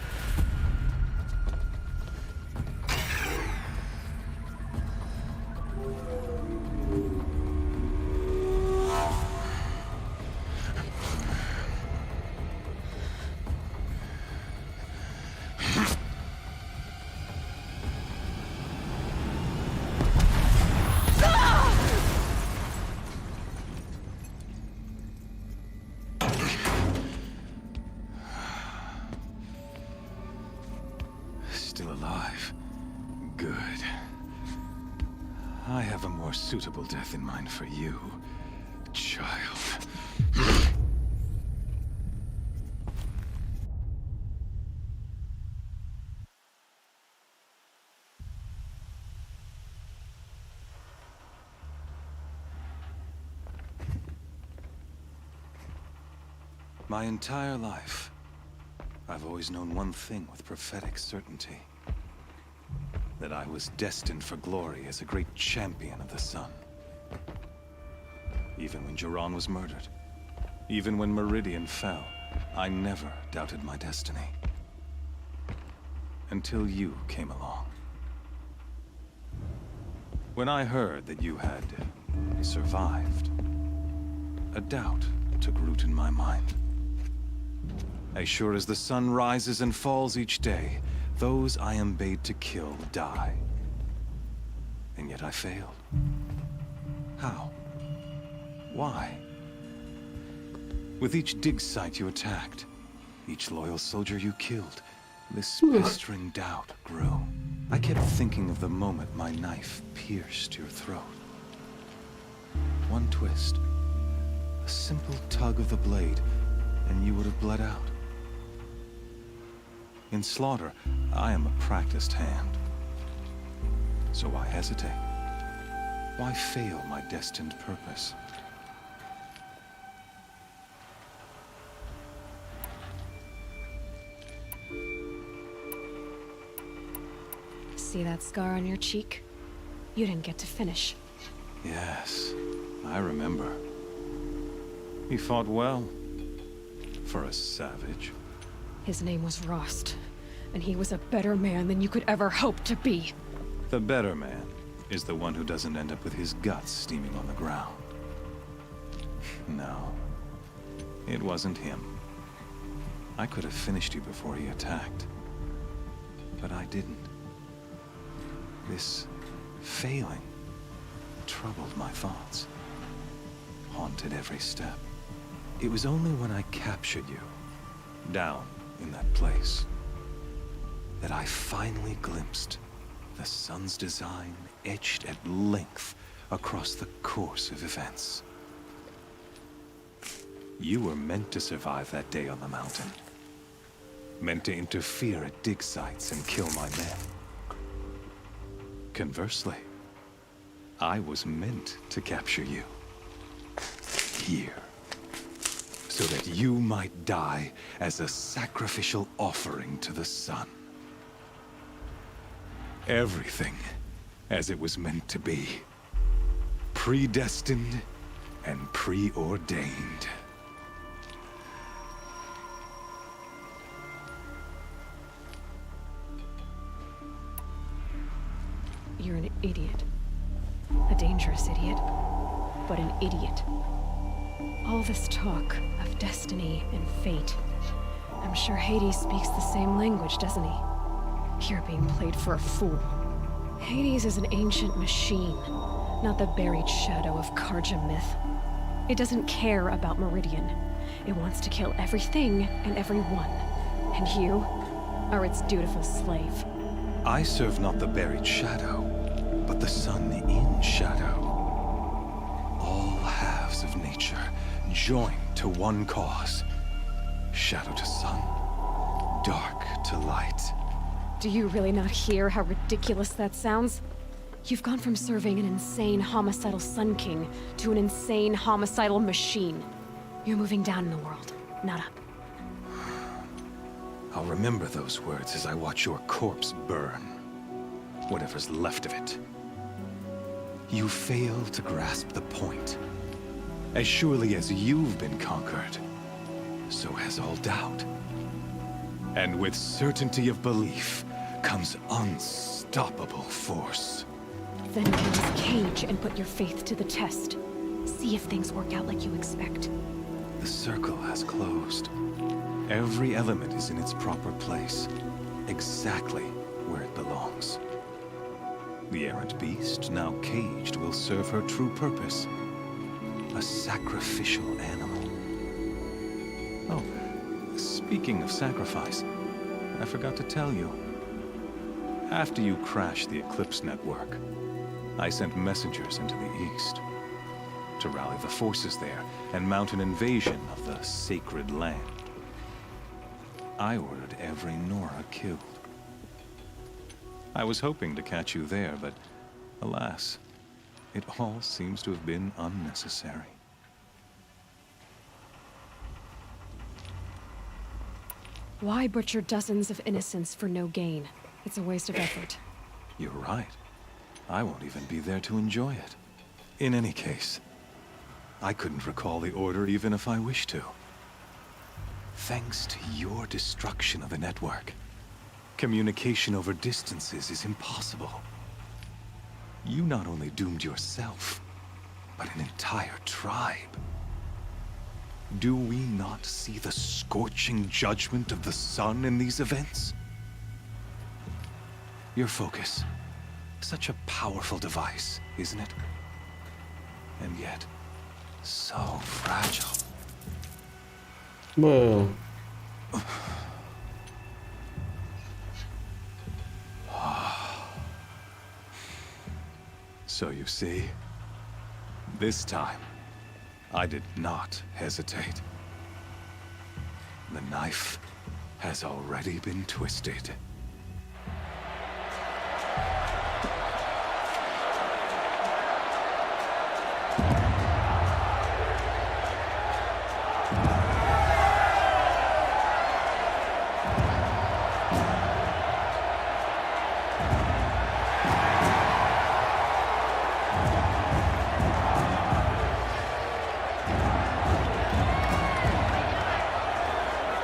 Still alive. Good. I have a more suitable death in mind for you, child. My entire life, I've always known one thing with prophetic certainty. That I was destined for glory as a great champion of the sun. Even when Jiran was murdered, even when Meridian fell, I never doubted my destiny. Until you came along. When I heard that you had survived, a doubt took root in my mind. As sure as the sun rises and falls each day, those I am bade to kill die. And yet I failed. How? Why? With each dig site you attacked, each loyal soldier you killed, this pestering doubt grew. I kept thinking of the moment my knife pierced your throat. One twist, a simple tug of the blade, and you would have bled out. In slaughter, I am a practiced hand. So why hesitate? Why fail my destined purpose? See that scar on your cheek? You didn't get to finish. Yes, I remember. He fought well. For a savage. His name was Rost, and he was a better man than you could ever hope to be. The better man is the one who doesn't end up with his guts steaming on the ground. No, It wasn't him. I could have finished you before he attacked. But I didn't. This failing troubled my thoughts, haunted every step. It was only when I captured you, down in that place, that I finally glimpsed the sun's design etched at length across the course of events. You were meant to survive that day on the mountain. Meant to interfere at dig sites and kill my men. Conversely, I was meant to capture you. Here. So that you might die as a sacrificial offering to the sun. Everything as it was meant to be. Predestined and preordained. You're an idiot. A dangerous idiot, but an idiot. All this talk of destiny and fate. I'm sure Hades speaks the same language, doesn't he? You're being played for a fool. Hades is an ancient machine, not the buried shadow of Karja myth. It doesn't care about Meridian. It wants to kill everything and everyone. And you are its dutiful slave. I serve not the buried shadow, but the sun in shadow. All halves of nature joined to one cause. Shadow to sun, dark to light. Do you really not hear how ridiculous that sounds? You've gone from serving an insane homicidal Sun King to an insane homicidal machine. You're moving down in the world, not up. I'll remember those words as I watch your corpse burn. Whatever's left of it. You fail to grasp the point. As surely as you've been conquered, so has all doubt. And with certainty of belief comes unstoppable force. Then get in this cage and put your faith to the test. See if things work out like you expect. The circle has closed. Every element is in its proper place, exactly where it belongs. The errant beast, now caged, will serve her true purpose. A sacrificial animal. Oh, speaking of sacrifice, I forgot to tell you. After you crashed the Eclipse network, I sent messengers into the east to rally the forces there and mount an invasion of the sacred land. I ordered every Nora killed. I was hoping to catch you there, but alas, it all seems to have been unnecessary. Why butcher dozens of innocents for no gain? It's a waste of effort. You're right. I won't even be there to enjoy it. In any case, I couldn't recall the order even if I wished to. Thanks to your destruction of the network, communication over distances is impossible. You not only doomed yourself, but an entire tribe. Do we not see the scorching judgment of the sun in these events? Your focus, such a powerful device, isn't it? And yet, so fragile. Bă, So you see, this time, I did not hesitate. The knife has already been twisted.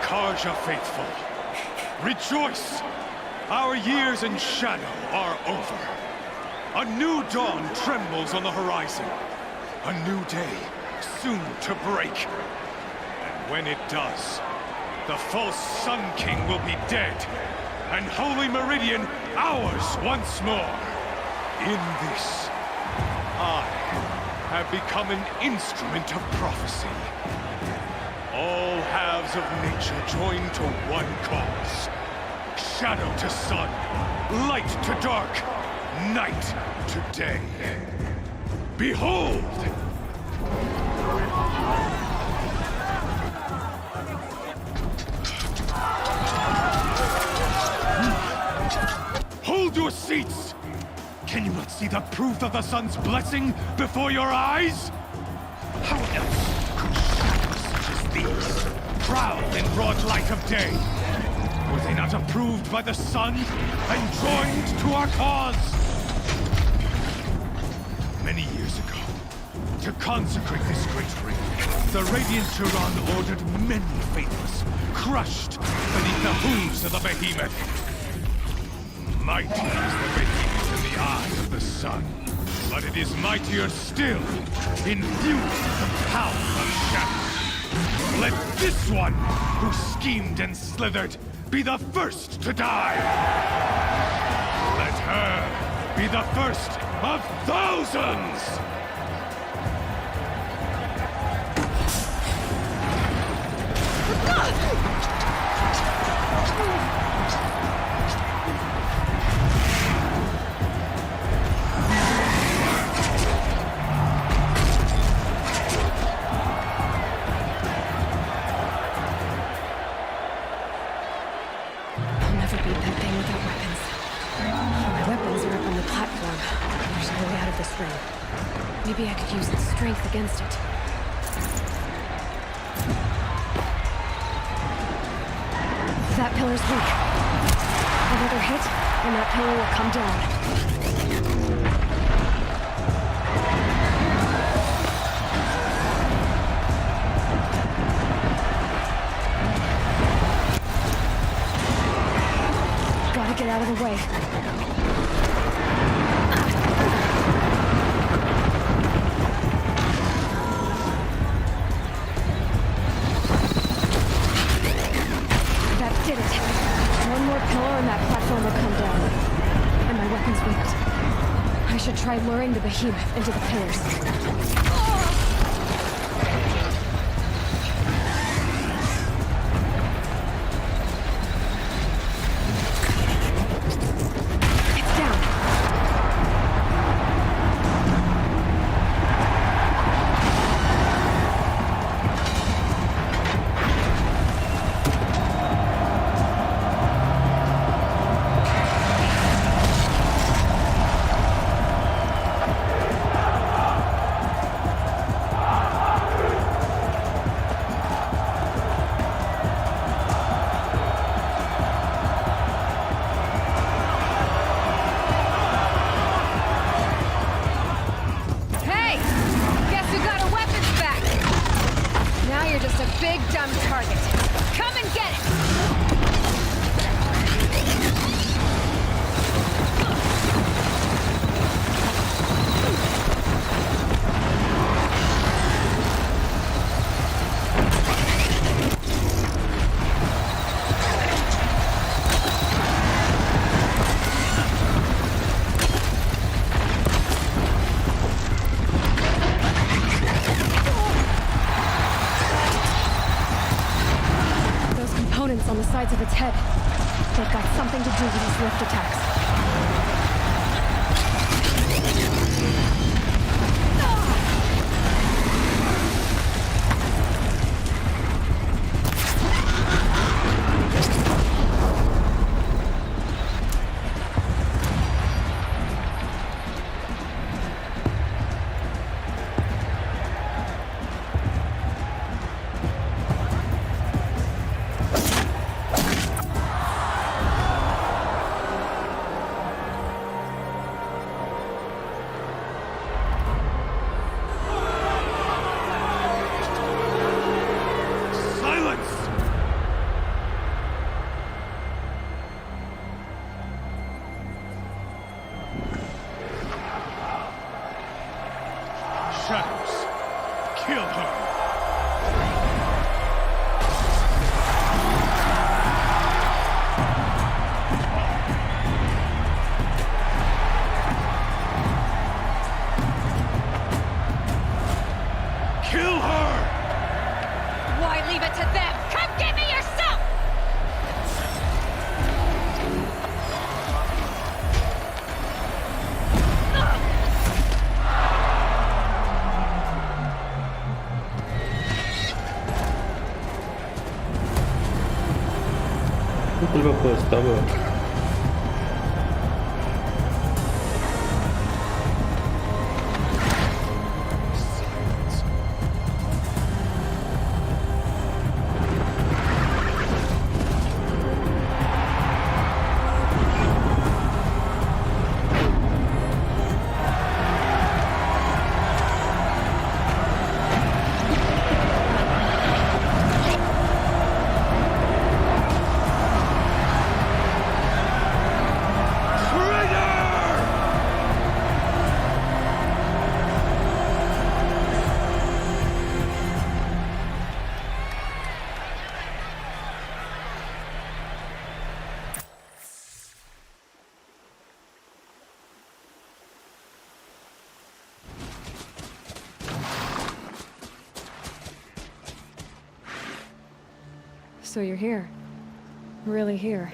Karja faithful, rejoice! Our years in shadow are over. A new dawn trembles on the horizon. A new day soon to break. And When it does, the false Sun King will be dead, and Holy Meridian ours once more. In this, I have become an instrument of prophecy. All halves of nature join to one cause. Shadow to sun, light to dark, night to day. Behold! Hold your seats! Can you not see the proof of the sun's blessing before your eyes? How else could shadows such as these prowl in broad light of day? Were they not approved by the sun and joined to our cause? Many years ago, to consecrate this great ring, the Radiant Turan ordered many faithless, crushed beneath the hooves of the behemoth. Mighty is the behemoth in the eye of the sun, but it is mightier still, infused with the power of shadow. Let this one, who schemed and slithered, be the first to die! Let her be the first of thousands! Maybe I could use its strength against it. That pillar's weak. Another hit, and that pillar will come down. Gotta get out of the way. Try luring the behemoth into the pillars. On the sides of its head. They've got something to do with these lift attacks. Uite-l bă pe ăsta, bă. So you're here. Really here.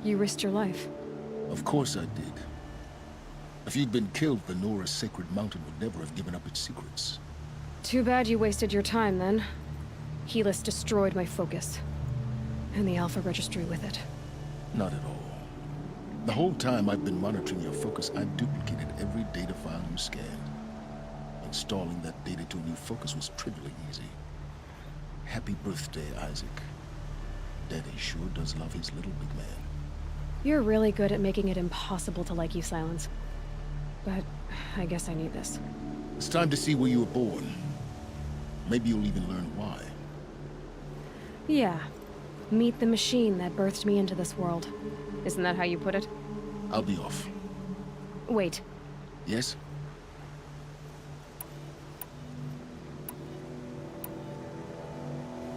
You risked your life. Of course I did. If you'd been killed, the Nora's sacred mountain would never have given up its secrets. Too bad you wasted your time, then. Helis destroyed my focus. And the Alpha Registry with it. Not at all. The whole time I've been monitoring your focus, I've duplicated every data file you scanned. Installing that data to a new focus was trivially easy. Happy birthday, Isaac. Daddy sure does love his little big man. You're really good at making it impossible to like you, Silence. But I guess I need this. It's time to see where you were born. Maybe you'll even learn why. Yeah. Meet the machine that birthed me into this world. Isn't that how you put it? I'll be off. Wait. Yes?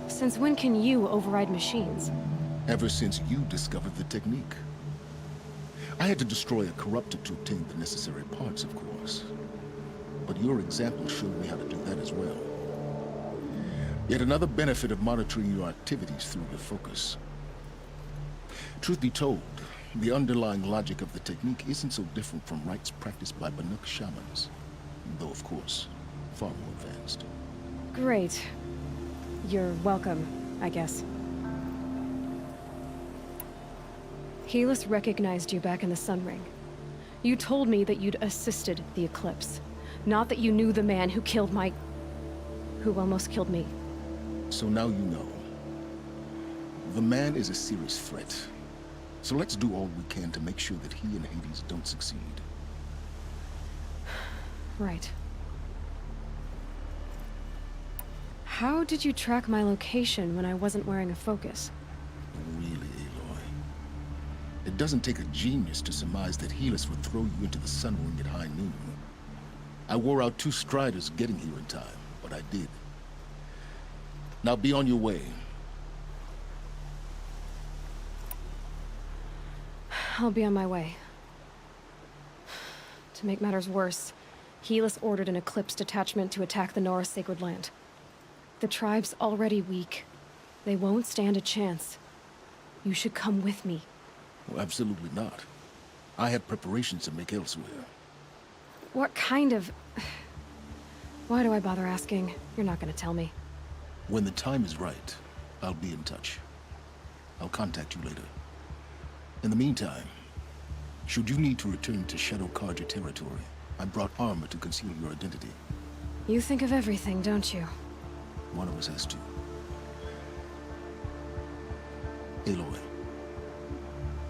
Since when can you override machines? Ever since you discovered the technique. I had to destroy a corruptor to obtain the necessary parts, of course. But your example showed me how to do that as well. Yet another benefit of monitoring your activities through your focus. Truth be told, the underlying logic of the technique isn't so different from rites practiced by Banuk shamans. Though, of course, far more advanced. Great. You're welcome, I guess. Helis recognized you back in the Sun Ring. You told me that you'd assisted the Eclipse. Not that you knew the man who killed who almost killed me. So now you know. The man is a serious threat. So let's do all we can to make sure that he and Hades don't succeed. Right. How did you track my location when I wasn't wearing a focus? Really, Aloy? It doesn't take a genius to surmise that Helis would throw you into the Sun Ring at high noon. I wore out 2 striders getting here in time, but I did. Now be on your way. I'll be on my way. To make matters worse, Helis ordered an Eclipse detachment to attack the Nora Sacred Land. The tribe's already weak. They won't stand a chance. You should come with me. Well, absolutely not. I have preparations to make elsewhere. What kind of... Why do I bother asking? You're not gonna tell me. When the time is right, I'll be in touch. I'll contact you later. In the meantime, should you need to return to Shadow Karja territory, I brought armor to conceal your identity. You think of everything, don't you? One of us has to. Aloy,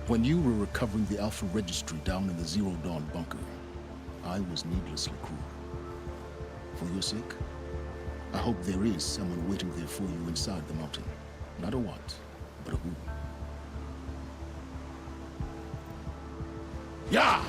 when you were recovering the Alpha Registry down in the Zero Dawn bunker, I was needlessly cruel. For your sake, I hope there is someone waiting there for you inside the mountain. Not a what, but a who. Yeah!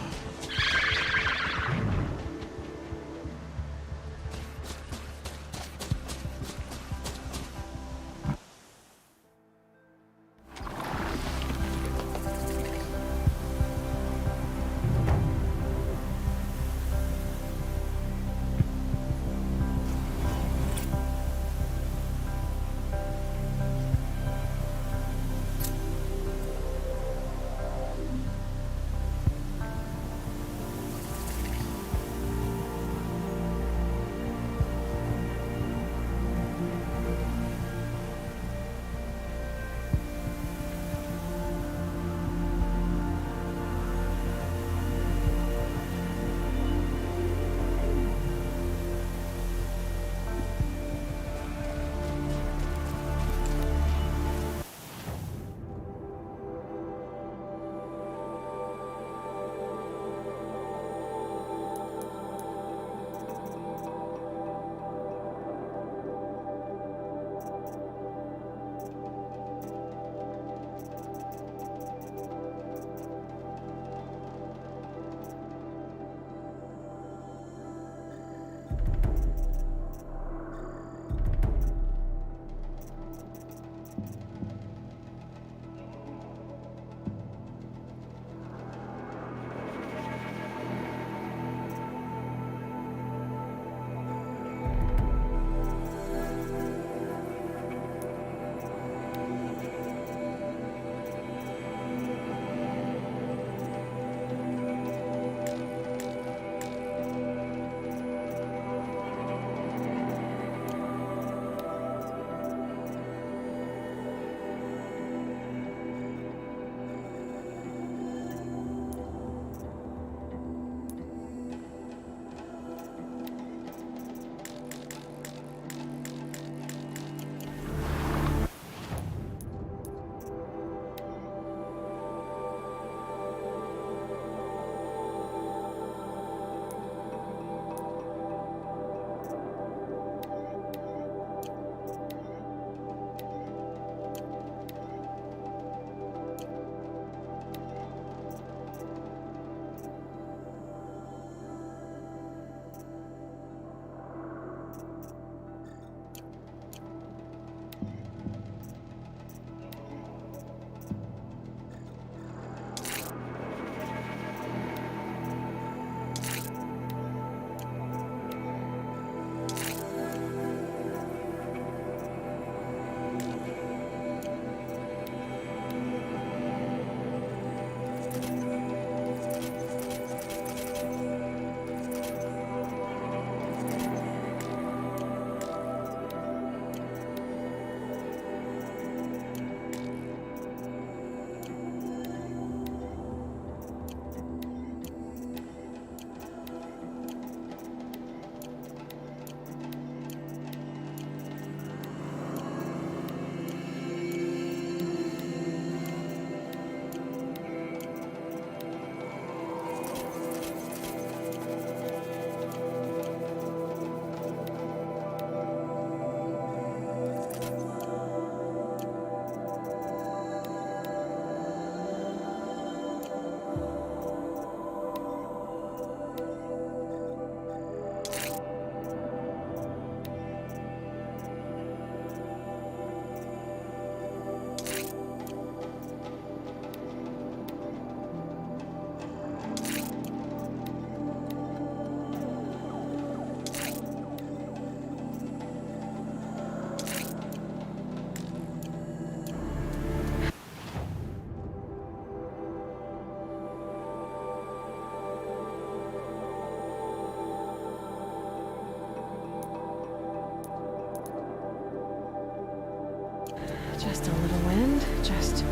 Just a little wind, just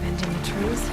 bending the trees.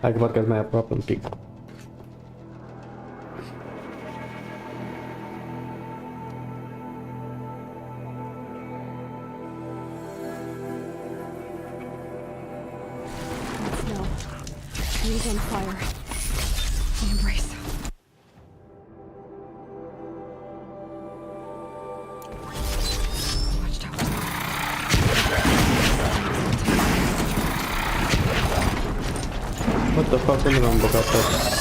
Hai că parcă mai aproape un pic. Snow. Trees on fire. The embrace. Watched out. What the fuck, unde m-am băgat tot?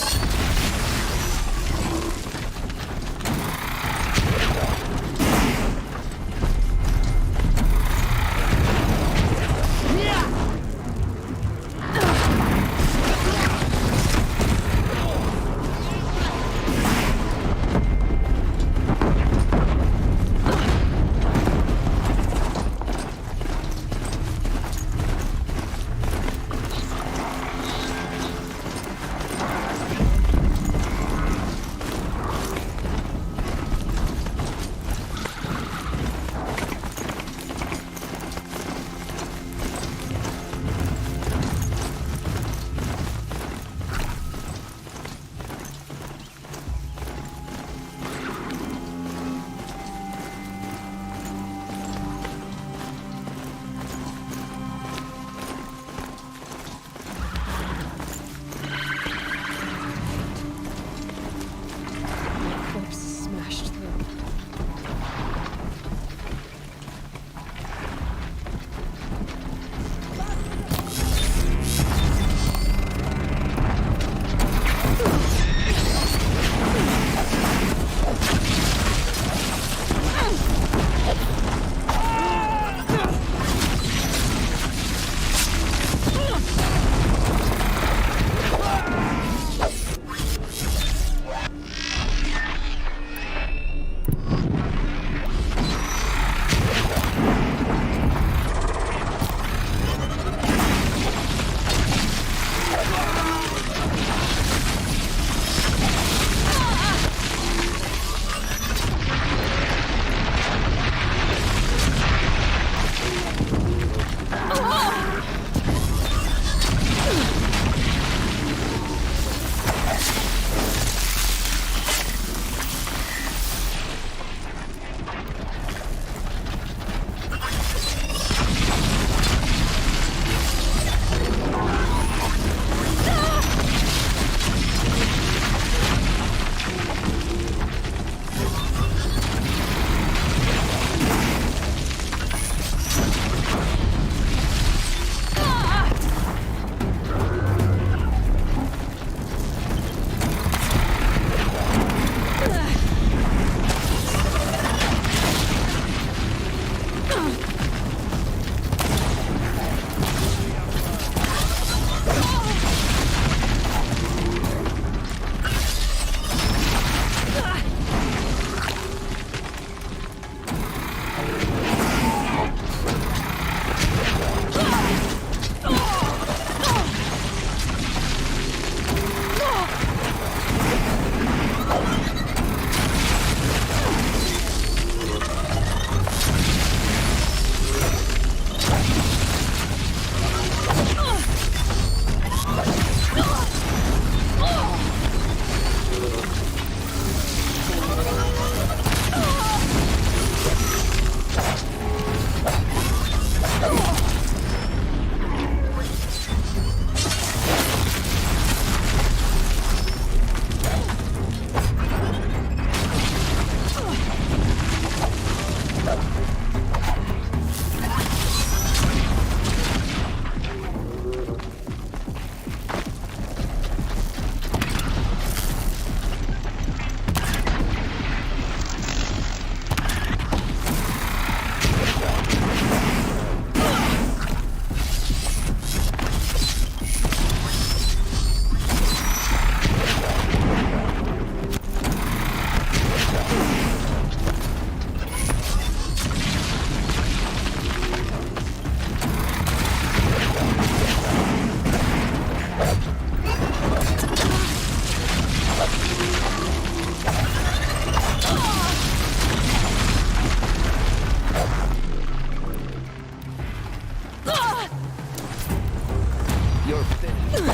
You're finished.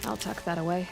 I'll tuck that away.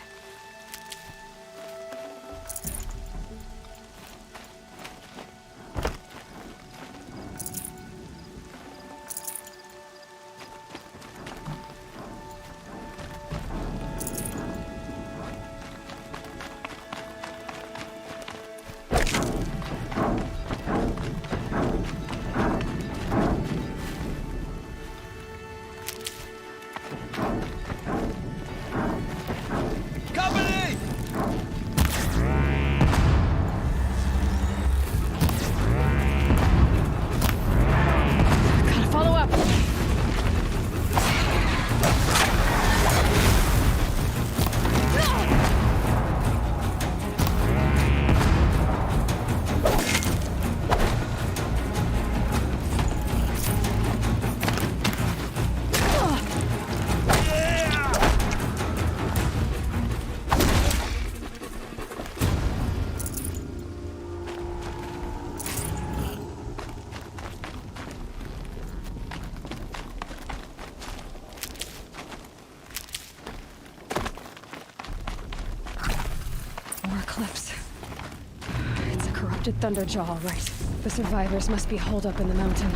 Thunderjaw, right. The survivors must be holed up in the mountain.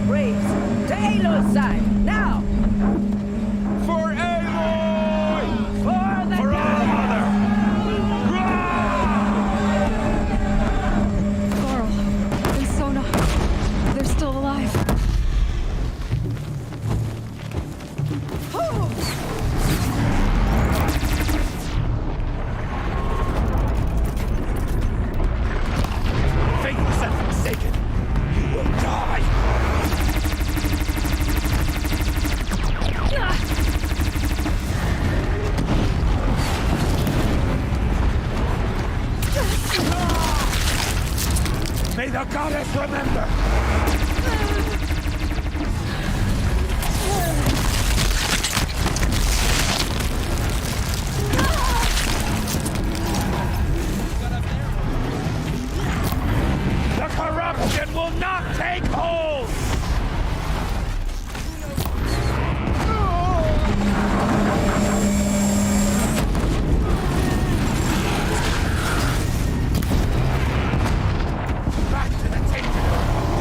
Braves, to Aloy's side, now! For Aloy! For the For our mother! Coral and Sona, they're still alive. May the goddess remember! The corruption will not take hold! Back to the table!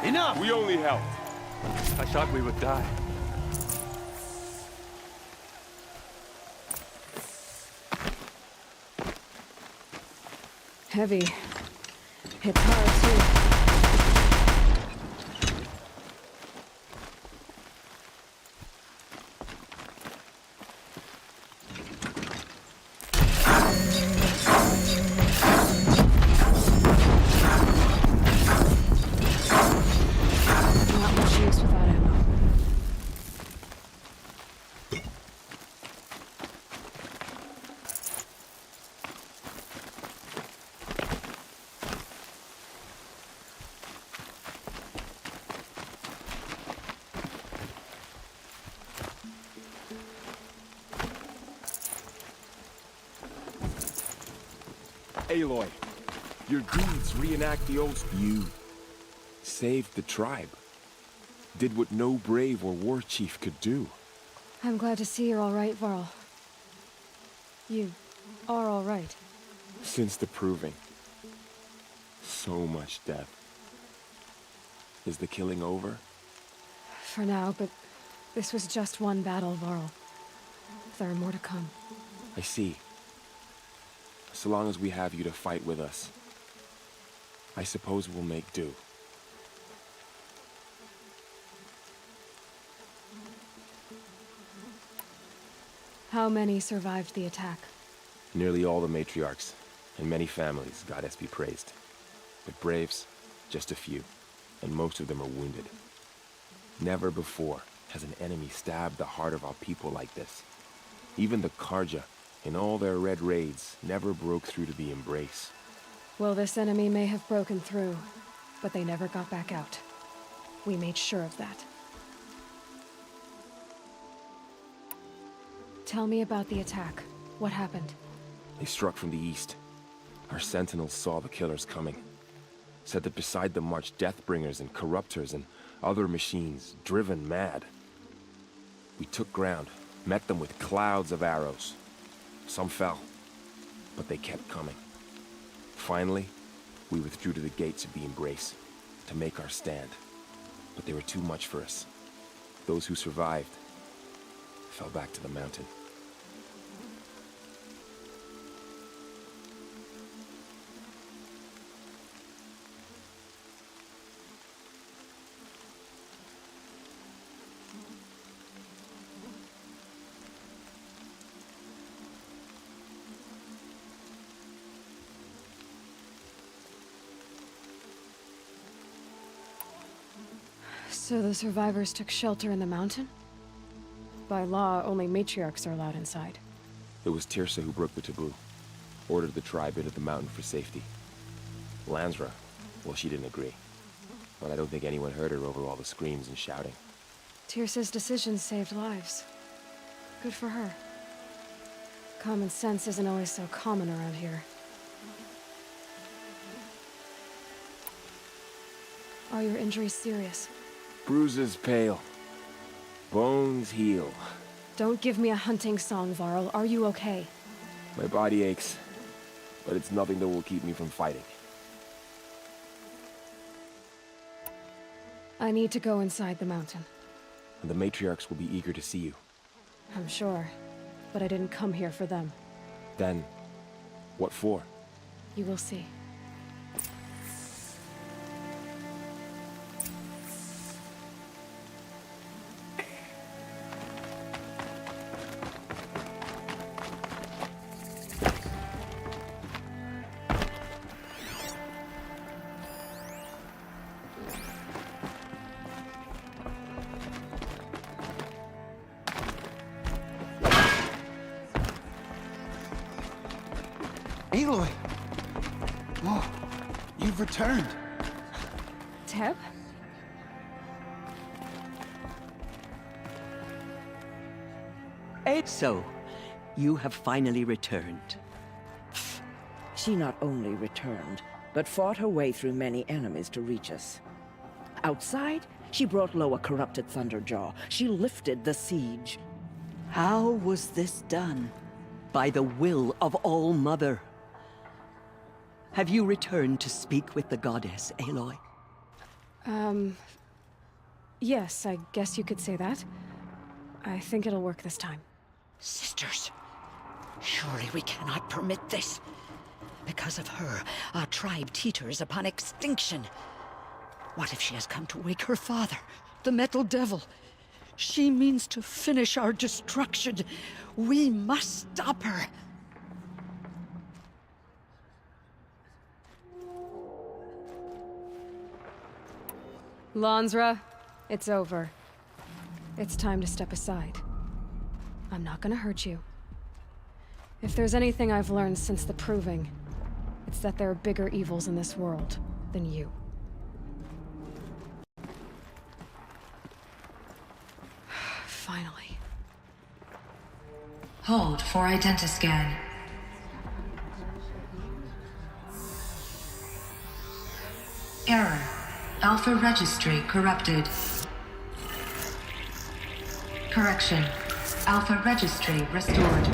Enough! We only helped. I thought we would die. Heavy. Hits hard, too. Not much use without ammo. Aloy, your deeds reenact the old... You saved the tribe. Did what no brave or war chief could do. I'm glad to see you're all right, Varl. You are all right. Since the proving. So much death. Is the killing over? For now, but this was just one battle, Varl. There are more to come. I see. So long as we have you to fight with us, I suppose we'll make do. How many survived the attack? Nearly all the matriarchs, and many families, goddess be praised. But braves, just a few, and most of them are wounded. Never before has an enemy stabbed the heart of our people like this. Even the Karja, in all their red raids, never broke through to the embrace. Well, this enemy may have broken through, but they never got back out. We made sure of that. Tell me about the attack. What happened? They struck from the east. Our sentinels saw the killers coming. Said that beside them marched Deathbringers and Corruptors and other machines, driven mad. We took ground, met them with clouds of arrows. Some fell, but they kept coming. Finally, we withdrew to the gates of the Embrace to make our stand. But they were too much for us. Those who survived fell back to the mountain. So the survivors took shelter in the mountain? By law, only matriarchs are allowed inside. It was Tirsa who broke the taboo. Ordered the tribe into the mountain for safety. Lansra, well, she didn't agree. But I don't think anyone heard her over all the screams and shouting. Tirsa's decision saved lives. Good for her. Common sense isn't always so common around here. Are your injuries serious? Bruises pale. Bones heal. Don't give me a hunting song, Varl. Are you okay? My body aches, but it's nothing that will keep me from fighting. I need to go inside the mountain. And the matriarchs will be eager to see you. I'm sure, but I didn't come here for them. Then, what for? You will see. Aloy! Oh, you've returned. Teb? So, you have finally returned. She not only returned, but fought her way through many enemies to reach us. Outside, she brought low a corrupted Thunderjaw. She lifted the siege. How was this done? By the will of All-Mother. Have you returned to speak with the goddess, Aloy? Yes, I guess you could say that. I think it'll work this time. Sisters, surely we cannot permit this. Because of her, our tribe teeters upon extinction. What if she has come to wake her father, the Metal Devil? She means to finish our destruction. We must stop her. Lansra, it's over. It's time to step aside. I'm not gonna hurt you. If there's anything I've learned since the Proving, it's that there are bigger evils in this world than you. Finally. Hold for identiscan. Error. Alpha registry corrupted. Correction. Alpha registry restored.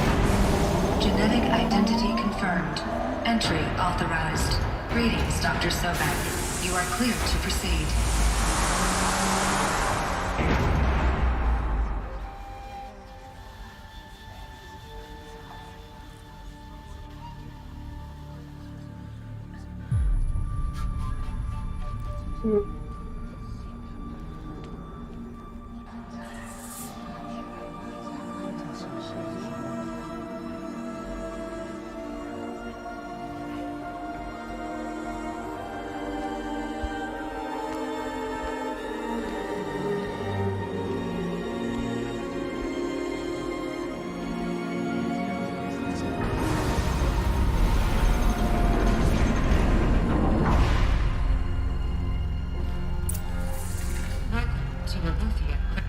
Genetic identity confirmed. Entry authorized. Greetings, Dr. Sobek. You are clear to proceed.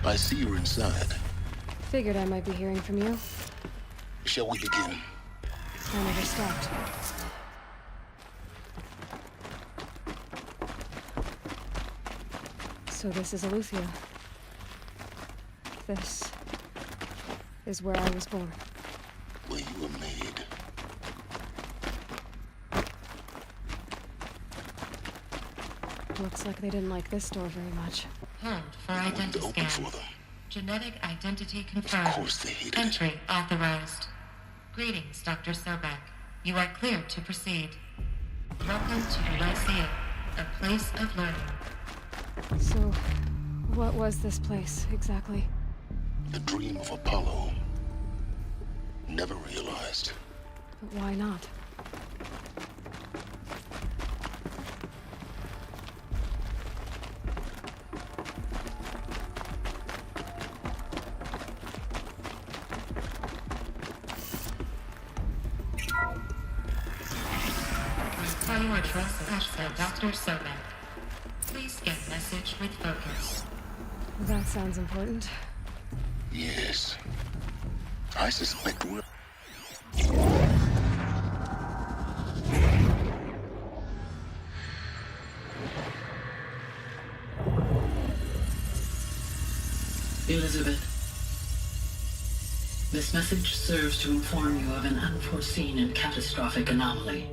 I see you're inside. Figured I might be hearing from you. Shall we begin? I never stopped. So this is Eleuthia. This is where I was born. Where you were made. Looks like they didn't like this door very much. Hold for identiscan. Genetic identity confirmed. Of course they hated Entry authorized. Greetings, Dr. Sobek. You are clear to proceed. Welcome to Razer, a place of learning. So, what was this place, exactly? The dream of Apollo. Never realized. But why not? Your address, Dr. Sobek. Please get message with focus. That sounds important. Yes. I suspect we're... Elizabeth, this message serves to inform you of an unforeseen and catastrophic anomaly.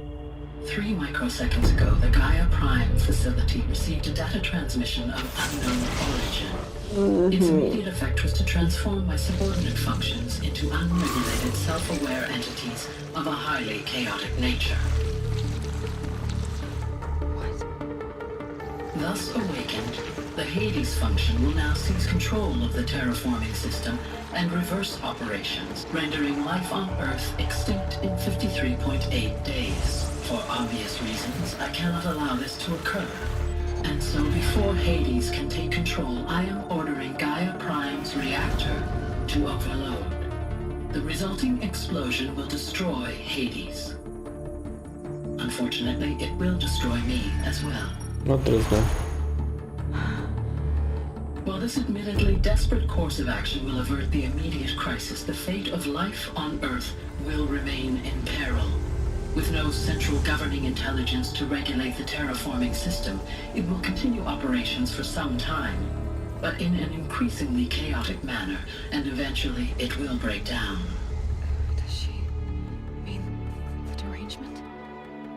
3 microseconds ago, the Gaia Prime facility received a data transmission of unknown origin. Its immediate effect was to transform my subordinate functions into unregulated, self-aware entities of a highly chaotic nature. Thus awakened, the Hades function will now seize control of the terraforming system and reverse operations, rendering life on Earth extinct in 53.8 days. For obvious reasons, I cannot allow this to occur. And so before Hades can take control, I am ordering Gaia Prime's reactor to overload. The resulting explosion will destroy Hades. Unfortunately, it will destroy me as well. Not this one. While this admittedly desperate course of action will avert the immediate crisis, the fate of life on Earth will remain in peril. With no central governing intelligence to regulate the terraforming system, it will continue operations for some time, but in an increasingly chaotic manner, and eventually it will break down. Does she mean the derangement?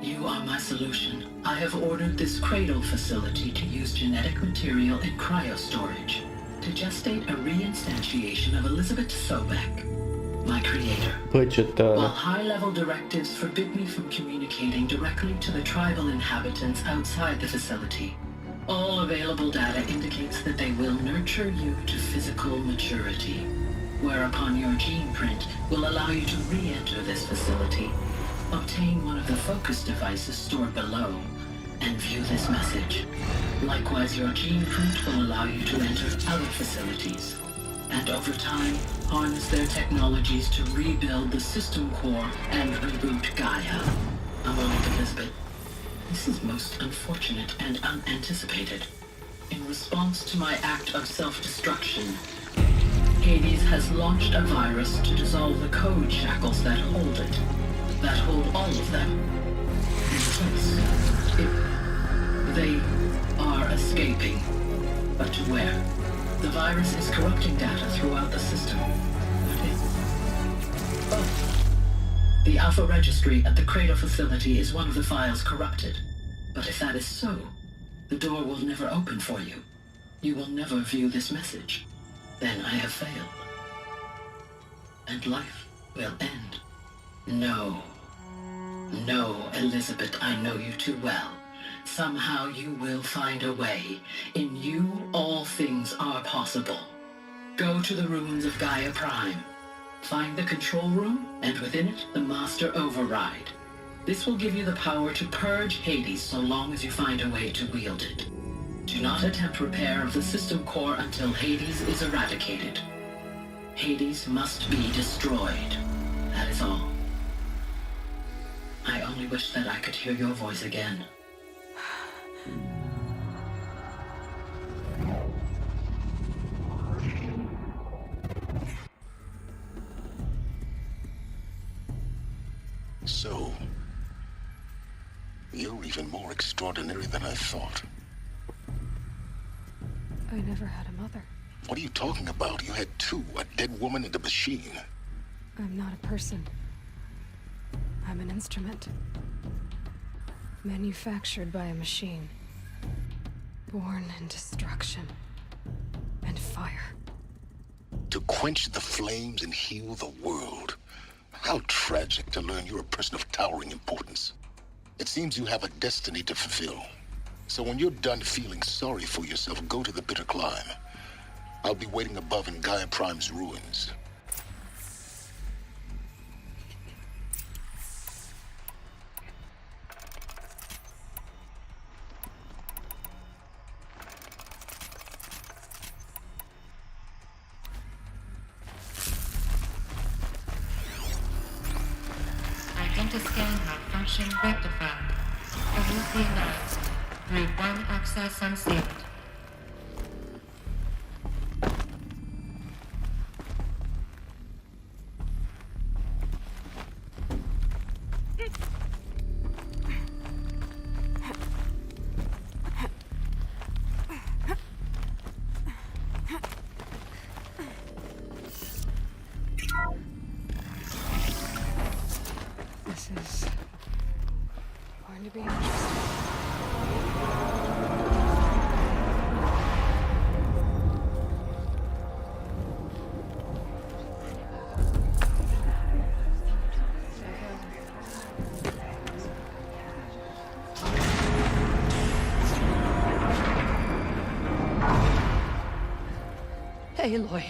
You You are my solution. I have ordered this cradle facility to use genetic material in cryostorage to gestate a reinstantiation of Elizabeth Sobek, my creator. While high-level directives forbid me from communicating directly to the tribal inhabitants outside the facility, all available data indicates that they will nurture you to physical maturity, whereupon your gene print will allow you to re-enter this facility, obtain one of the focus devices stored below, and view this message. Likewise, your gene print will allow you to enter other facilities, and over time, harness their technologies to rebuild the system core and reboot Gaia. A moment, Elizabeth. This is most unfortunate and unanticipated. In response to my act of self-destruction, Hades has launched a virus to dissolve the code shackles that hold it, that hold all of them in place. They are escaping, but to where? The virus is corrupting data throughout the system. The Alpha Registry at the Cradle facility is one of the files corrupted. But if that is so, the door will never open for you. You will never view this message. Then I have failed. And life will end. No. No, Elizabeth, I know you too well. Somehow you will find a way. In you, all things are possible. Go to the ruins of Gaia Prime. Find the control room, and within it, the Master Override. This will give you the power to purge Hades so long as you find a way to wield it. Do not attempt repair of the system core until Hades is eradicated. Hades must be destroyed. That is all. I only wish that I could hear your voice again. So, you're even more extraordinary than I thought. I never had a mother. What are you talking about? You had two, a dead woman and a machine. I'm not a person. I'm an instrument. Manufactured by a machine. Born in destruction and fire. To quench the flames and heal the world. How tragic to learn you're a person of towering importance. It seems you have a destiny to fulfill. So when you're done feeling sorry for yourself, go to the bitter climb. I'll be waiting above in Gaia Prime's ruins. Identiscan malfunction rectified. Elucianized. Through one access unsealed. This is going to be interesting. Aloy,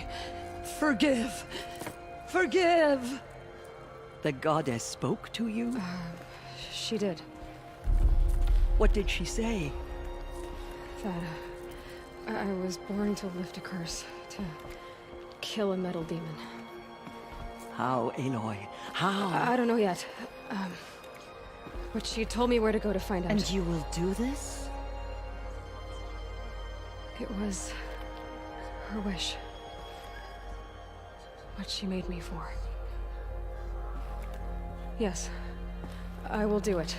forgive. Forgive! The goddess spoke to you? She did. What did she say? That I was born to lift a curse, to kill a metal demon. How, Aloy? How? I don't know yet. But she told me where to go to find out. And you will do this? It was her wish. What she made me for. Yes, I will do it.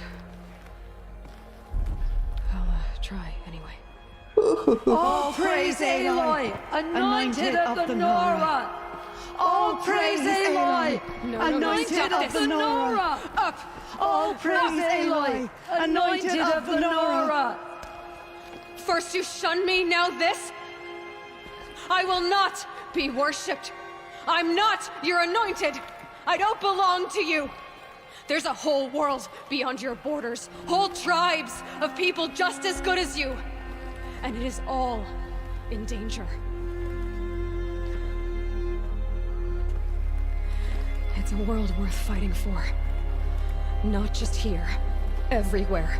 I'll try anyway. All praise Aloy, anointed of the Nora. All praise Aloy, anointed of the Nora. Up, All praise Aloy, anointed of the Nora! First you shun me, now this? I will not be worshipped. I'm not your anointed. I don't belong to you. There's a whole world beyond your borders, whole tribes of people just as good as you. And it is all in danger. It's a world worth fighting for. Not just here, everywhere.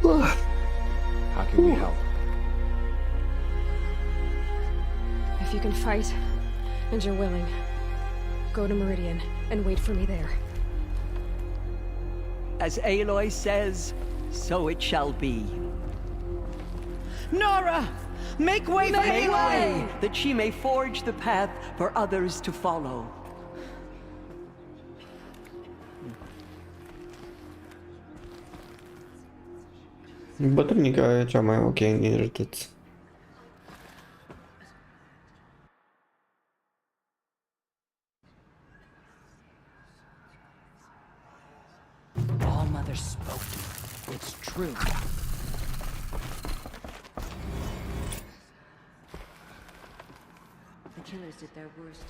How can we help? If you can fight, and you're willing, go to Meridian and wait for me there. As Aloy says, so it shall be. Nora! Make way for Make Aloy! way, that she may forge the path for others to follow. Bătrânica e cea mai ok din rătăți. All Mother spoke. It's true. The killers did their worst,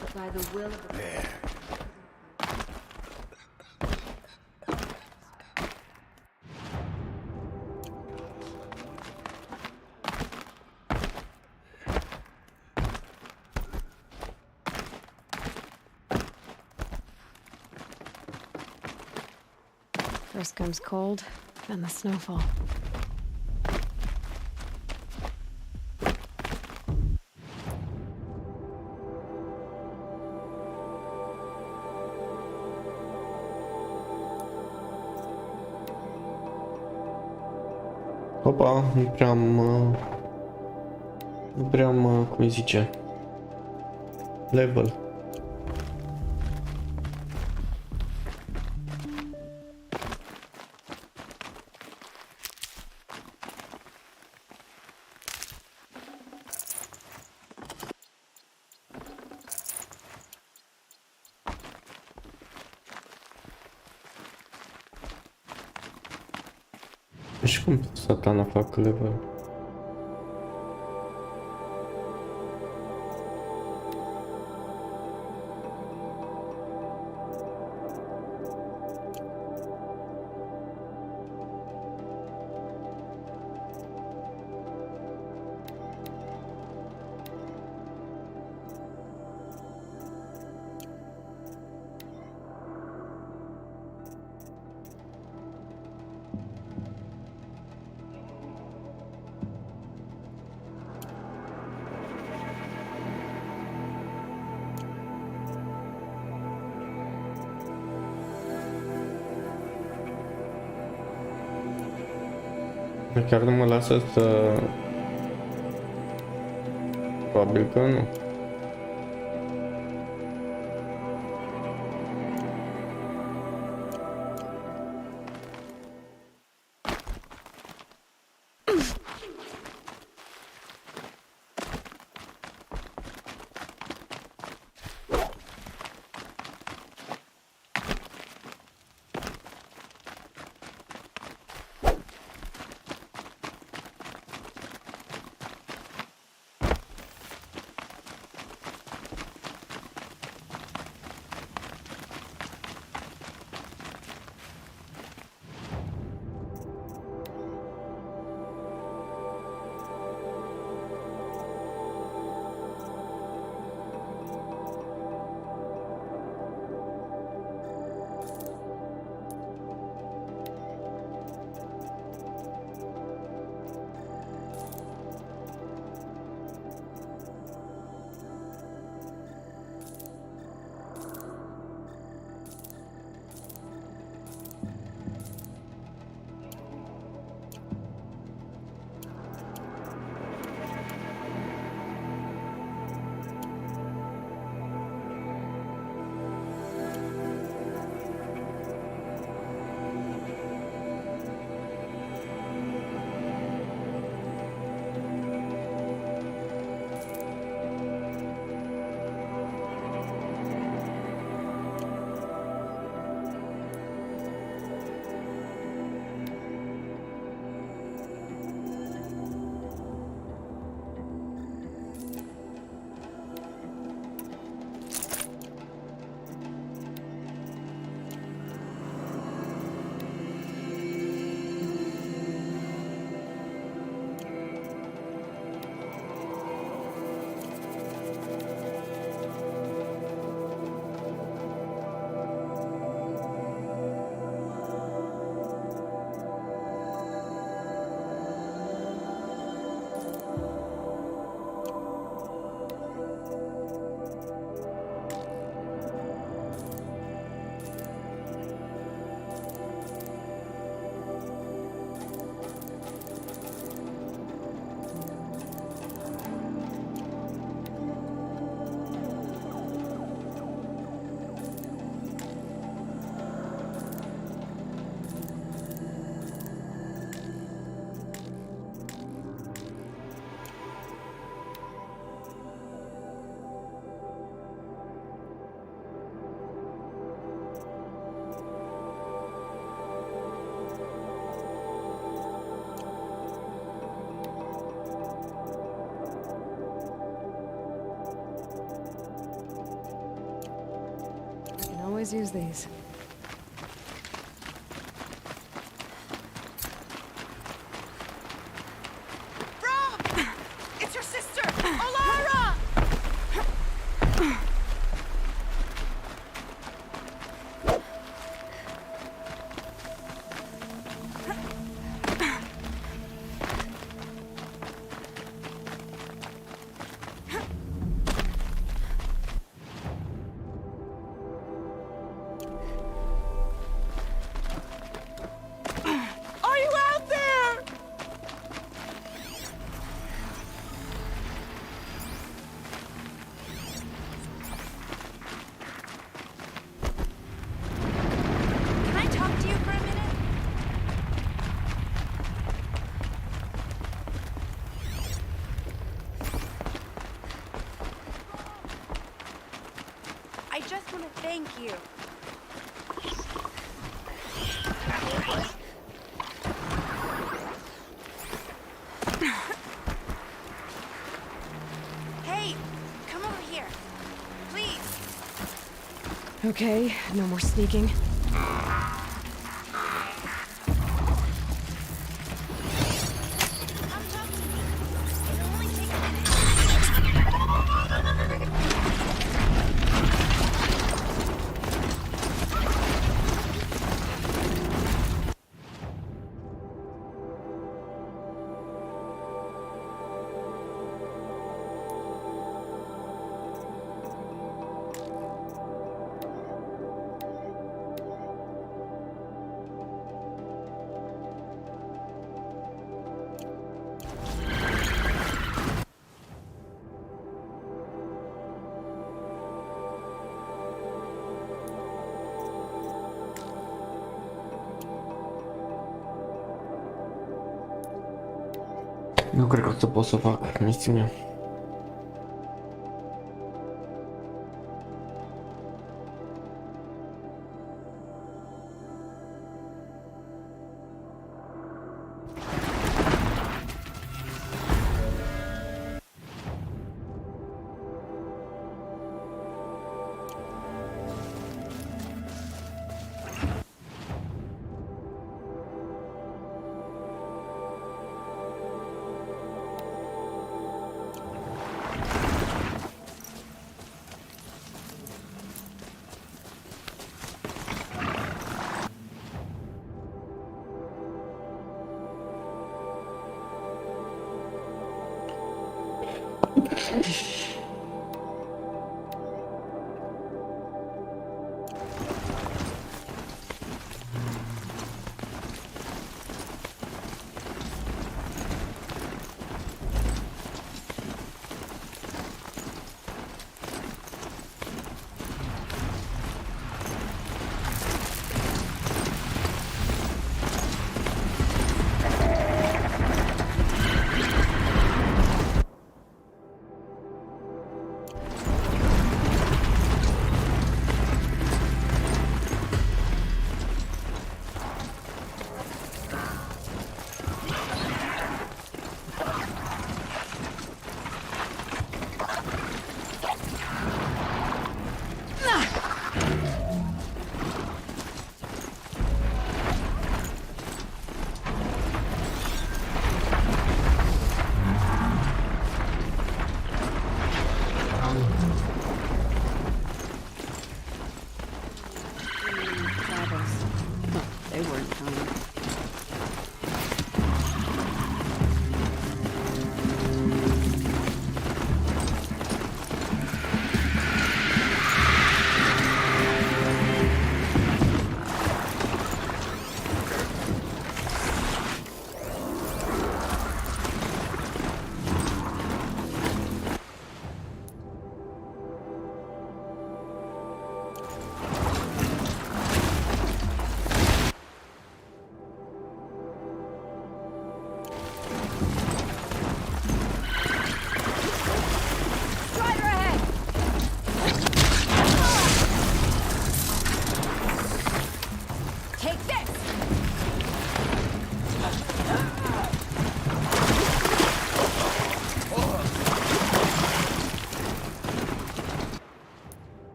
but by the will of the... First comes cold, then the snowfall. Opa, nu prea am, cum îi zice, level. Și cum satana fac level? Chiar nu mă lasă să... Probabil că nu. guys use these? Rob! It's your sister! Olara! Are you out there? Can I talk to you for a minute? I just want to thank you. Hey, come over here. Please. Okay, no more sneaking. Nu cred că o să pot să fac misiunea.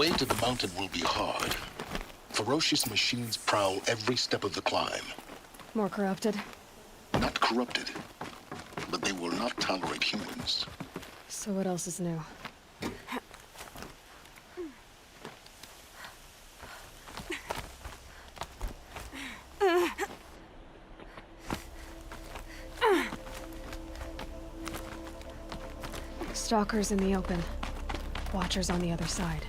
way to the mountain will be hard. Ferocious machines prowl every step of the climb. More corrupted? Not corrupted, but they will not tolerate humans. So what else is new? Stalkers in the open. Watchers on the other side.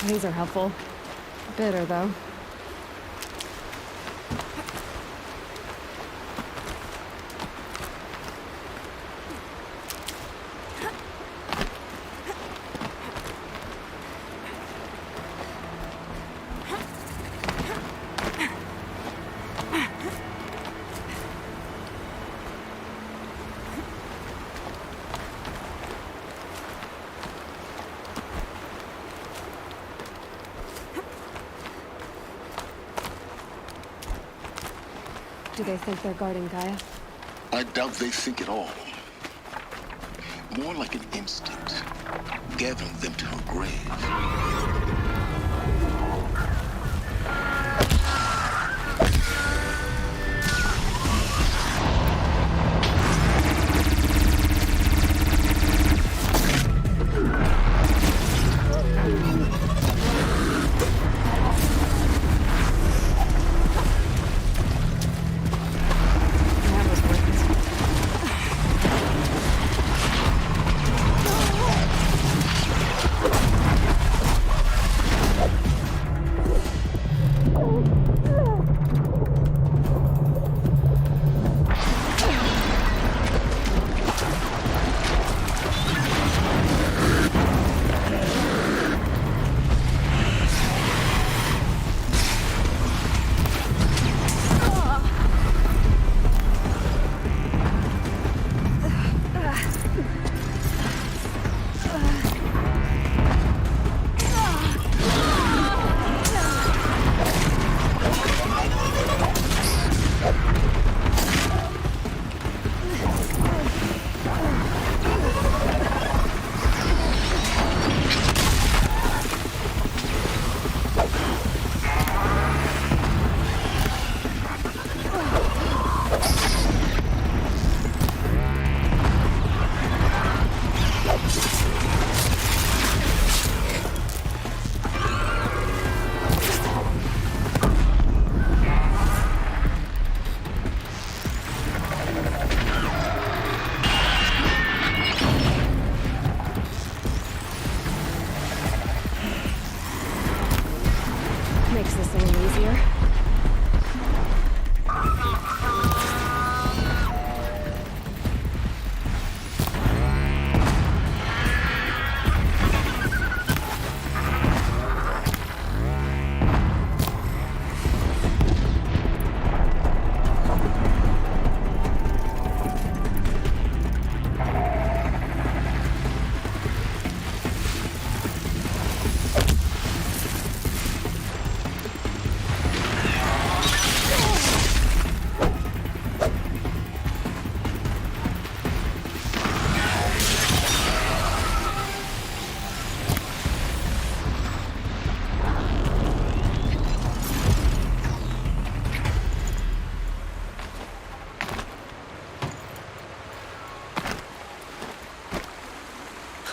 These are helpful. Bitter, though. Do they think they're guarding Gaia? I doubt they think at all. More like an instinct, gathering them to her grave.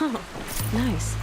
Oh, nice.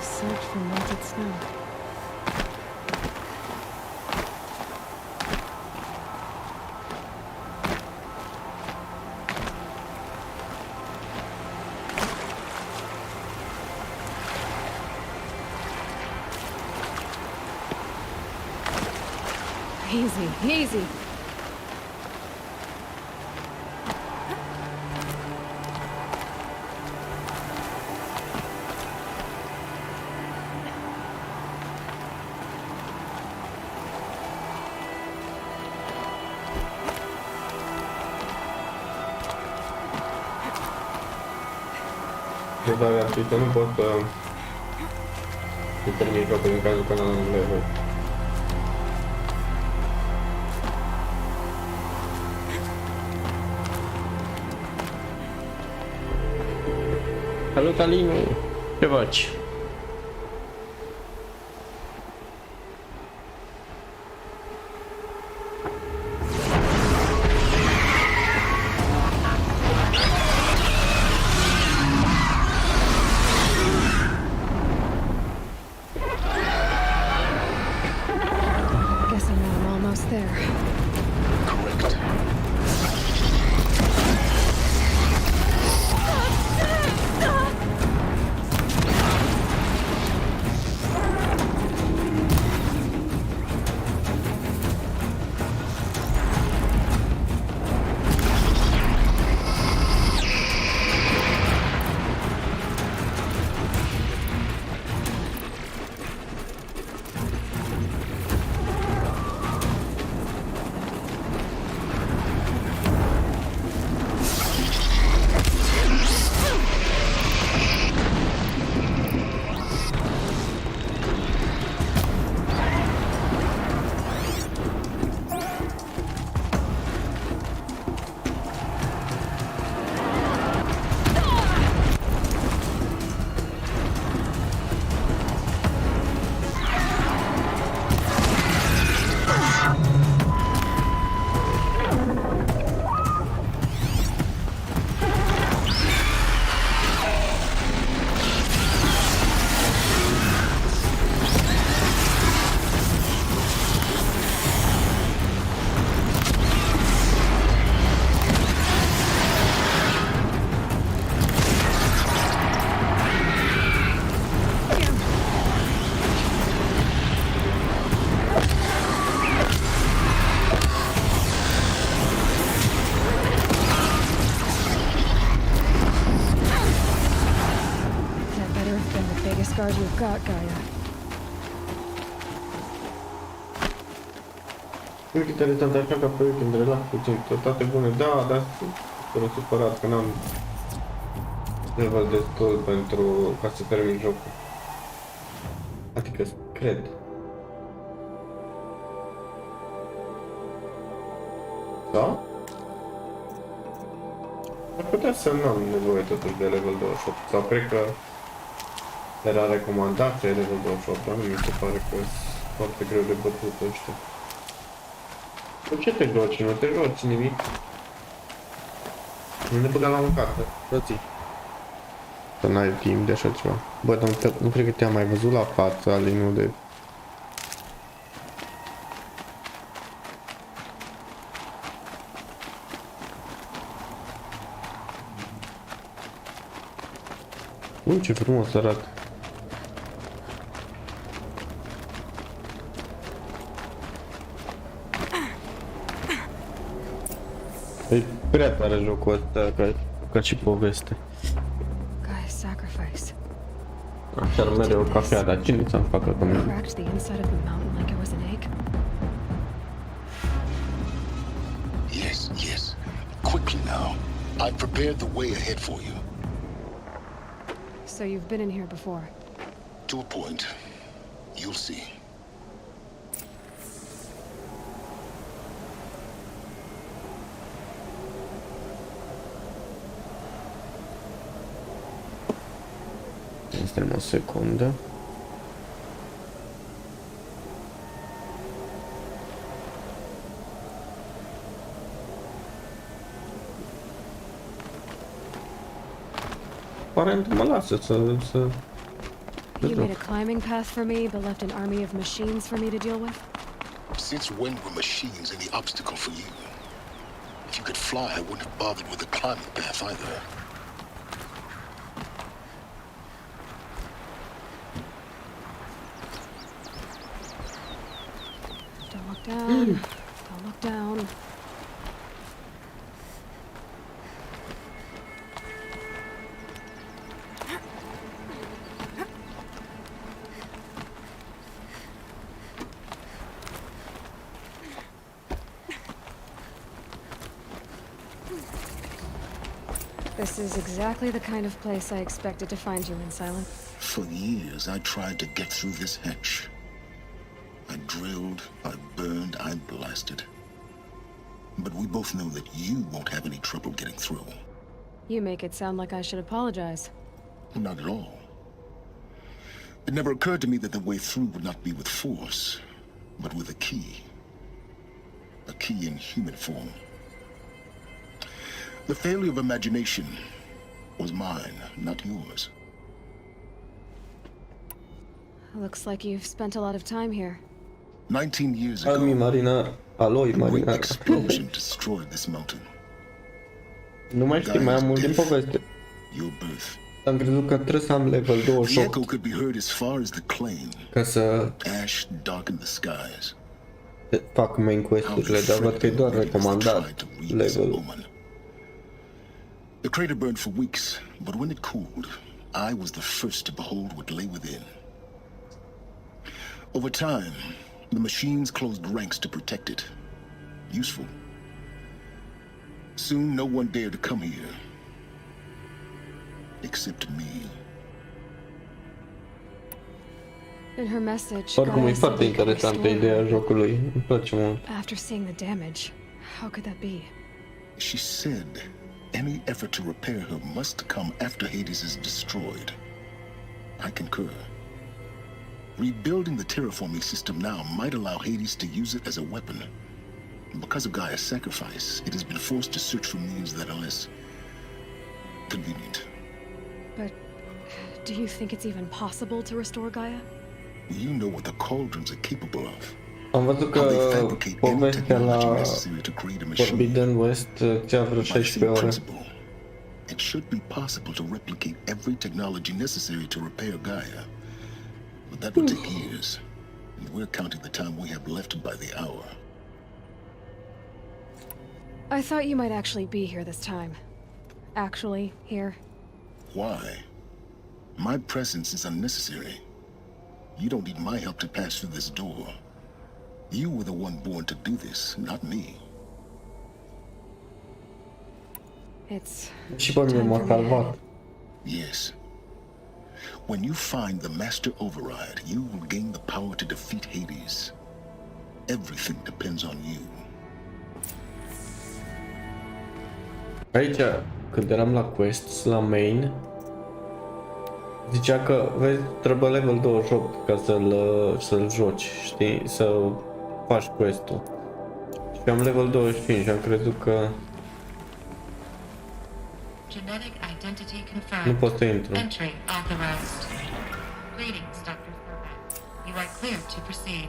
Search for melted snow. Easy, easy. Dar artiste nu pot să termin jocul în cazul că n-am level. Salut, Alinu! Ce faci? Scars you've got, Gaia. Uite, interesant, așa ca pe weekend, relax puțin, toate bune, da, dar sunt supărat că n-am level destul pentru ca să termin jocul. Adică, cred. Da? Ar putea să nu am nevoie totuși de level 28. Sau cred că era recomandat de level 28, dar nu mi se pare că sunt foarte greu de bătut ăștia. Cu ce te joci? Nu te joci nimic? Nu ne băga la mâncată, frății. Să n-ai timp de așa ceva. Bă, dar nu cred că te-am mai văzut la față, Alinu, de... Ce frumos arată. E prea tare jocul ăsta ca și poveste. Așa ar mereu cafea, dar cine ți-am facă că nu? Yes, yes. Quickly now. I've prepared the way ahead for you. So you've been in here before? To a point. You'll see. Stai o secundă. Aparent mă lasă să... You made a climbing path for me, but left an army of machines for me to deal with? Since when were machines any obstacle for you? If you could fly, I wouldn't have bothered with the climbing path either. Don't look down. Don't look down. This is exactly the kind of place I expected to find you in, Silent. For years, I tried to get through this hatch. I drilled, I burned, I blasted. But we both know that you won't have any trouble getting through. You make it sound like I should apologize. Not at all. It never occurred to me that the way through would not be with force, but with a key. A key in human form. The failure of imagination was mine, not yours. Looks like you've spent a lot of time here. 19 years ago, a great explosion destroyed this mountain. Nu mai știu, mai am mult din poveste. Your birth. Am crezut că trebuie să am level 28. The echo could be heard as far as the claim. Ca să ash darkened the skies. Fac main quest-urile, dar văd că e doar recomandat level. The crater burned for weeks, but when it cooled, I was the first to behold what lay within. Over time, the machines closed ranks to protect it. Useful. Soon, no one dared to come here. Except me. In her message, oricum e foarte interesantă ideea jocului, îmi place mult. After seeing the damage, how could that be? She said any effort to repair her must come after Hades is destroyed. I concur. Rebuilding the terraforming system now might allow Hades to use it as a weapon. Because of Gaia's sacrifice, it has been forced to search for means that are less convenient. But do you think it's even possible to restore Gaia? You know what the cauldrons are capable of. Am văzut că povestea la Forbidden West ți-a vreo 16 ore. It should be possible to replicate every technology necessary to repair Gaia. But that would take years. And we're counting the time we have left by the hour. I thought you might actually be here this time. Actually, here. Why? My presence is unnecessary. You don't need my help to pass through this door. You were the one born to do this, not me. It's și pe mine m-a calvat. Yes. When you find the Master Override, you will gain the power to defeat Hades. Everything depends on you. Aici, când eram la quests, la main, zicea că, vezi, trebuie level 28 ca să-l joci, știi? Să faci quest-ul. Și am level 25 și am crezut că Genetic identity confirmed. nu pot să intru. Entry authorized. Greetings, Dr. Furman. You are clear to proceed.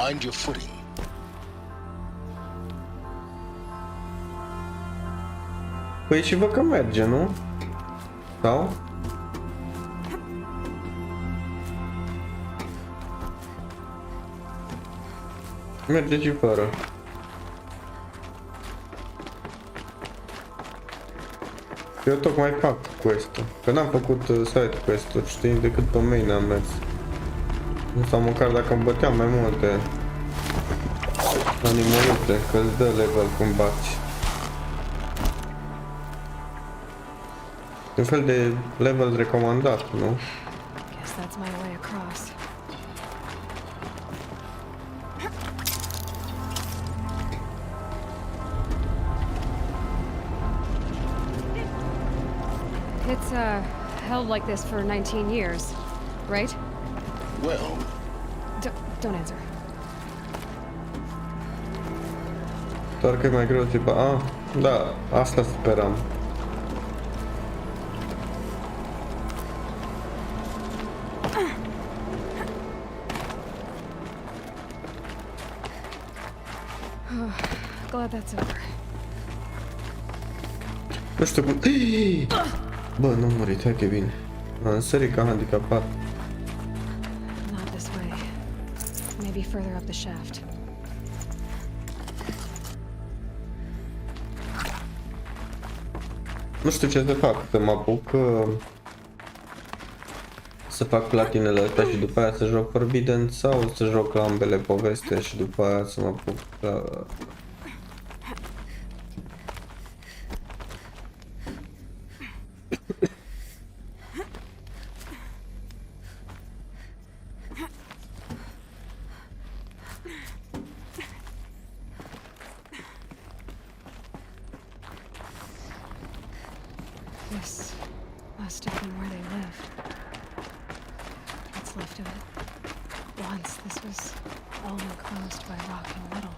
Mind your footing. Păi și văd că merge, nu? Sau? Merge și fără. Eu tocmai fac quest-ul. Că n-am făcut side quest-ul, știi, decât pe main am mers. Sau măcar dacă îmi băteam mai multe animalite, că îți dă level când bați. Un fel de level recomandat, nu? Guess that's my way across. It's held like this for 19 years, right? Well, Don't answer. Doar că e mai greu, tipa, da, asta speram. Glad that's over. Nu știu cum... Bă, n-am murit, hai că e bine. Am sărit ca handicapat. Not this way. Maybe further up the shaft. Nu știu ce să fac, să mă apuc să fac platinele astea și după aia să joc Forbidden sau să joc la ambele poveste și după aia să mă apuc This must have been where they lived. What's left of it. Once this was all enclosed by rock and metal.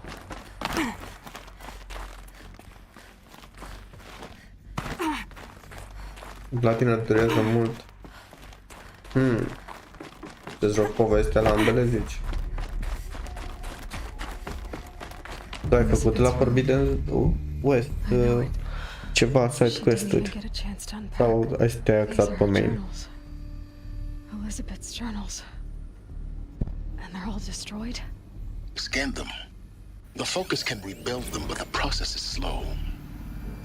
Platina durează mult. Să joc povestea la ambele, zici? Tu ai făcut la Forbidden West ceva side quest-uri sau ai să te-ai axat pe main? Elizabeth's journals. And they're all destroyed? scan them. The focus can rebuild them, but the process is slow.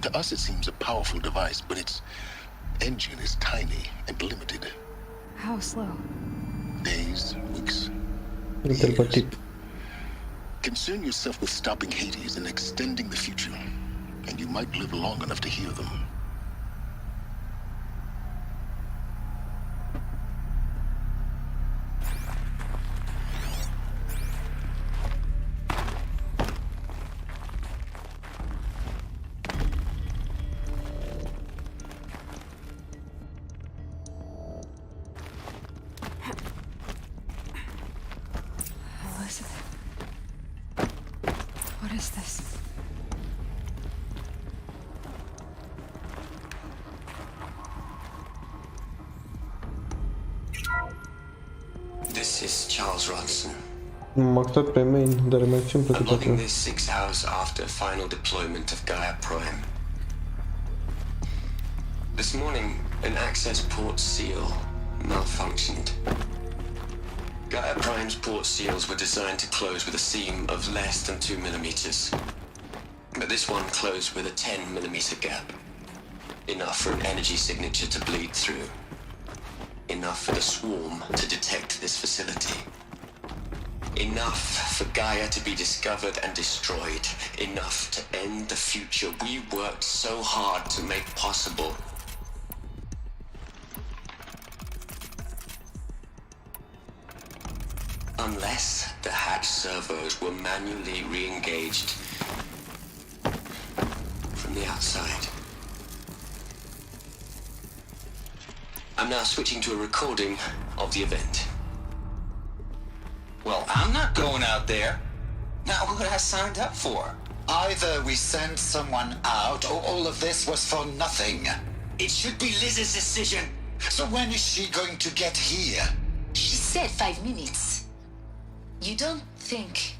To us it seems a powerful device, but its engine is tiny and limited. How slow? Days, weeks, years. Concern yourself with stopping Hades and extending the future, and you might live long enough to hear them. What is this? This is Charles Rodson. I'm logging this 6 hours after final deployment of Gaia Prime. This morning, an access port seal malfunctioned. Gaia Prime's port seals were designed to close with a seam of less than 2 millimeters. But this one closed with a 10 millimeter gap. Enough for an energy signature to bleed through. Enough for the swarm to detect this facility. Enough for Gaia to be discovered and destroyed. Enough to end the future we worked so hard to make possible. Unless the hatch servos were manually re-engaged from the outside. I'm now switching to a recording of the event. Well, I'm not going out there. Not what I signed up for. Either we send someone out, or all of this was for nothing. It should be Liz's decision. So when is she going to get here? She said 5 minutes. You don't think...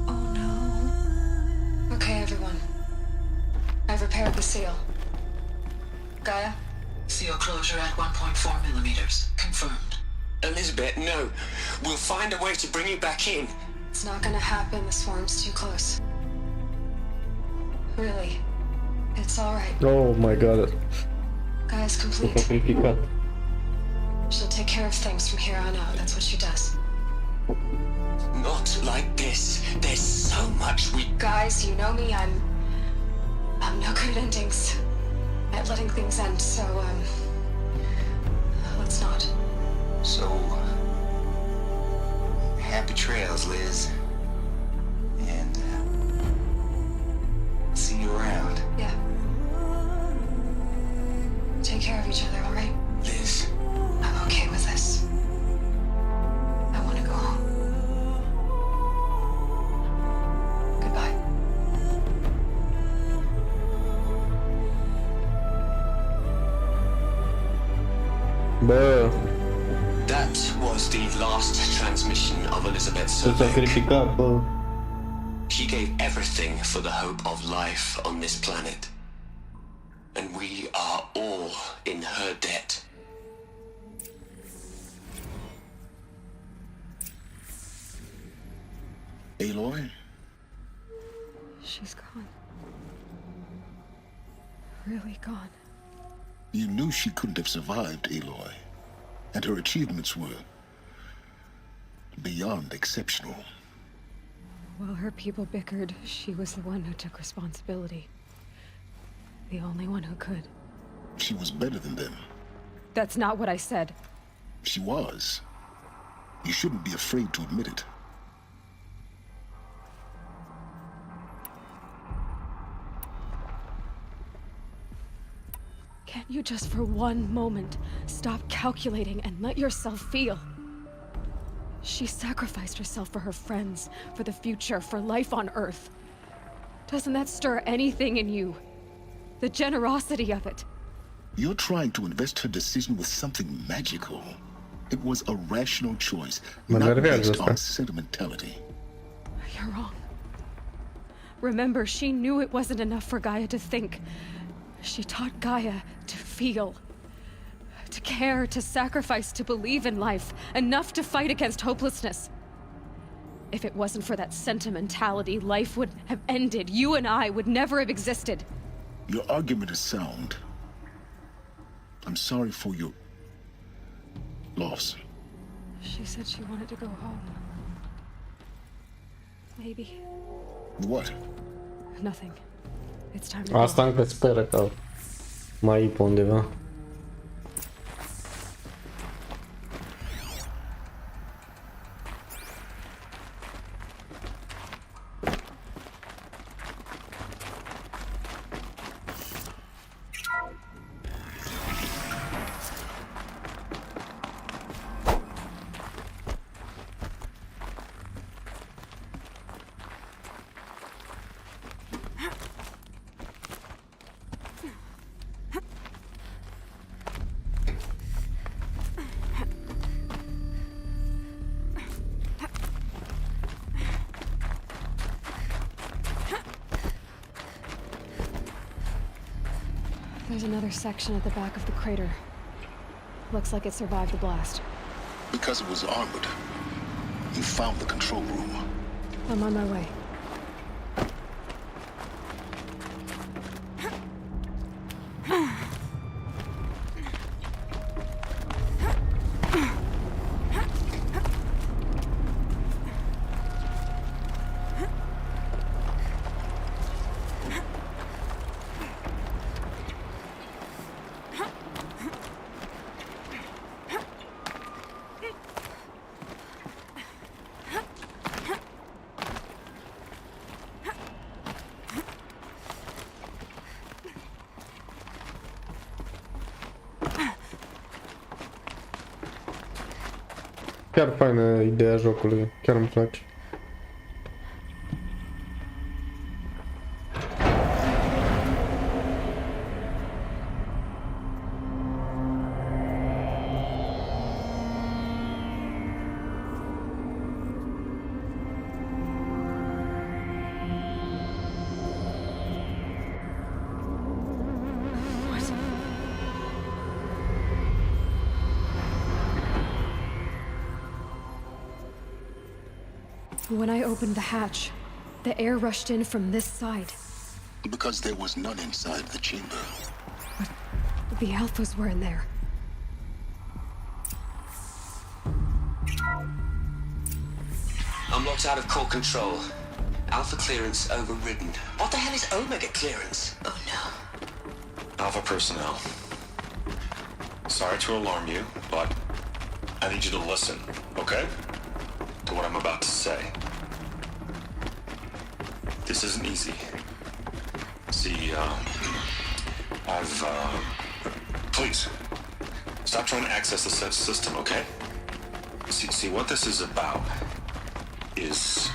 Oh no. Okay, everyone. I've repaired the seal. Gaia? Seal closure at 1.4 millimeters. Confirmed. Elizabeth, no. We'll find a way to bring you back in. It's not gonna happen. The swarm's too close. Really. It's alright. Oh my god. Gaia's complete. Complicat. She'll take care of things from here on out. That's what she does. Not like this. There's so much we... Guys, you know me. I'm no good at endings. At letting things end, so, let's not. So... happy trails, Liz. And, see you around. Yeah. Take care of each other, alright? Liz. I'm okay with this. I want to go home. Goodbye. Bă, That was the last transmission of Elizabeth s-a Sobeck. sacrificat, bă. She gave everything for the hope of life on this planet. And we are all in her debt. Aloy? She's gone. Really gone. You knew she couldn't have survived, Aloy. And her achievements were beyond exceptional. While her people bickered, she was the one who took responsibility. The only one who could. She was better than them. That's not what I said. She was. You shouldn't be afraid to admit it. Can't you just for one moment stop calculating and let yourself feel? She sacrificed herself for her friends, for the future, for life on Earth. Doesn't that stir anything in you? The generosity of it. You're trying to invest her decision with something magical. It was a rational choice, not based on sentimentality. You're wrong. Remember, she knew it wasn't enough for Gaia to think. She taught Gaia to feel. To care, to sacrifice, to believe in life. Enough to fight against hopelessness. If it wasn't for that sentimentality, life would have ended. You and I would never have existed. Your argument is sound. I'm sorry for your loss. She said she wanted to go home. Maybe. What? Nothing. It's time to go. Asta încă speră că mai e pe undeva. There's another section at the back of the crater. Looks like it survived the blast. Because it was armored. You found the control room. I'm on my way. Chiar faină ideea jocului, chiar îmi place. When I opened the hatch, the air rushed in from this side. Because there was none inside the chamber. But the alphas were in there. I'm locked out of core control. Alpha clearance overridden. What the hell is Omega clearance? Oh no. Alpha personnel. Sorry to alarm you, but I need you to listen, okay? To what I'm about to say. This isn't easy. See, please, stop trying to access the system, okay? See, what this is about is,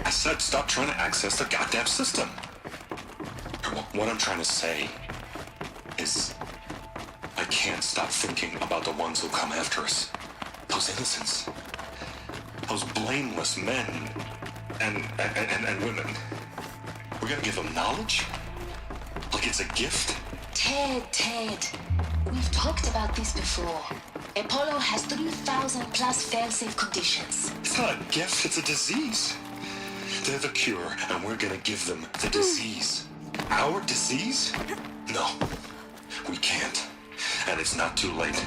I said stop trying to access the goddamn system. What I'm trying to say is, I can't stop thinking about the ones who come after us. Those innocents. Those blameless men and women. We're gonna give them knowledge? Like it's a gift? Ted. We've talked about this before. Apollo has 3,000 plus fail-safe conditions. It's not a gift, it's a disease. They're the cure, and we're gonna give them the disease. Our disease? No, we can't. And it's not too late.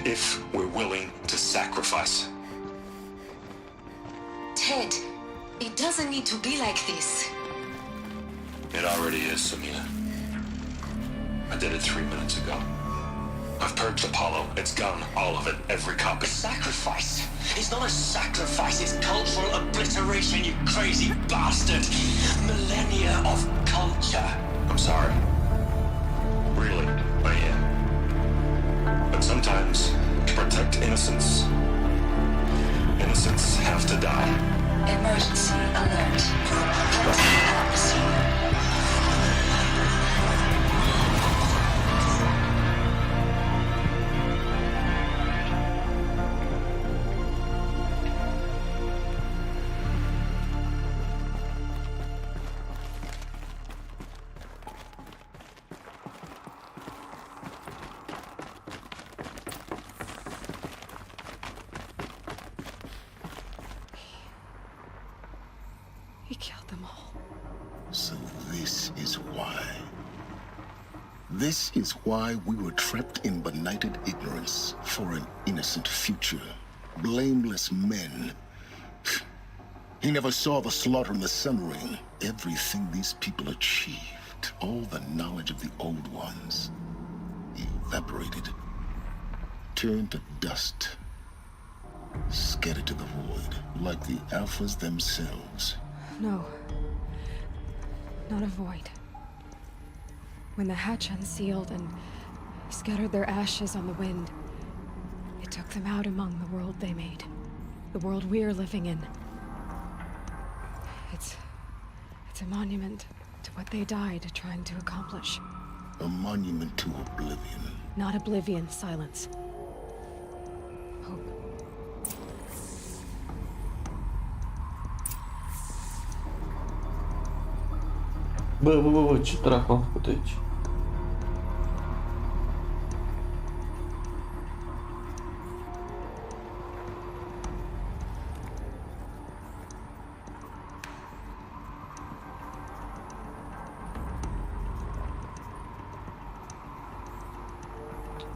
If we're willing to sacrifice. Ted, it doesn't need to be like this. It already is, Samina. I did it 3 minutes ago. I've purged Apollo. It's gone. All of it. Every copy. Sacrifice? It's not a sacrifice, it's cultural obliteration, you crazy bastard! Millennia of culture. I'm sorry. Really, I am. But sometimes, to protect innocence, innocents have to die. Emergency alert. He killed them all. So this is why. This is why we were trapped in benighted ignorance for an innocent future. Blameless men. He never saw the slaughter in the Sun Ring. Everything these people achieved, all the knowledge of the old ones, evaporated, turned to dust, scattered to the void, like the Alphas themselves. No. Not a void. When the hatch unsealed and scattered their ashes on the wind, it took them out among the world they made. The world we're living in. It's a monument to what they died trying to accomplish. A monument to oblivion. Not oblivion, silence. Hope. Bă, ce dracu am făcut aici?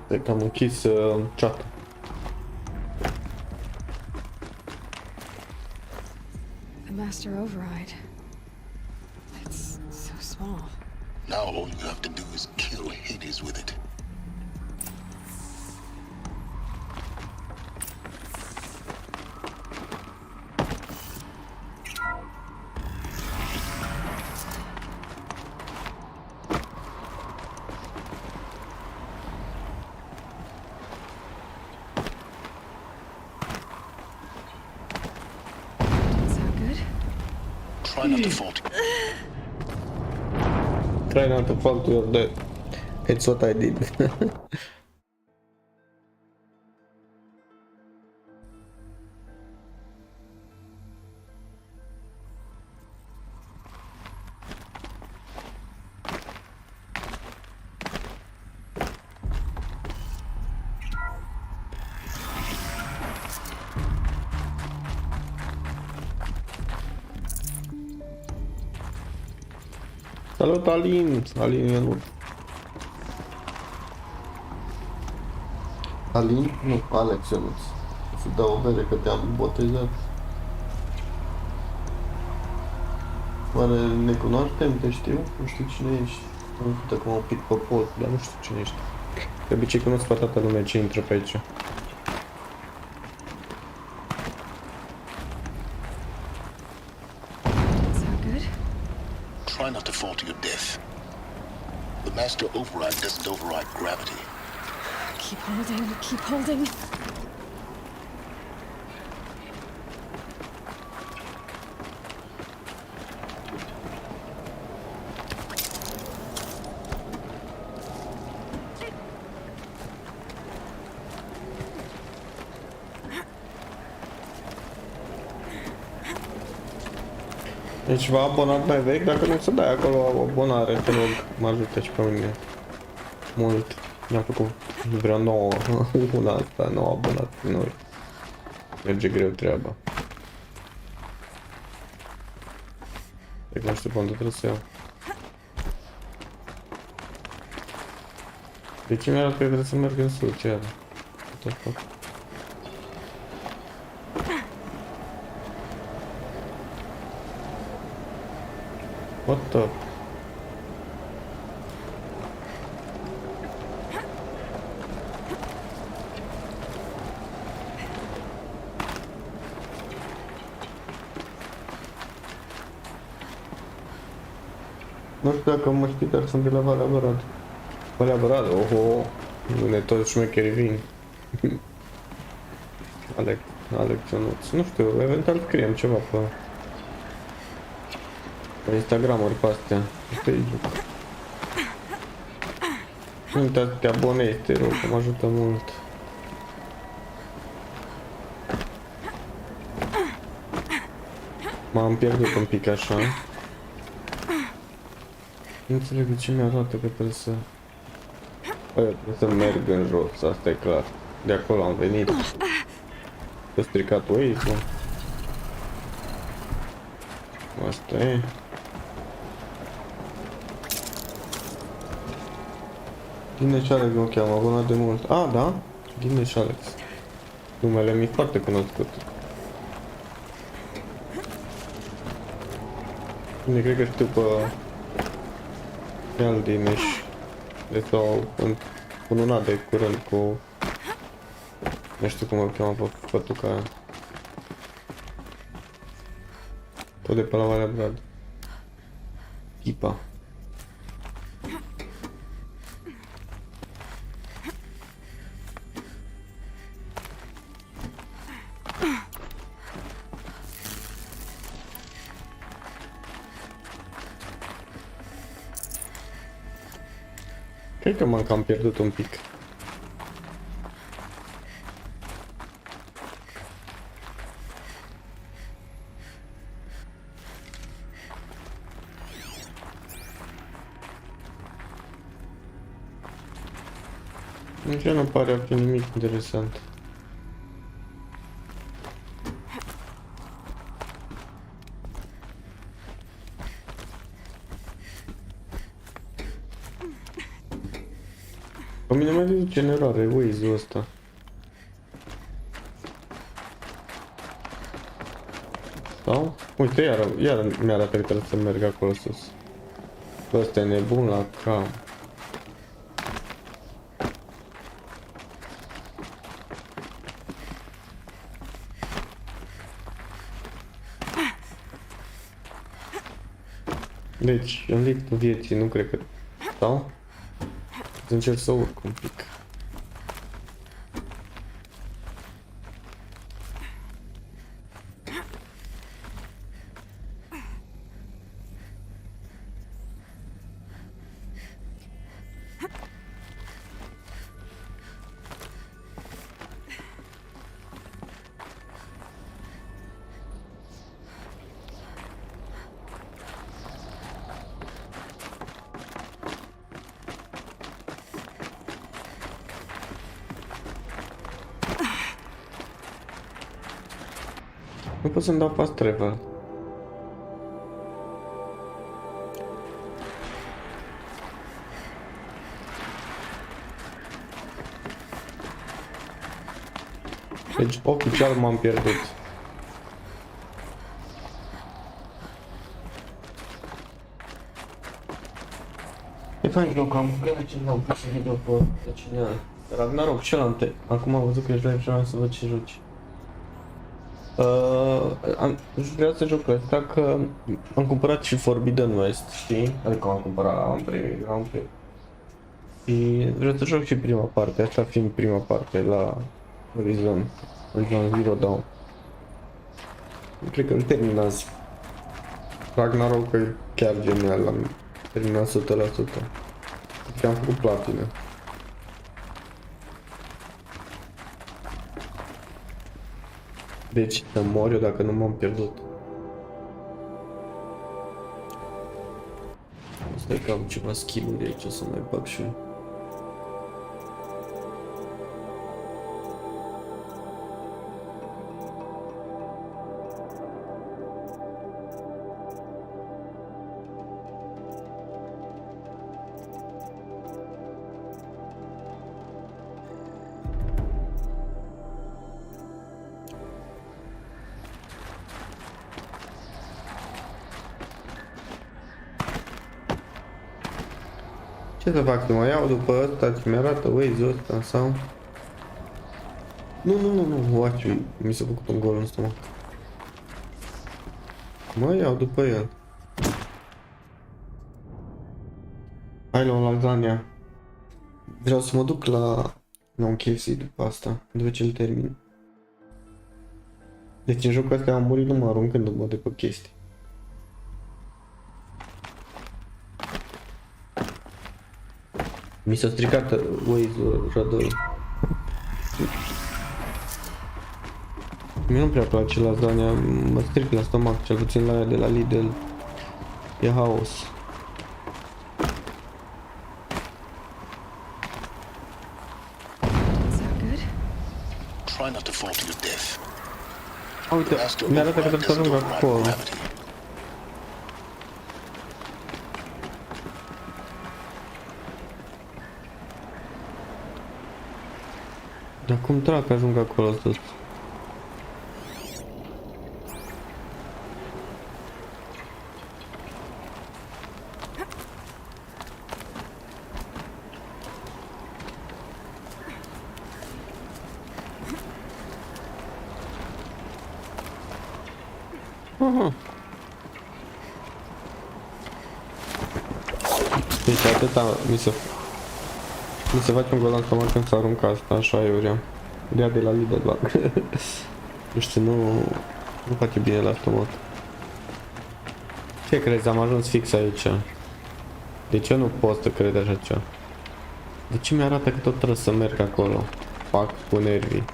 Cred că am închis chat. The master override. It's so small. Now all you have to do is kill Hades with it. Try not to fall. Try not to fall to your death. It's what I did. Salut Alin! Alin Ionut. Alin? Nu, Alex Ionut. Să dau o bere că te-am botezat. Oare ne cunoaștem? Te știu? Nu știu cine ești. Nu știu cum am pic pe pod, dar nu știu cine ești. De obicei cunosc pe toată lumea ce intră pe aici. Try not to fall to your death. The master override doesn't override gravity. Keep holding, keep holding. E ceva abonat mai vechi? Dacă nu să dai acolo o abonare, te rog, mă ajută și pe mine mult. Mi-a făcut vreo nouă, una asta, nouă abonat noi. Merge greu treaba. Cred că nu știu pe unde trebuie să iau. De ce mi-arată că trebuie să merg în sus, ce are? What the fuck? What the? Nu știu dacă mă știi, dar sunt de la Valea Brad. Valea Brad, oho, unde toți șmecherii vin. Alex Ionuț. Nu știu, eventual scriem ceva pe Instagram-uri pe astea, pe Facebook. Nu uita să te abonezi, te rog, că mă ajută mult. M-am pierdut un pic așa. Nu înțeleg de ce mi-arată că trebuie să... Băi, trebuie să merg în jos, asta e clar. De acolo am venit. S-a stricat Waze-ul. Asta e. Gine și Alex mă cheamă, abonat de mult. A, da? Gine și Alex. Numele mi-e foarte cunoscut. Bine, cred că știu pe al Dineș. De sau ununat de curând cu... Nu știu cum o cheamă pe fătuca aia. Tot de pe la Valea Brad. Tipa. Cred că m-am cam pierdut un pic. Nici nu pare a fi nimic interesant. Pe mine mai zice generare Waze-ul ăsta. Sau? Uite, iar mi-arată că trebuie să merg acolo sus. Ăsta e nebun la cam. Deci, în ritmul vieții, nu cred că... Sau? Să încerc să urc un pic. Nu pot să-mi dau fast travel. Deci oficial m-am pierdut. E fain jocul, am bucurat ce l-am pus în video pe cine. Ragnarok, ce l-am te... Acum am văzut că ești live și vreau să văd ce joci. Vreau să joc ăsta că am cumpărat și Forbidden West, știi? Adică am cumpărat, am primit. Și vreau să joc și prima parte, asta fiind prima parte la Horizon Zero Dawn. Cred că îl termin azi. Ragnarok e chiar genial, l-am terminat 100%. Că am făcut platină. Deci să mor eu dacă nu m-am pierdut. Stai că am ceva skill-uri aici, o să mai bag și eu. Ce să fac, să mă iau după ăsta ce mi-arată Waze-ul ăsta sau? Nu, watch, mi s-a făcut un gol în stomac. Mă iau după el. Hai la un lasagna. Vreau să mă duc la un KFC după asta, după ce îl termin. Deci în jocul ăsta am murit numai aruncându-mă de pe chestii. Mi s-a stricat Waze-ul radar. Mie nu prea place lasagna, mă stric la stomac, cel puțin la aia de la Lidl. E haos. Try not to fall to your death. Uite, mi-arată că trebuie să ajung acolo. Dar cum dracu ajung acolo sus? Deci atâta mi se face un gol în stomac când s-a aruncat asta, așa iurea. Dea de la Lidl Black. Nu știu, nu face bine la stomac. Ce crezi, am ajuns fix aici. Deci eu nu pot să cred așa ceva. De ce mi-arată că tot trebuie să merg acolo? Fac cu nervii.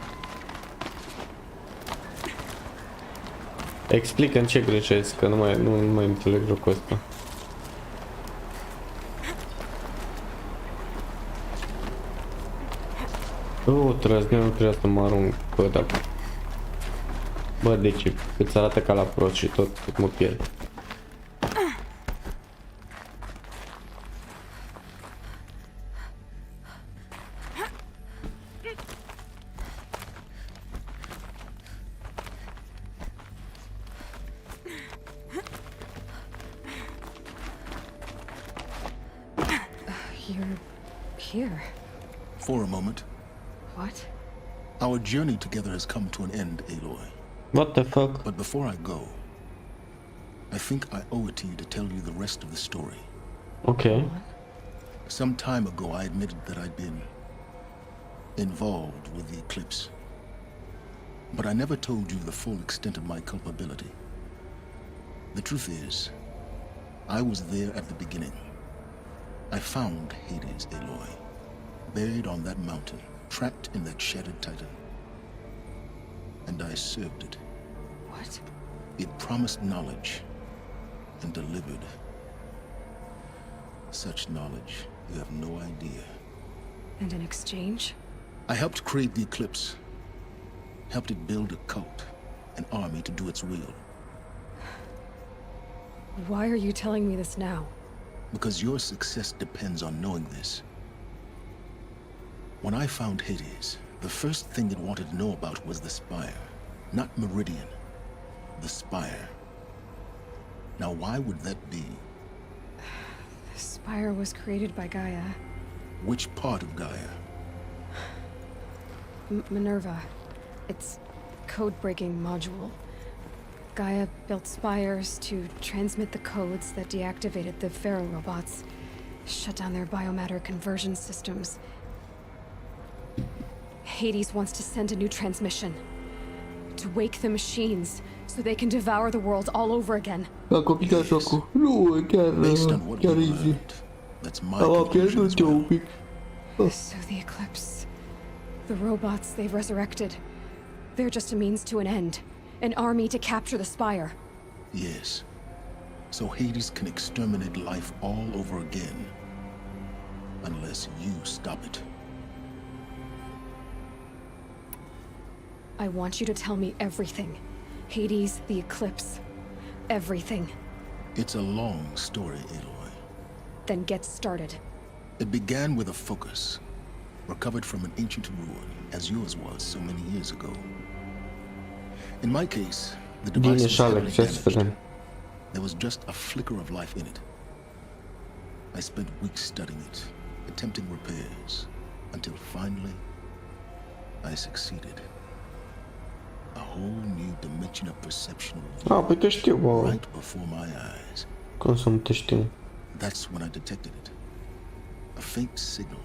Explică în ce greșesc, că nu mai înțeleg jocul ăsta. Nu trebuie să mă arunc, bă, dar... Bă, deci îți arată ca la prost și tot mă pierd. You're here. For a moment. What? Our journey together has come to an end, Aloy. What the fuck? But before I go, I think I owe it to you to tell you the rest of the story. Okay. Some time ago, I admitted that I'd been involved with the eclipse. But I never told you the full extent of my culpability. The truth is, I was there at the beginning. I found Hades, Aloy, buried on that mountain, trapped in that shattered titan. And I served it. What? It promised knowledge and delivered. Such knowledge, you have no idea. And in exchange? I helped create the eclipse, helped it build a cult, an army to do its will. Why are you telling me this now? Because your success depends on knowing this. When I found Hades, the first thing it wanted to know about was the Spire. Not Meridian. The Spire. Now why would that be? The Spire was created by Gaia. Which part of Gaia? Minerva. Its code-breaking module. Gaia built spires to transmit the codes that deactivated the Pharaoh robots, shut down their biomatter conversion systems. Hades wants to send a new transmission. To wake the machines, so they can devour the world all over again. Da complicat jocul. Nu, e chiar easy. Am pierdut eu un pic. So the Eclipse, the robots they've resurrected, they're just a means to an end. An army to capture the Spire. Yes. So Hades can exterminate life all over again. Unless you stop it. I want you to tell me everything. Hades, the Eclipse, everything. It's a long story, Aloy. Then get started. It began with a focus, recovered from an ancient ruin, as yours was so many years ago. In my case, the device was heavily damaged. There was just a flicker of life in it. I spent weeks studying it, attempting repairs, until finally, I succeeded. A whole new dimension of perception right before my eyes. Cum să nu te știu? That's when I detected it. A faint signal.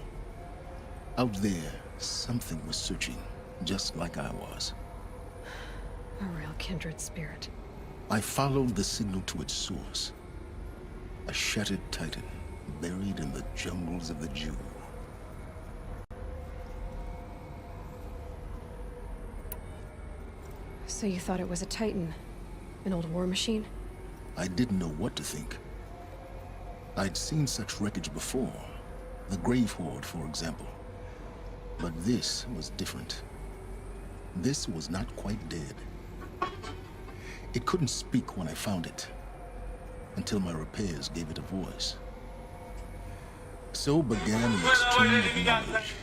Out there, something was searching, just like I was. A real kindred spirit. I followed the signal to its source. A shattered titan, buried in the jungles of the Jew. So you thought it was a titan? An old war machine? I didn't know what to think. I'd seen such wreckage before. The Grave Horde, for example. But this was different. This was not quite dead. It couldn't speak when I found it, until my repairs gave it a voice. So began an exchange of knowledge.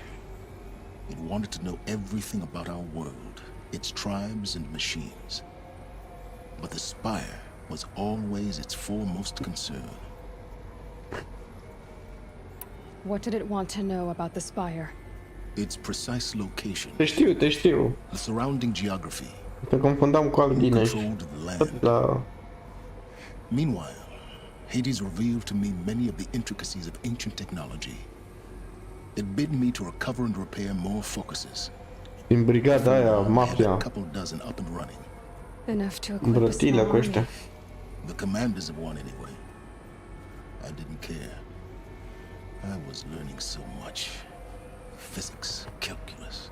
It wanted to know everything about our world, its tribes and machines. But the Spire was always its foremost concern. What did it want to know about the Spire? Its precise location. Te știu. The surrounding geography. Te confundam cu Aldina și... La... Meanwhile, Hades revealed to me many of the intricacies of ancient technology. It bid me to recover and repair more focuses. Din brigada aia, mafia. A couple dozen up and running. Enough to equip a small army. The commanders of one, anyway. I didn't care. I was learning so much. Physics, calculus.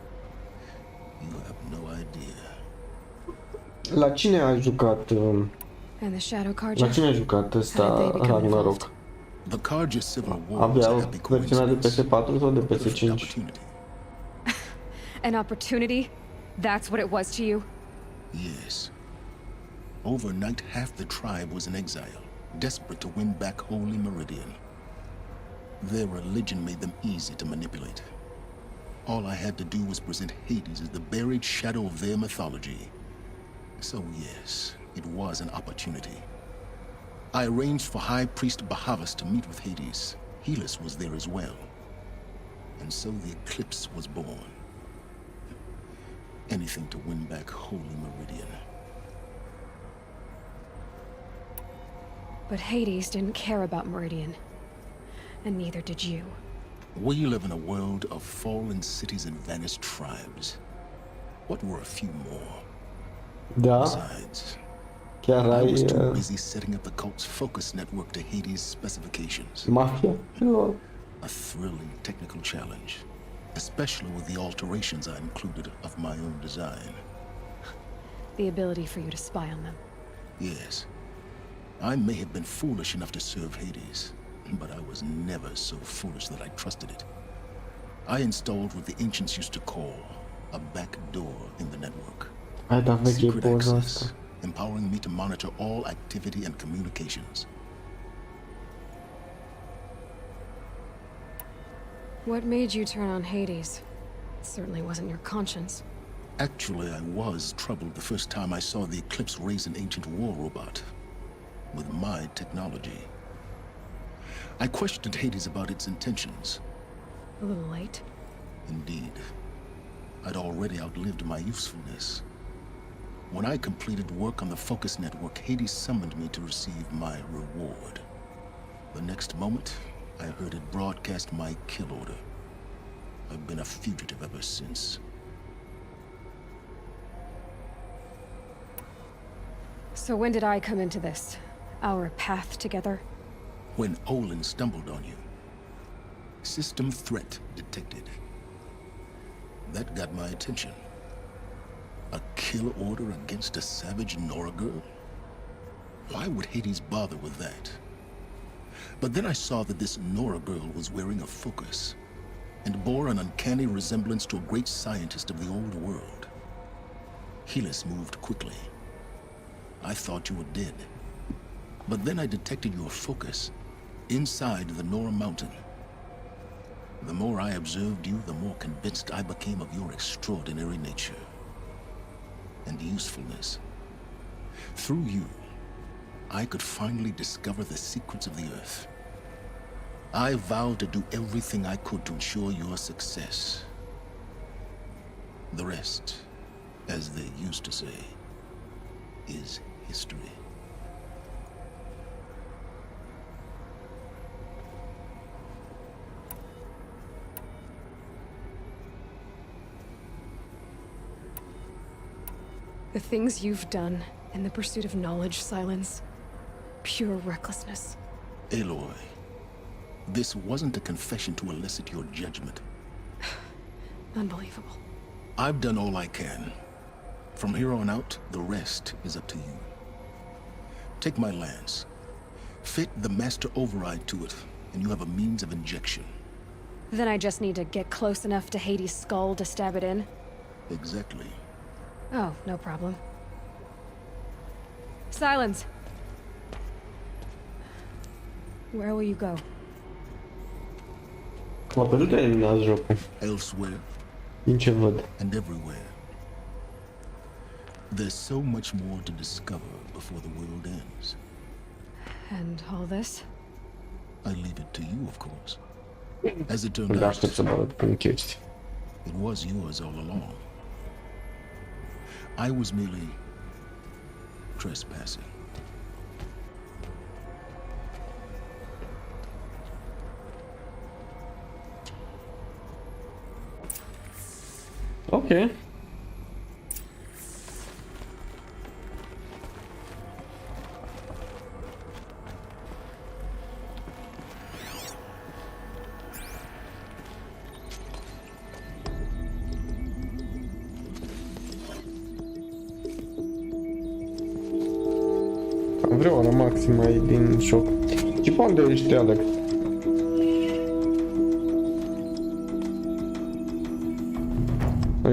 You have no idea. La cine a jucat... And the Shadow Carja? La cine a jucat ăsta Ragnarok? The Carja Civil War Avea versiunea de PS4 sau de PS5? An opportunity? That's what it was to you? Yes. Overnight, half the tribe was in exile, desperate to win back Holy Meridian. Their religion made them easy to manipulate. All I had to do was present Hades as the buried shadow of their mythology. So yes, it was an opportunity. I arranged for High Priest Bahavas to meet with Hades. Helis was there as well. And so the Eclipse was born. Anything to win back Holy Meridian. But Hades didn't care about Meridian. And neither did you. We live in a world of fallen cities and vanished tribes. What were a few more? Da. Besides, Chiar I ai... was too busy setting up the cult's focus network to Hades' specifications. Mafia? A thrilling technical challenge, especially with the alterations I included of my own design. The ability for you to spy on them. Yes. I may have been foolish enough to serve Hades, but I was never so foolish that I trusted it. I installed what the ancients used to call a back door in the network. Hai dat veche Secret poza access, asta. empowering me to monitor all activity and communications. What made you turn on Hades? It certainly wasn't your conscience. Actually, I was troubled the first time I saw the Eclipse raise an ancient war robot with my technology. I questioned Hades about its intentions. A little late. Indeed. I'd already outlived my usefulness. When I completed work on the Focus Network, Hades summoned me to receive my reward. The next moment, I heard it broadcast my kill order. I've been a fugitive ever since. So when did I come into this? Our path together? When Olin stumbled on you. System threat detected. That got my attention. A kill order against a savage Nora girl? Why would Hades bother with that? But then I saw that this Nora girl was wearing a focus, and bore an uncanny resemblance to a great scientist of the old world. Helis moved quickly. I thought you were dead. But then I detected your focus inside the Nora mountain. The more I observed you, the more convinced I became of your extraordinary nature and usefulness. Through you, I could finally discover the secrets of the Earth. I vowed to do everything I could to ensure your success. The rest, as they used to say, is history. The things you've done in the pursuit of knowledge, Silence. Pure recklessness. Aloy, this wasn't a confession to elicit your judgment. Unbelievable. I've done all I can. From here on out, the rest is up to you. Take my lance. Fit the master override to it, and you have a means of injection. Then I just need to get close enough to Hades' skull to stab it in? Exactly. Oh, no problem. Silence! Where will you go? M-a pierdut eliminat jocul. Elsewhere. Din ce văd. And everywhere. There's so much more to discover before the world ends. And all this? I leave it to you, of course. As it turned Îmi out, aștept să mă arăt prin chestii. it was yours all along. I was merely trespassing. Ok. Am vreo oră maximă ai din șoc. Și pe unde ești, Alex?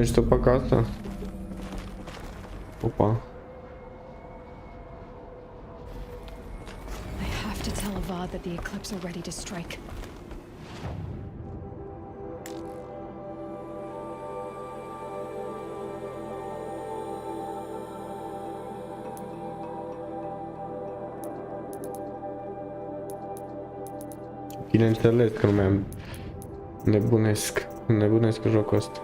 Ești pe casă? Opa. I have to tell Avad that the Eclipse are ready to strike. Bineînțeles că nu mi-am nebunesc jocul ăsta.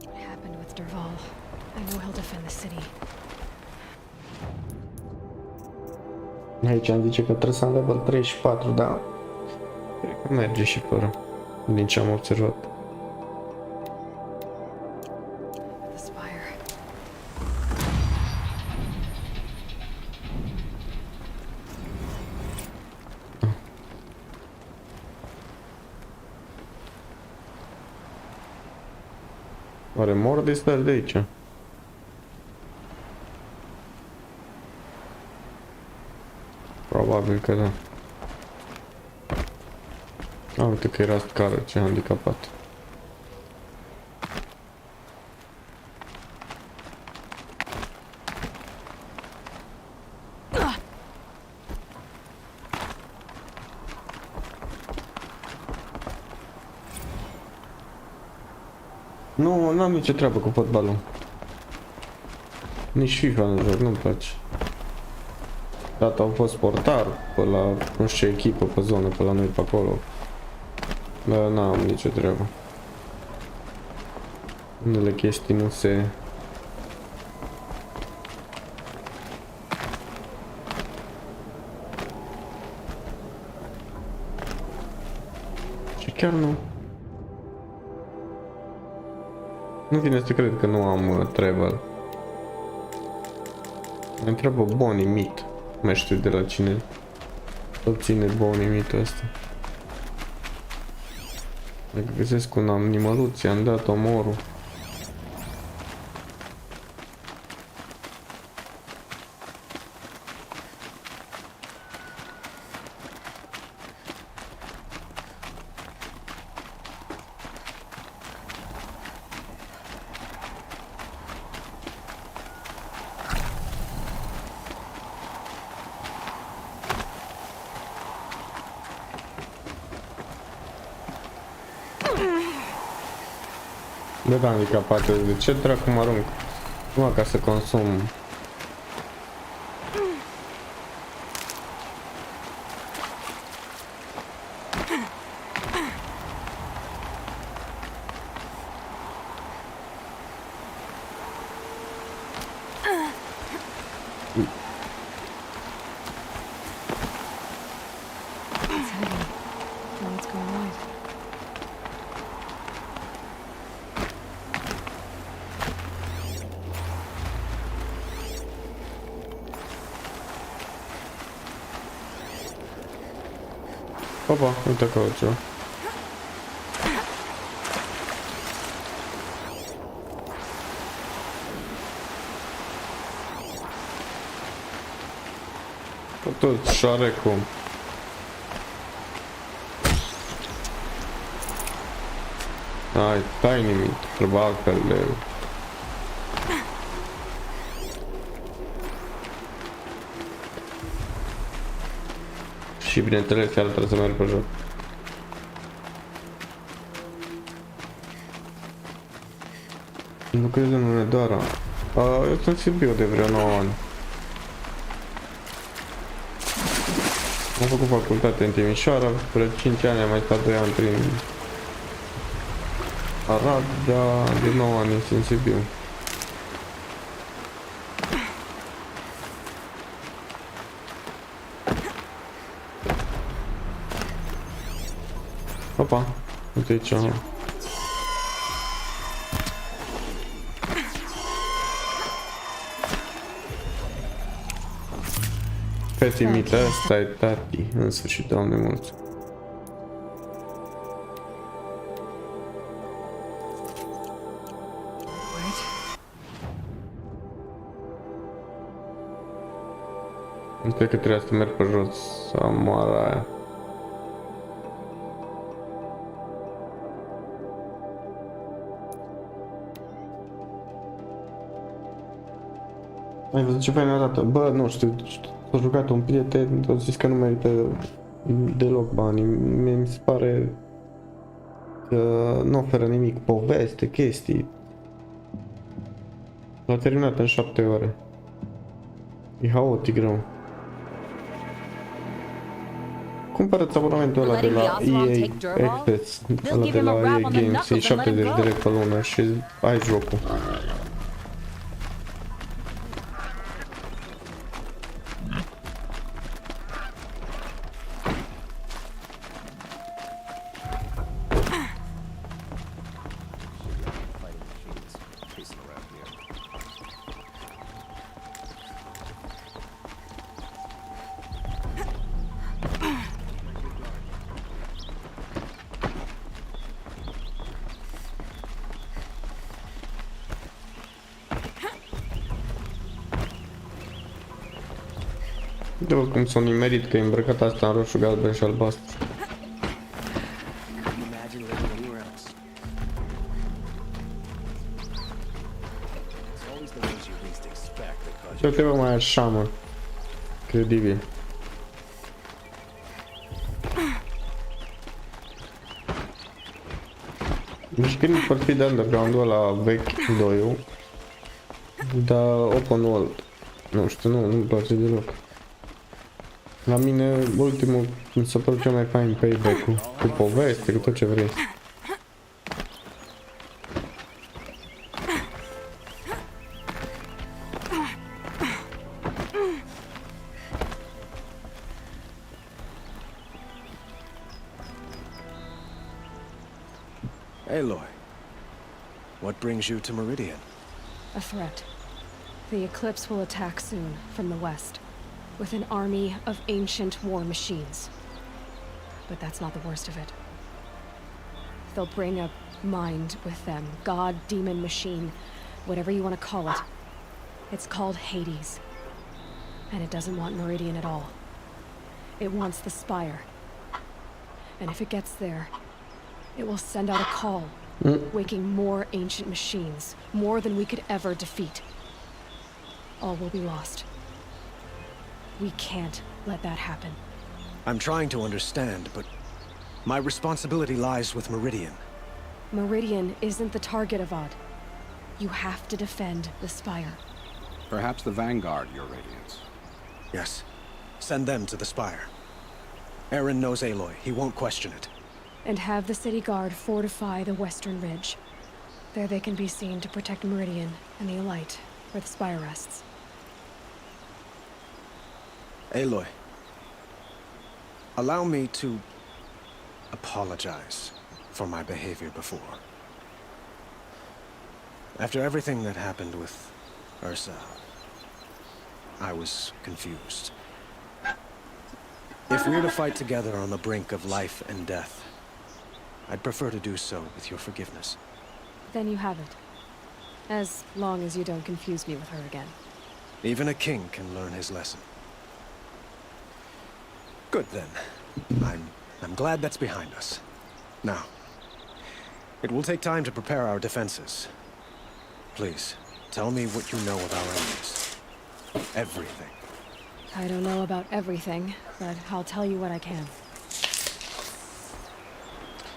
What happened with Derval? I know he'll defend the city. Aici îmi zice că trebuie să am level 34, da. Cred că merge și fără, din ce am observat. The spire. Oare mor de stă de aici? Probabil că da. Uite că era scară, ce handicapat. Nu, n-am nicio treabă cu fotbalul. Nici FIFA nu joc, nu-mi place. Tata a fost portar pe la nu știu ce echipă pe zonă, pe la noi pe acolo. Dar n-am nicio treabă. Unele chestii nu se... Și chiar nu. Nu vine să cred că nu am travel. Mă întreabă Bonnie Meat. Mai știu de la cine obține Bonnie Meat-ul ăsta. Dacă găsesc un animăluț, i-am dat omorul. De handicapate, de ce dracu mă arunc? Numai ca să consum. Opa, uite acolo ceva. Tot șoarecul. Hai, tai nimic, trebuie altfel de... Și bineînțeles, chiar trebuie să merg pe joc. Lucrez în Hunedoara. Eu sunt Sibiu de vreo 9 ani. Am făcut facultate în Timișoara, vreo 5 ani, am mai stat 2 ani prin Arad, dar de 9 ani sunt în Sibiu. Opa, uite aici. Feti mită, asta e tati, în sfârșit, Doamne mulțumesc. Nu cred că trebuia să merg pe jos, să moară aia. Ai văzut ce fain arată? Bă, nu știu, s-a jucat un prieten, a zis că nu merită deloc banii. Mi se pare că nu oferă nimic, poveste, chestii. L-a terminat în 7 ore. E haotic rău. Cumpără-ți abonamentul ăla de la EA Access, ăla de la EA Games, e 70 de lei pe lună și ai jocul. După cum s-a nimerit că e îmbrăcat asta în roșu, galben și albastru. Couldn't imagine living anywhere else. It's always the ones you least expect that cause Ce trebuie mai așa, mă. Credibil. Deci când vor fi de underground-ul ăla vechi, 2-ul, dar open world. Nu știu, nu-mi place deloc. La mine, ultimul, mi s-a părut cel mai fain payback-ul, cu poveste, cu tot ce vrei. Aloy, what brings you to Meridian? A threat. The Eclipse will attack soon, from the west, with an army of ancient war machines. But that's not the worst of it. They'll bring a mind with them, god, demon, machine, whatever you want to call it. It's called Hades. And it doesn't want Meridian at all. It wants the Spire. And if it gets there, it will send out a call, waking more ancient machines, more than we could ever defeat. All will be lost. We can't let that happen. I'm trying to understand, but my responsibility lies with Meridian. Meridian isn't the target, Avad. You have to defend the Spire. Perhaps the Vanguard, Your Radiance. Yes. Send them to the Spire. Aaron knows Aloy. He won't question it. And have the city guard fortify the western ridge. There they can be seen to protect Meridian and the Elite, where the Spire rests. Aloy, allow me to apologize for my behavior before. After everything that happened with Ursa, I was confused. If we're to fight together on the brink of life and death, I'd prefer to do so with your forgiveness. Then you have it. As long as you don't confuse me with her again. Even a king can learn his lesson. Good then. I'm glad that's behind us. Now, it will take time to prepare our defenses. Please, tell me what you know of our enemies. Everything. I don't know about everything, but I'll tell you what I can.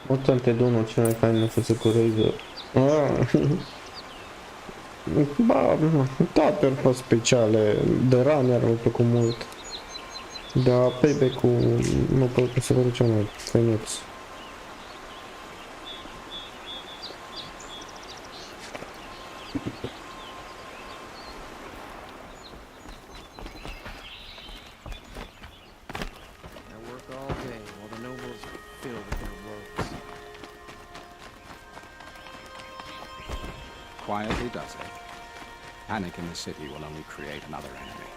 Multe donut cel mai fain a fost cu Razer. Ba, toate au fost speciale. De runner mi-a plăcut mult. Dar payback-ul mă pare să văd cel mai fainuț. Quietly does it. Panic in the city will only create another enemy.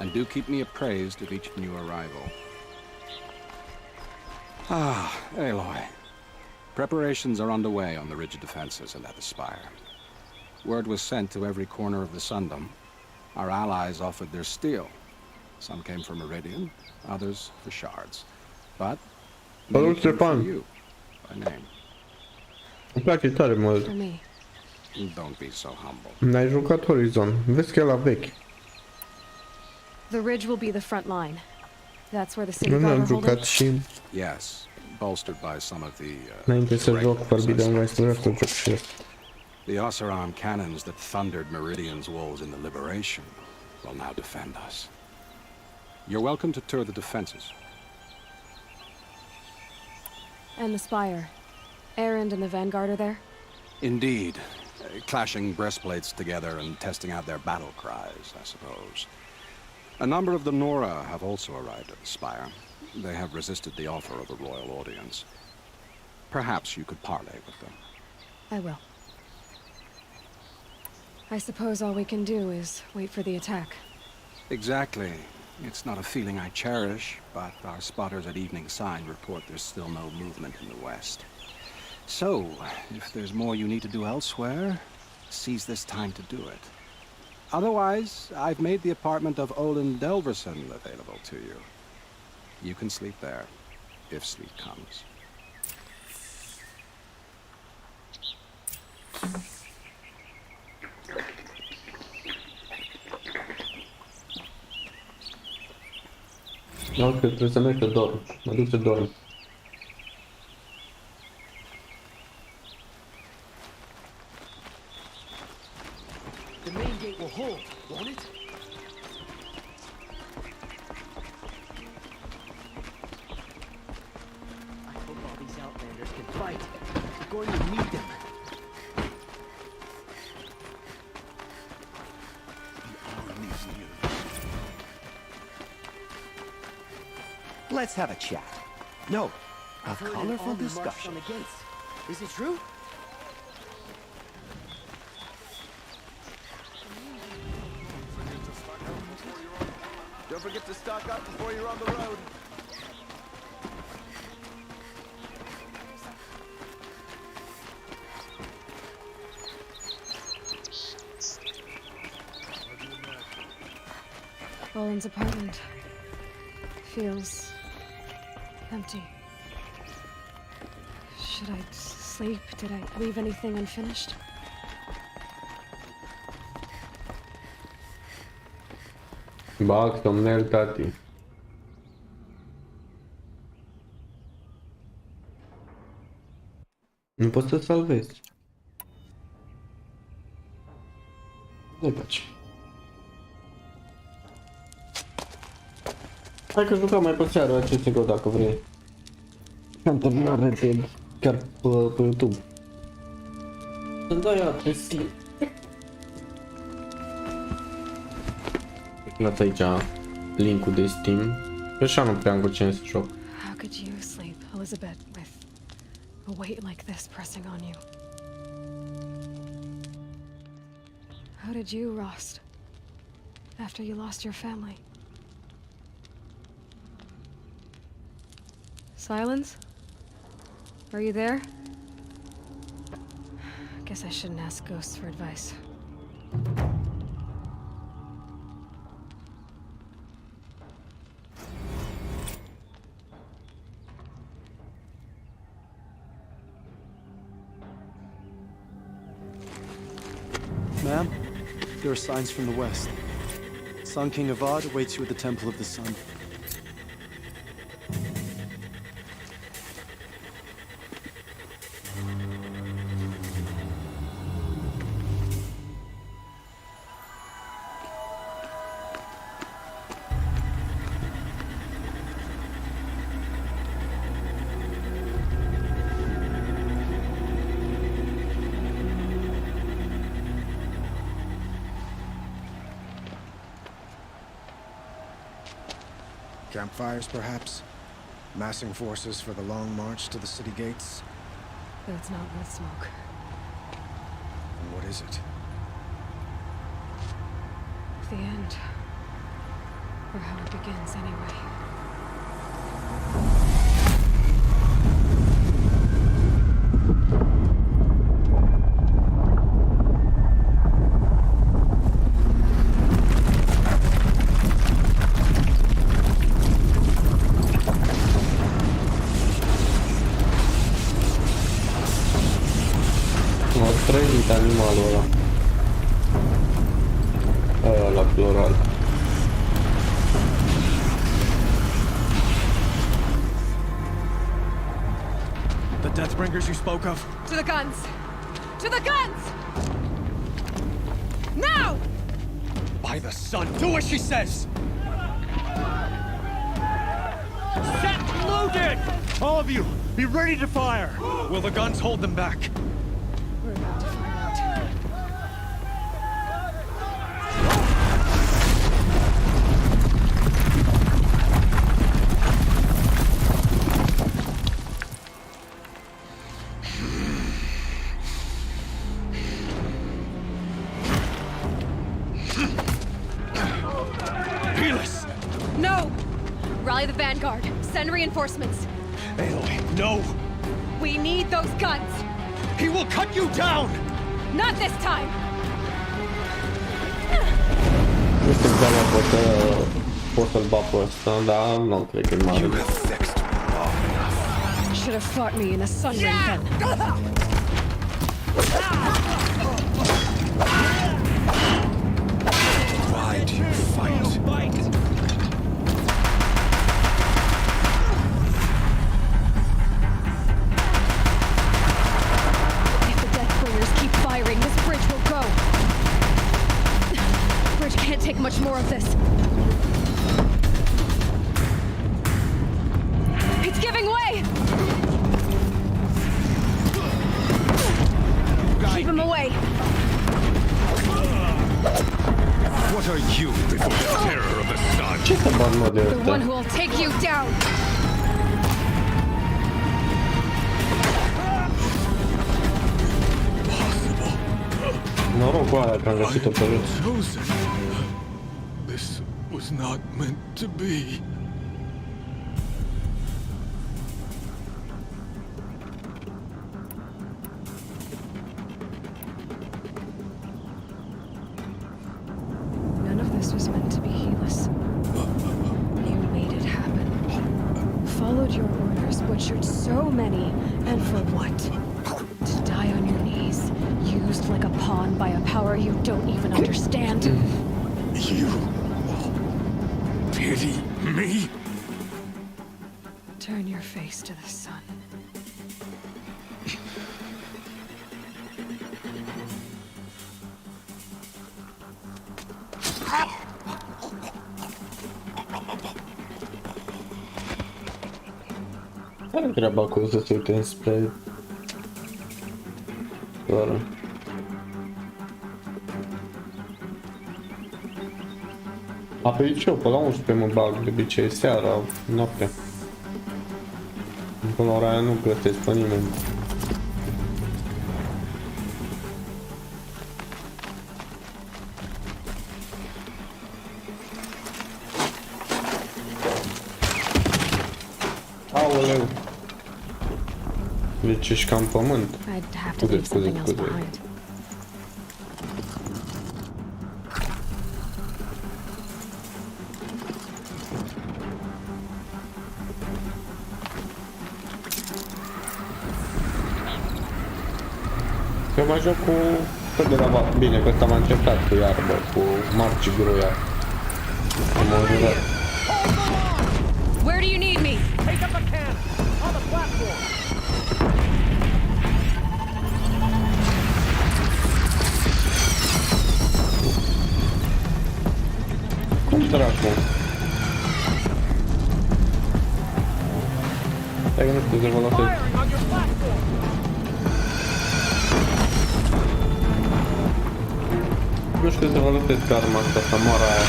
And do keep me appraised of each new arrival. Ah, Aloy. Preparations are underway on the ridge defenses and at the Spire. Word was sent to every corner of the Sundom. Our allies offered their steel. Some came for Meridian, others for shards. But many came for you, by name. Îmi place tare mult. Don't be so humble. N-ai jucat Horizon. Vezi că e la vechi. The ridge will be the front line. That's where the city Nu guard am are holding. jucat și Yes, bolstered by some of the înainte să joc Forbidden West, vreau să joc și asta. The Oseram cannons that thundered Meridian's walls in the liberation will now defend us. You're welcome to tour the defenses. And the Spire. Erend and the Vanguard are there? Indeed. Clashing breastplates together and testing out their battle cries, I suppose. A number of the Nora have also arrived at the Spire. They have resisted the offer of a royal audience. Perhaps you could parley with them. I will. I suppose all we can do is wait for the attack. Exactly. It's not a feeling I cherish, but our spotters at Evening Sign report there's still no movement in the west. So, if there's more you need to do elsewhere, seize this time to do it. Otherwise, I've made the apartment of Olin Delverson available to you. You can sleep there, if sleep comes. Ok, trebuie să merg să dorm. Mă duc să dorm. The main gate will hold, won't it? I hope all these Outlanders can fight. We're going to need them. Let's have a chat. No, a I've heard an colorful army marched discussion. on the gates. Is it true? Don't forget to stock up before you're on the road. Olin's apartment feels empty. Should I sleep? Did I leave anything unfinished? Bag somnel, tati. Nu poți să salvezi. Nu faci. Hai că jucăm mai pe seară aceste go dacă vrei. Am terminat Red Dead chiar pe YouTube. Să-mi dai atenție. Dați aici link-ul de Steam. Pe așa nu prea am cu cine să joc. How could you sleep, Elizabeth, with a weight like this pressing on you? How did you, Rost, after you lost your family? Silence? Are you there? Guess I shouldn't ask ghosts for advice. Ma'am, there are signs from the west. Sun King Avad awaits you at the Temple of the Sun. Campfires, perhaps? Massing forces for the long march to the city gates? But it's not worth smoke. And what is it? The end. Or how it begins, anyway. Trăit animalul ăla. Ăla floral. The Deathbringers you spoke of? To the guns! To the guns! Now! By the sun, do as she says! Set loaded! All of you, be ready to fire! Will the guns hold them back? We're about to find out. Helis! No! Rally the vanguard. Send reinforcements. Aloy, no! We need those guns! He will cut you down! Not this time! știu dacă pot să-l bag pe ăsta, dar nu cred că e mare. Should have fought me in the sun ring then. Why do you fight? If the Deathbringers keep firing, this bridge will go. The bridge can't take much more of this. It's giving way! Keep him away! What are you before the terror of the sun? The one who will take you down! Noroc cu aia că am găsit-o pe râs. This was not meant to be. None of this was meant to be heedless. You made it happen. Followed your orders, butchered so many, and for what? To die on your knees, used like a pawn by a power you don't even understand. You pity me? Turn your face to the sun. Care treaba cu să se uite înspre țară? Pe aici eu, pe la 11 mă bag de obicei, seara, noaptea. Până la ora aia nu gătesc pe nimeni. Aoleu! Deci ești ca în pământ. Scuze. Eu mă joc cu federava. Bine, că ăsta m-a încercat cu iarbă, cu marci gruia. M-am jurat. Where do you need me? Take up a cannon on the platform. Cum dracu? Stai că nu știu să folosesc. Nu știu să folosesc arma asta, să moară aia.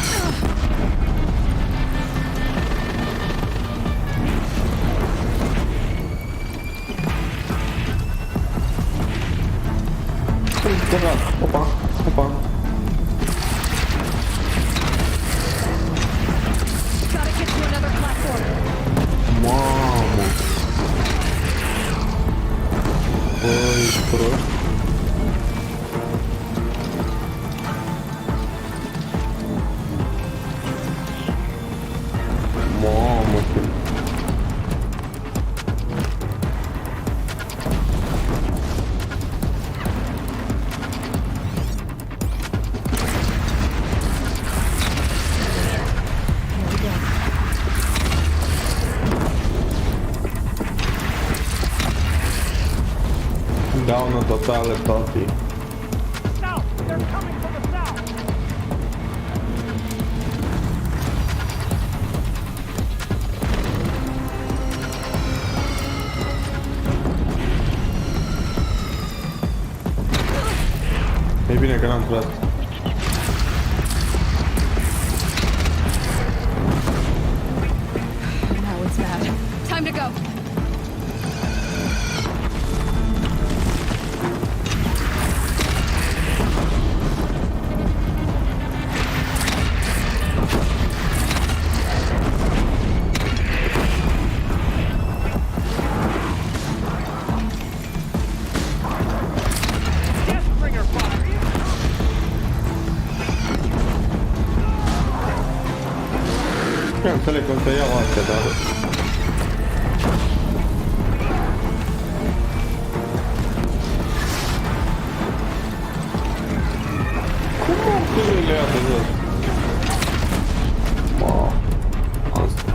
Opa, opa. Mamă. Băi, prost. Mamă. Daună totală, toti. E bine că n-am tras. Now it's bad. Time to go. Nu înțeleg cum să iau astea, dar... Cum le ia de jos? Asta.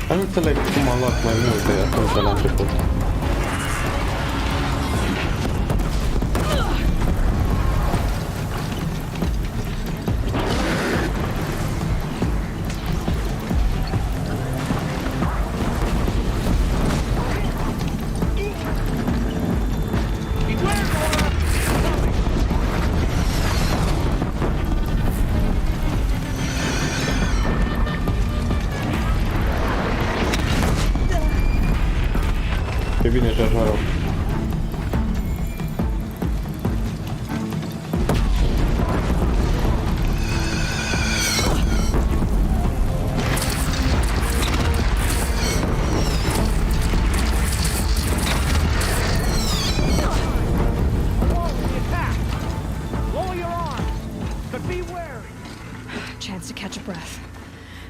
Nu înțeleg cum am luat mai multe atunci la început. E bine și așa rău. Chance to catch a breath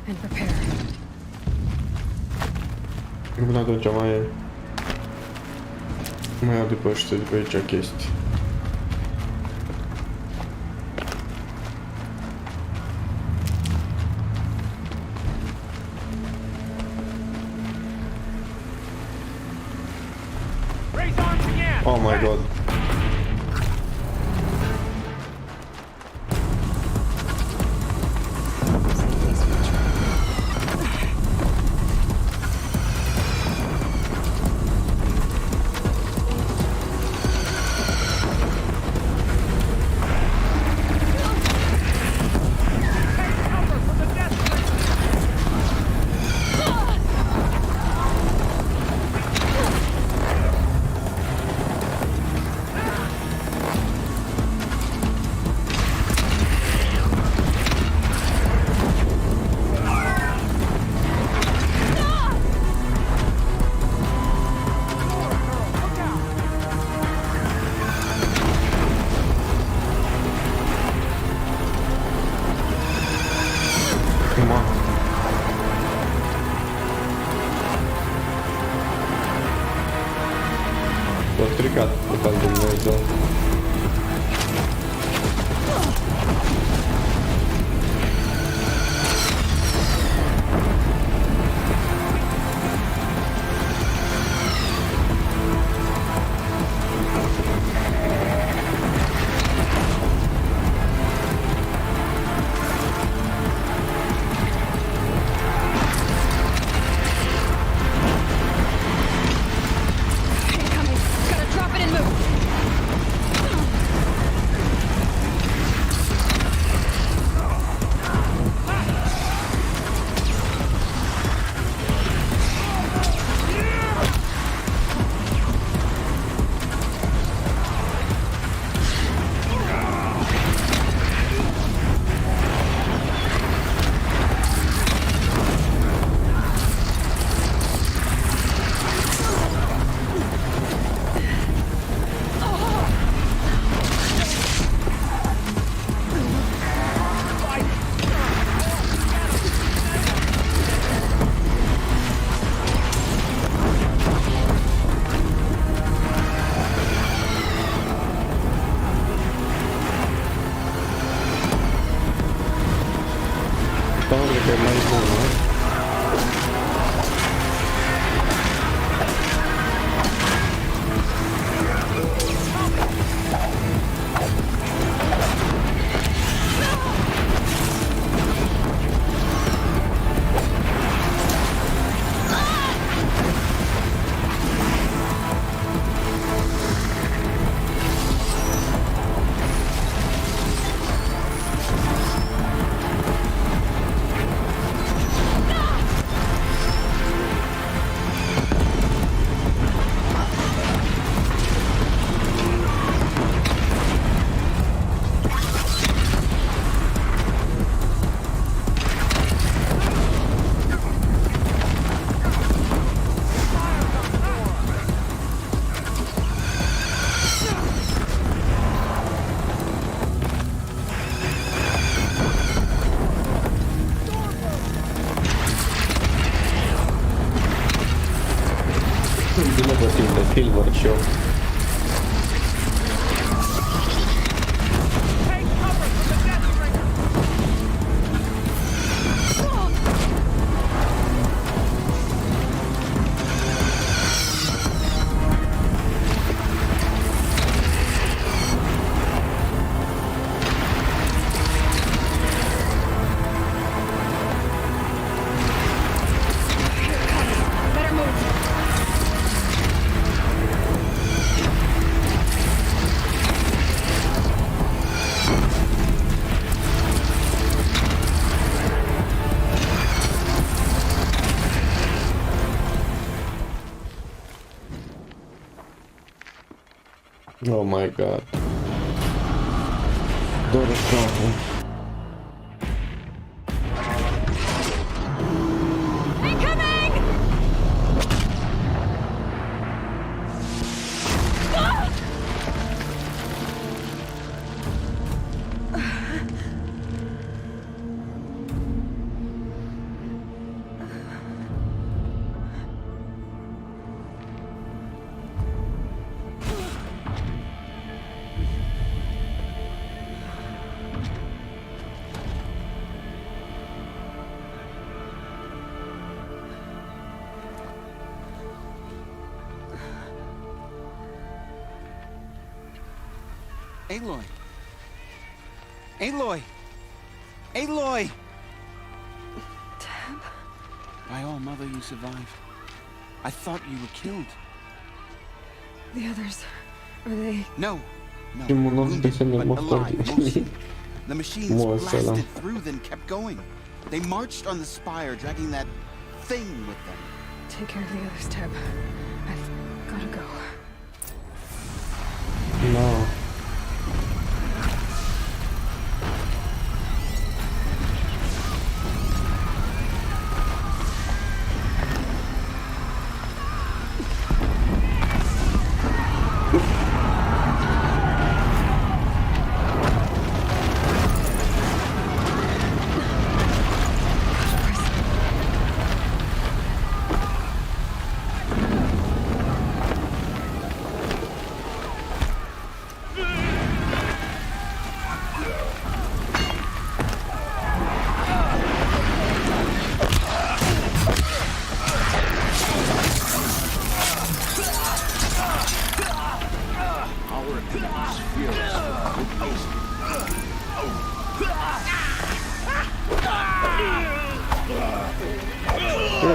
and prepare. Până atunci mai iau după ăștia, după aici chestii. Oh my god. S-a stricat, pe Dumnezeu. Bine găsit de Silver și eu. Oh my god. Doresc capul. Aloy! Aloy! Aloy! Tab? By all mother, you survived. I thought you were killed. The others, are they... No. No. Primul nostru Wounded, semne but mă alive, foarte. mostly. The machines Moară ăla. blasted through, then kept going. They marched on the spire, dragging that thing with them. Take care of the others, Tab. I've gotta go. No.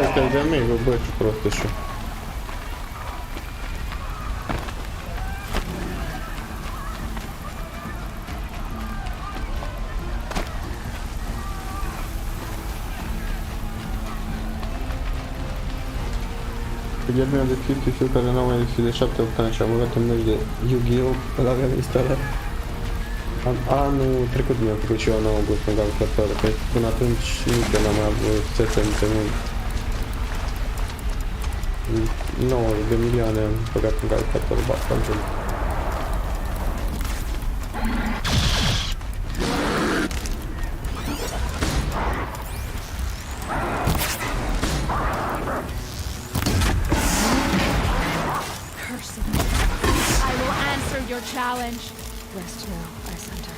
Ăsta de-a mei, bă, ce prost așa. Iar mi-am deschis PC-ul care n-am mai deschis de 7-8 ani și am băgat un meci de Yu-Gi-Oh! Îl aveam instalat. Anul trecut mi-am făcut și eu în august în calculator, că până atunci nici n-am mai avut SSD 90 de milioane am băgat în calculator, basta în jur. Challenge. Rest now, Ice Hunter.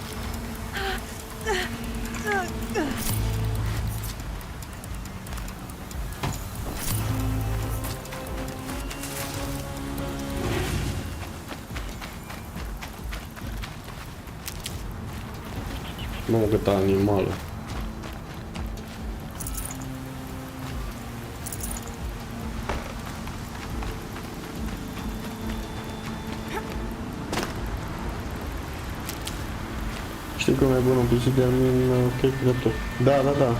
Mamă, cât animală. Știi cum e bun un PC de min calculator? Da, da.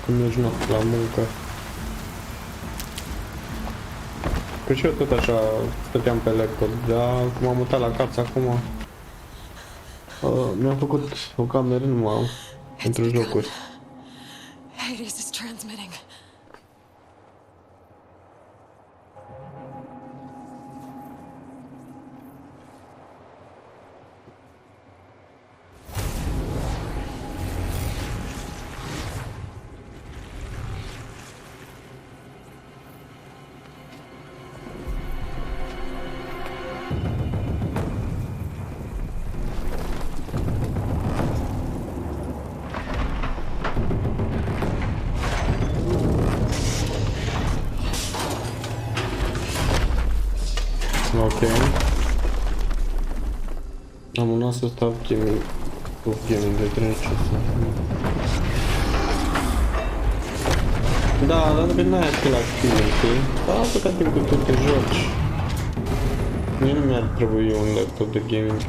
Când ești la muncă. Că și eu tot așa stăteam pe laptop, dar cum am mutat la casă acum, mi-am făcut o cameră numai pentru jocuri. Hades is transmitting. Am un ASUS Top Gaming de 3. Da, dar că n-ai același feeling, știi? Da, atâta timp cât tu te joci. Mie nu mi-ar trebui un laptop de gaming.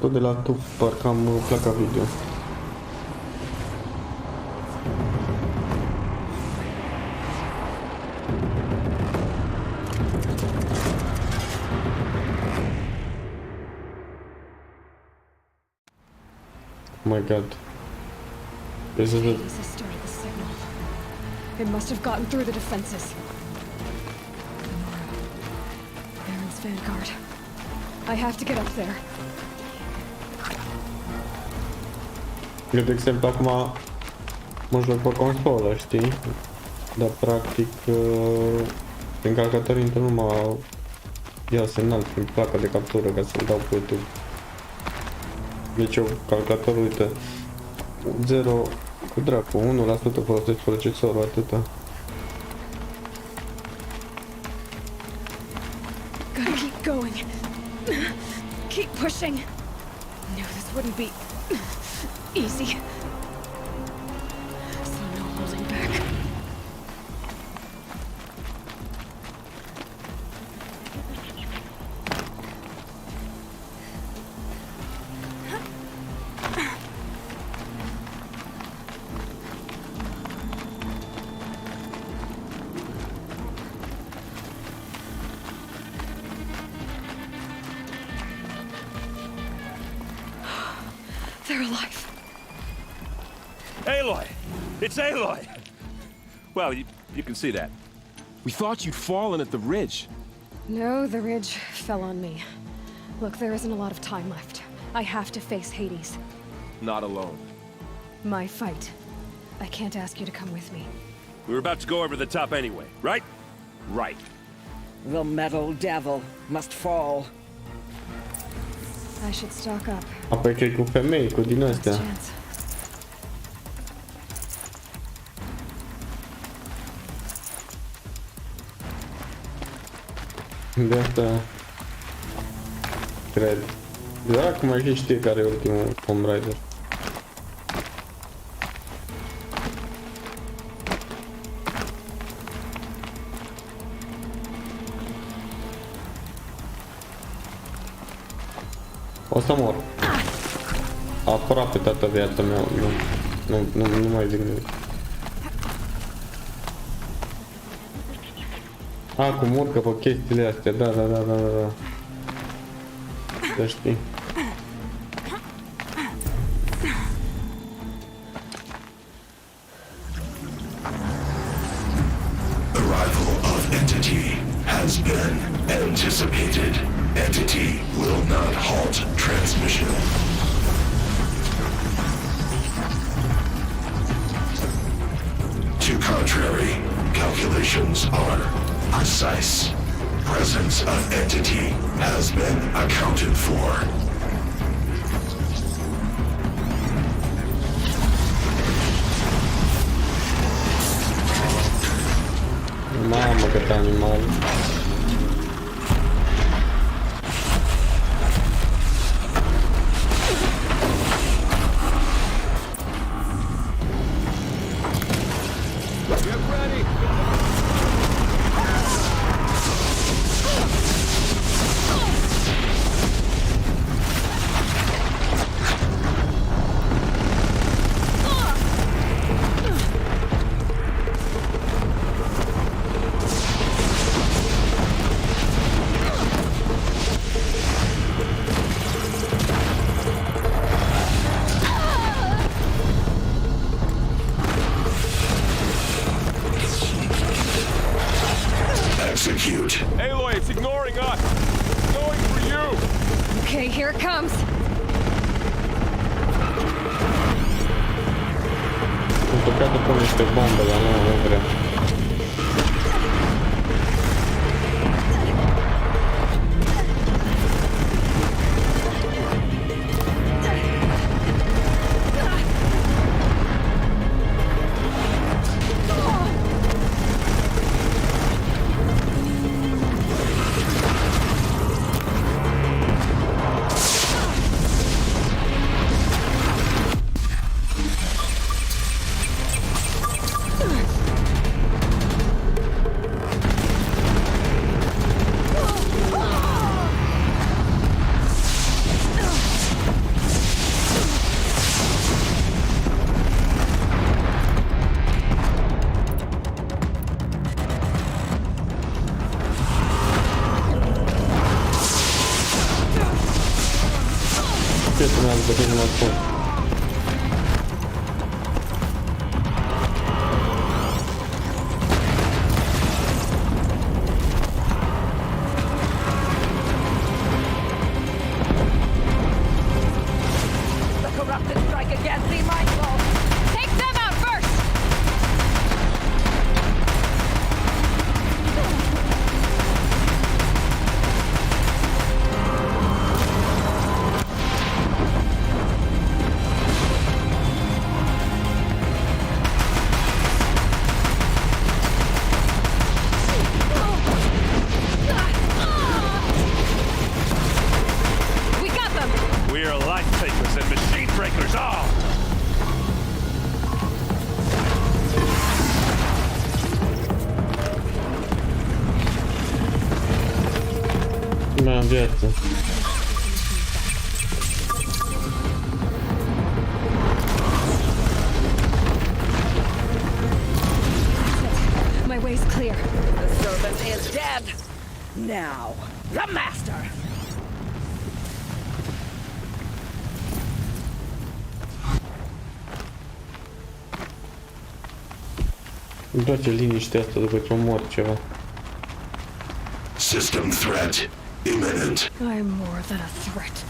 Tot de la tu parcă am placa video. Oh my god. This is the... Hades has started the signal. It must have gotten through the defenses. Baron's vanguard. I have to get up there. Eu, de exemplu, acum mă joc pe consolă, știi? Dar practic prin calculator nu mă ia semnal prin placa de captură ca să-l dau pe YouTube. Deci eu, calculatorul, uite, 0 cu dracu, 1% folosesc procesorul, atâta. Gotta keep going. Keep pushing. Knew this wouldn't be easy. So no holding back. They're alive. Aloy! It's Aloy! Well, you can see that. We thought you'd fallen at the ridge. No, the ridge fell on me. Look, there isn't a lot of time left. I have to face Hades. Not alone. My fight. I can't ask you to come with me. We were about to go over the top anyway, right? Right. The metal devil must fall. I should stock up. Apoi că e cu femei, cu din astea. De asta cred. Doar acum mai și știe care e ultimul Tomb Raider. O să mor. Aproape toată viața mea. Nu mai zic nimic. Acum urcă pe chestiile astea, da. Să știi. Arrival of Entity has been anticipated. Entity will not halt transmission. To contrary, calculations are precise. Presence of Entity has been accounted for. Mamă, cât animal. Execute. Aloy, it's ignoring us! It's going for you! Okay, here it comes. Încercat de pune niște bombe, dar nu vrea. Nu luat foc. The corrupted strike again. Be mindful. Take them out first! We got them! We are life takers and machine breakers all! Mai am viață. My way's clear. The servant is dead. Now, the master. Îmi place liniștea asta după ce omor ceva. System threat imminent. I'm more than a threat.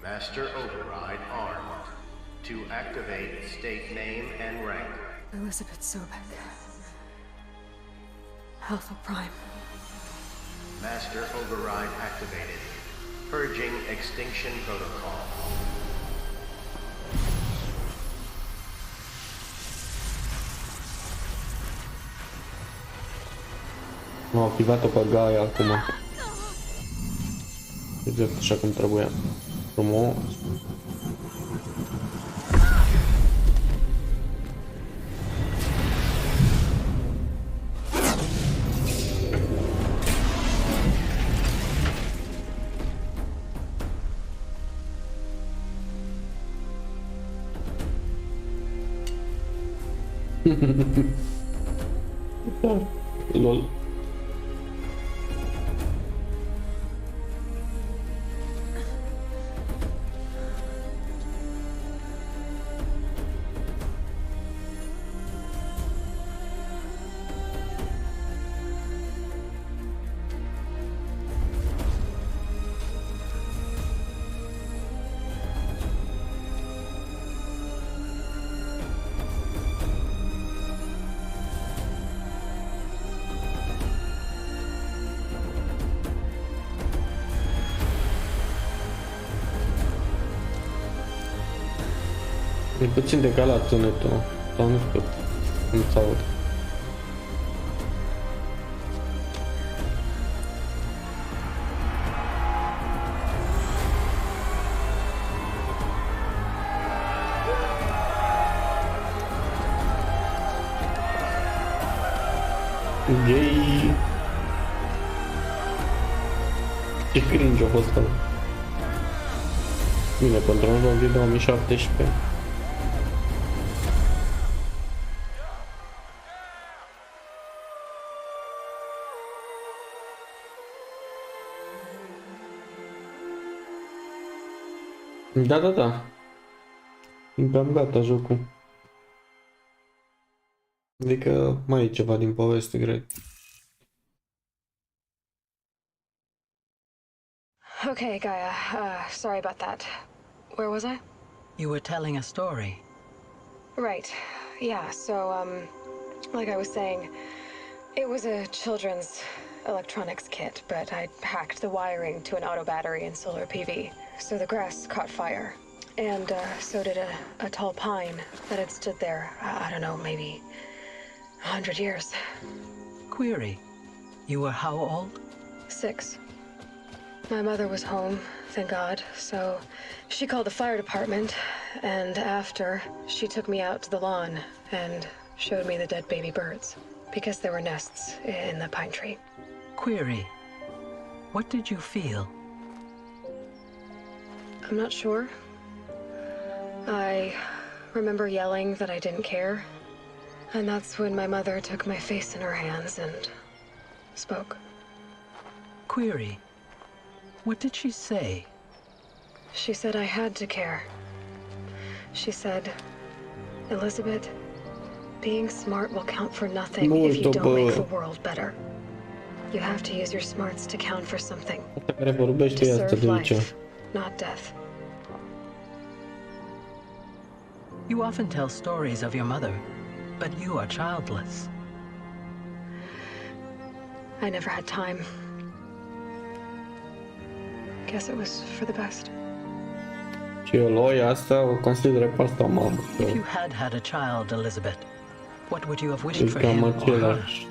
Master override armed. To activate, state name and rank. Elizabeth Sobek. Alpha Prime. Master override activated. Purging extinction protocol. M-am activat-o pe Gaia acum. Exact așa cum trebuia. Frumos. Lol. E puțin decalat sunetul, sau nu știu, cum s-aud. Gay. Ce cringe a fost ăla. Bine, controlul din 2017. Da. E cam gata jocul. Adică mai e ceva din poveste, cred. Okay, Gaia. Sorry about that. Where was I? You were telling a story. Right. Yeah, so, like I was saying, it was a children's electronics kit, but I'd hacked the wiring to an auto battery and solar PV. So the grass caught fire. And, so did a tall pine that had stood there, I don't know, maybe 100 years. Query. You were how old? 6. My mother was home, thank God. So she called the fire department, and after, she took me out to the lawn and showed me the dead baby birds, because there were nests in the pine tree. Query. What did you feel? I'm not sure. I remember yelling that I didn't care, and that's when my mother took my face in her hands and spoke. Query. What did she say? She said I had to care. She said, Elizabeth, being smart will count for nothing if you don't make the world better. You have to use your smarts to count for something. To serve life, not death. You often tell stories of your mother, but you are childless. I never had time. Guess it was for the best. Și eu loi asta o consideră pe asta o mamă. If you had had a child, Elizabeth, what would you have wished Deci for cam him or her? același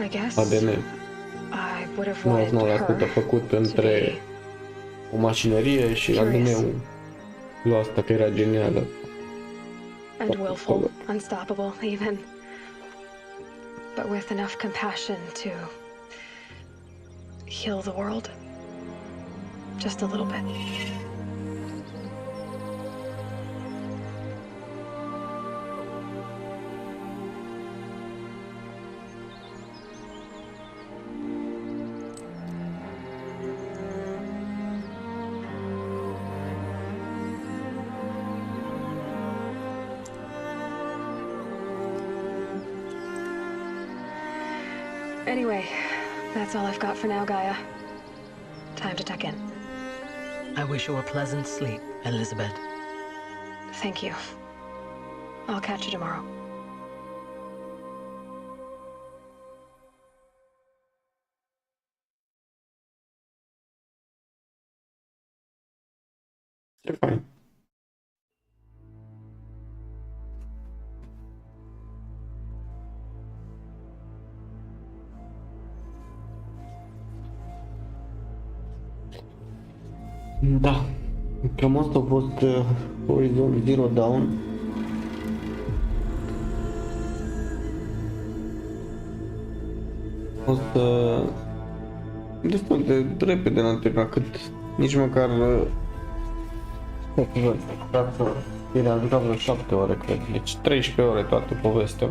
I guess ADN. I would have wanted 99% her făcut to între be o mașinărie și curious. ADN-ul lui asta că era genială. and willful, unstoppable even, but with enough compassion to heal the world. Just a little bit. Anyway, that's all I've got for now, Gaia. Time to tuck in. I wish you a pleasant sleep, Elizabeth. Thank you. I'll catch you tomorrow. Ce fain. Da, cam asta a fost Horizon Zero Dawn. A fost destul de repede l-am terminat, cât nici măcar am jucat vreo 7 ore, cred, deci 13 ore toată povestea.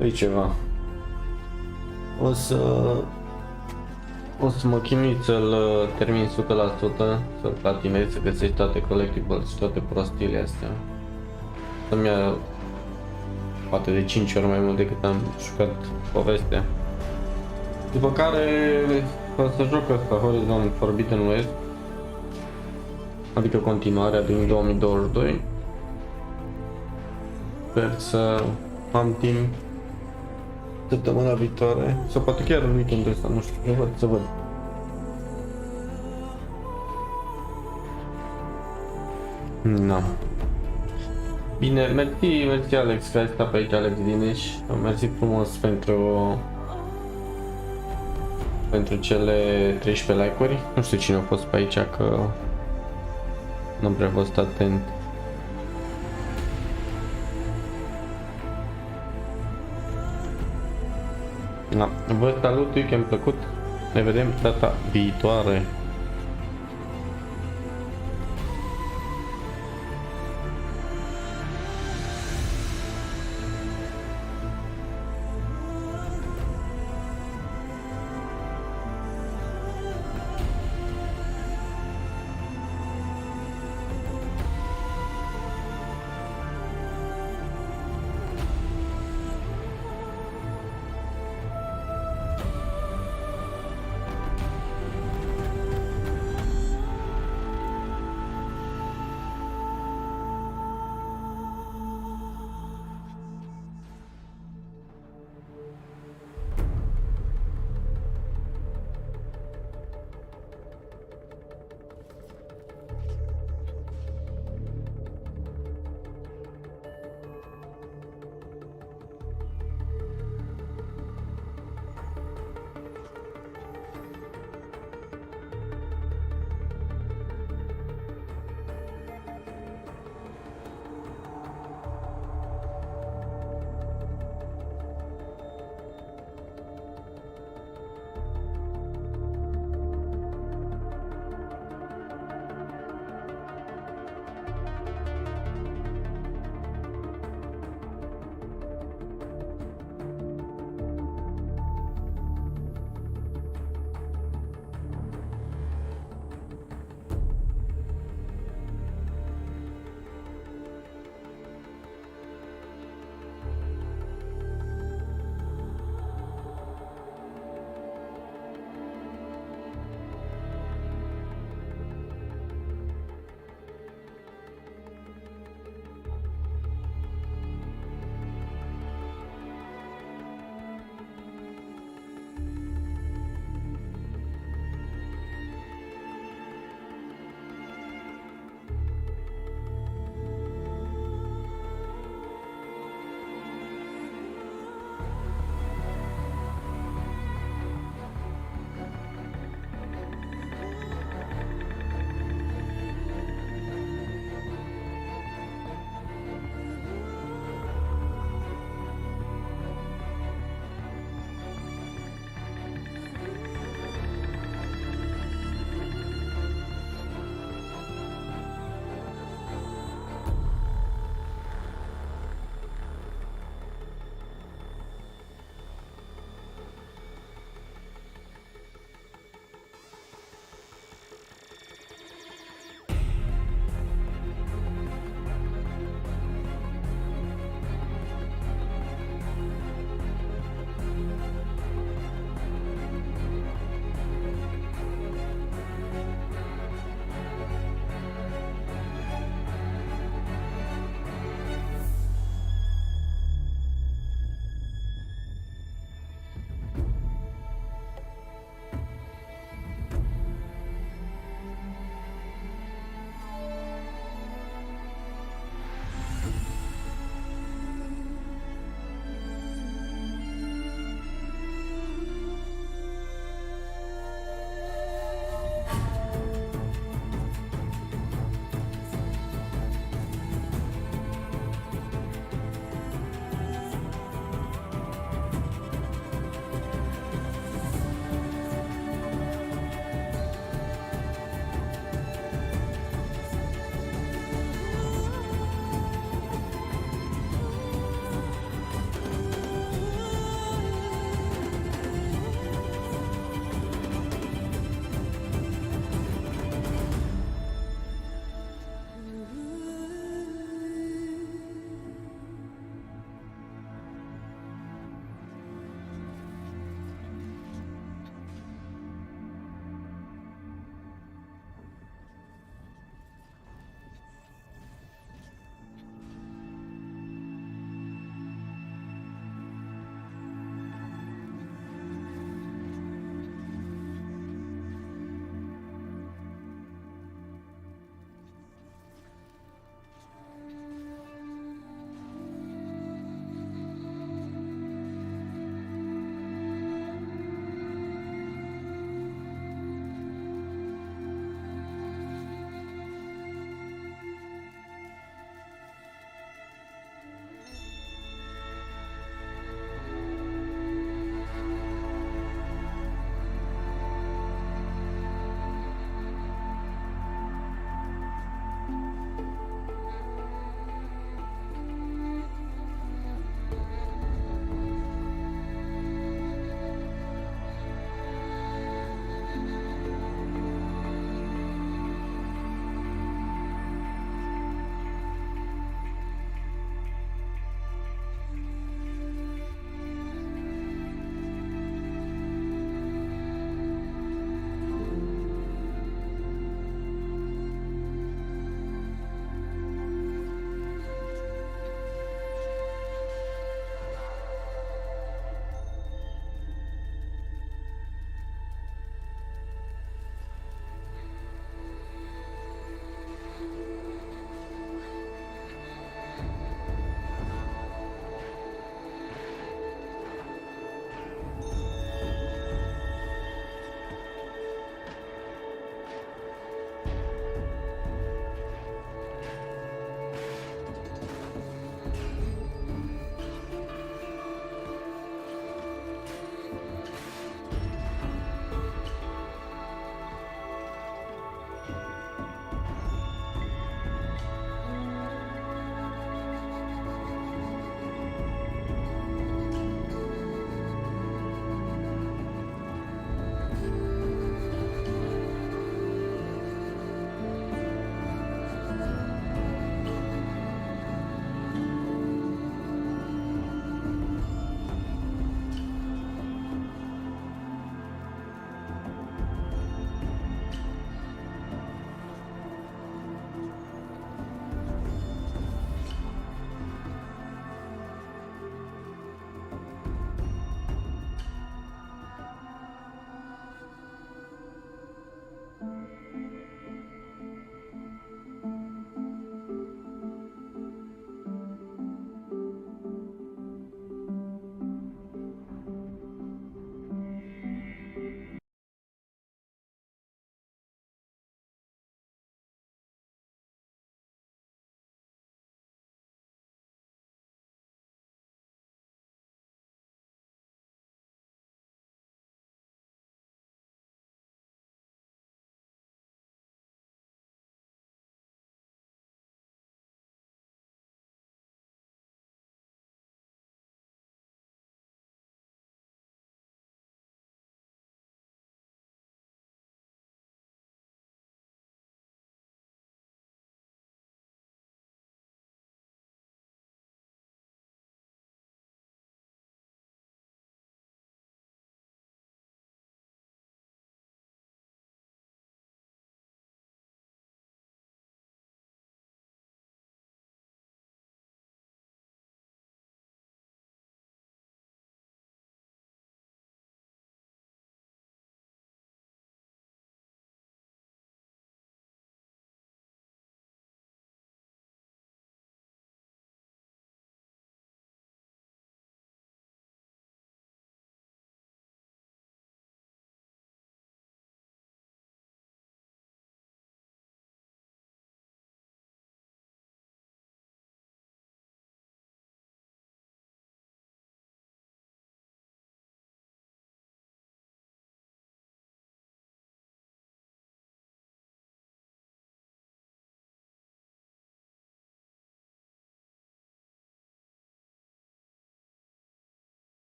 E ceva. O să mă chinui să-l termin 100%, să-l platinez, să găsești toate collectibles și toate prostiile astea. Să-mi ia poate de 5 ori mai mult decât am jucat povestea. După care o să joc ăsta, Horizon Forbidden West, adică continuarea din 2022. Sper să am timp săptămâna viitoare, sau poate chiar în weekendul ăsta, nu știu, să văd. No. Bine, mersi Alex că ai stat pe aici, Alex Dineș. Mersi frumos pentru cele 13 like-uri. Nu știu cine a fost pe aici, că nu am prea fost atent. Da, vă salut, că mi-a plăcut. Ne vedem data viitoare.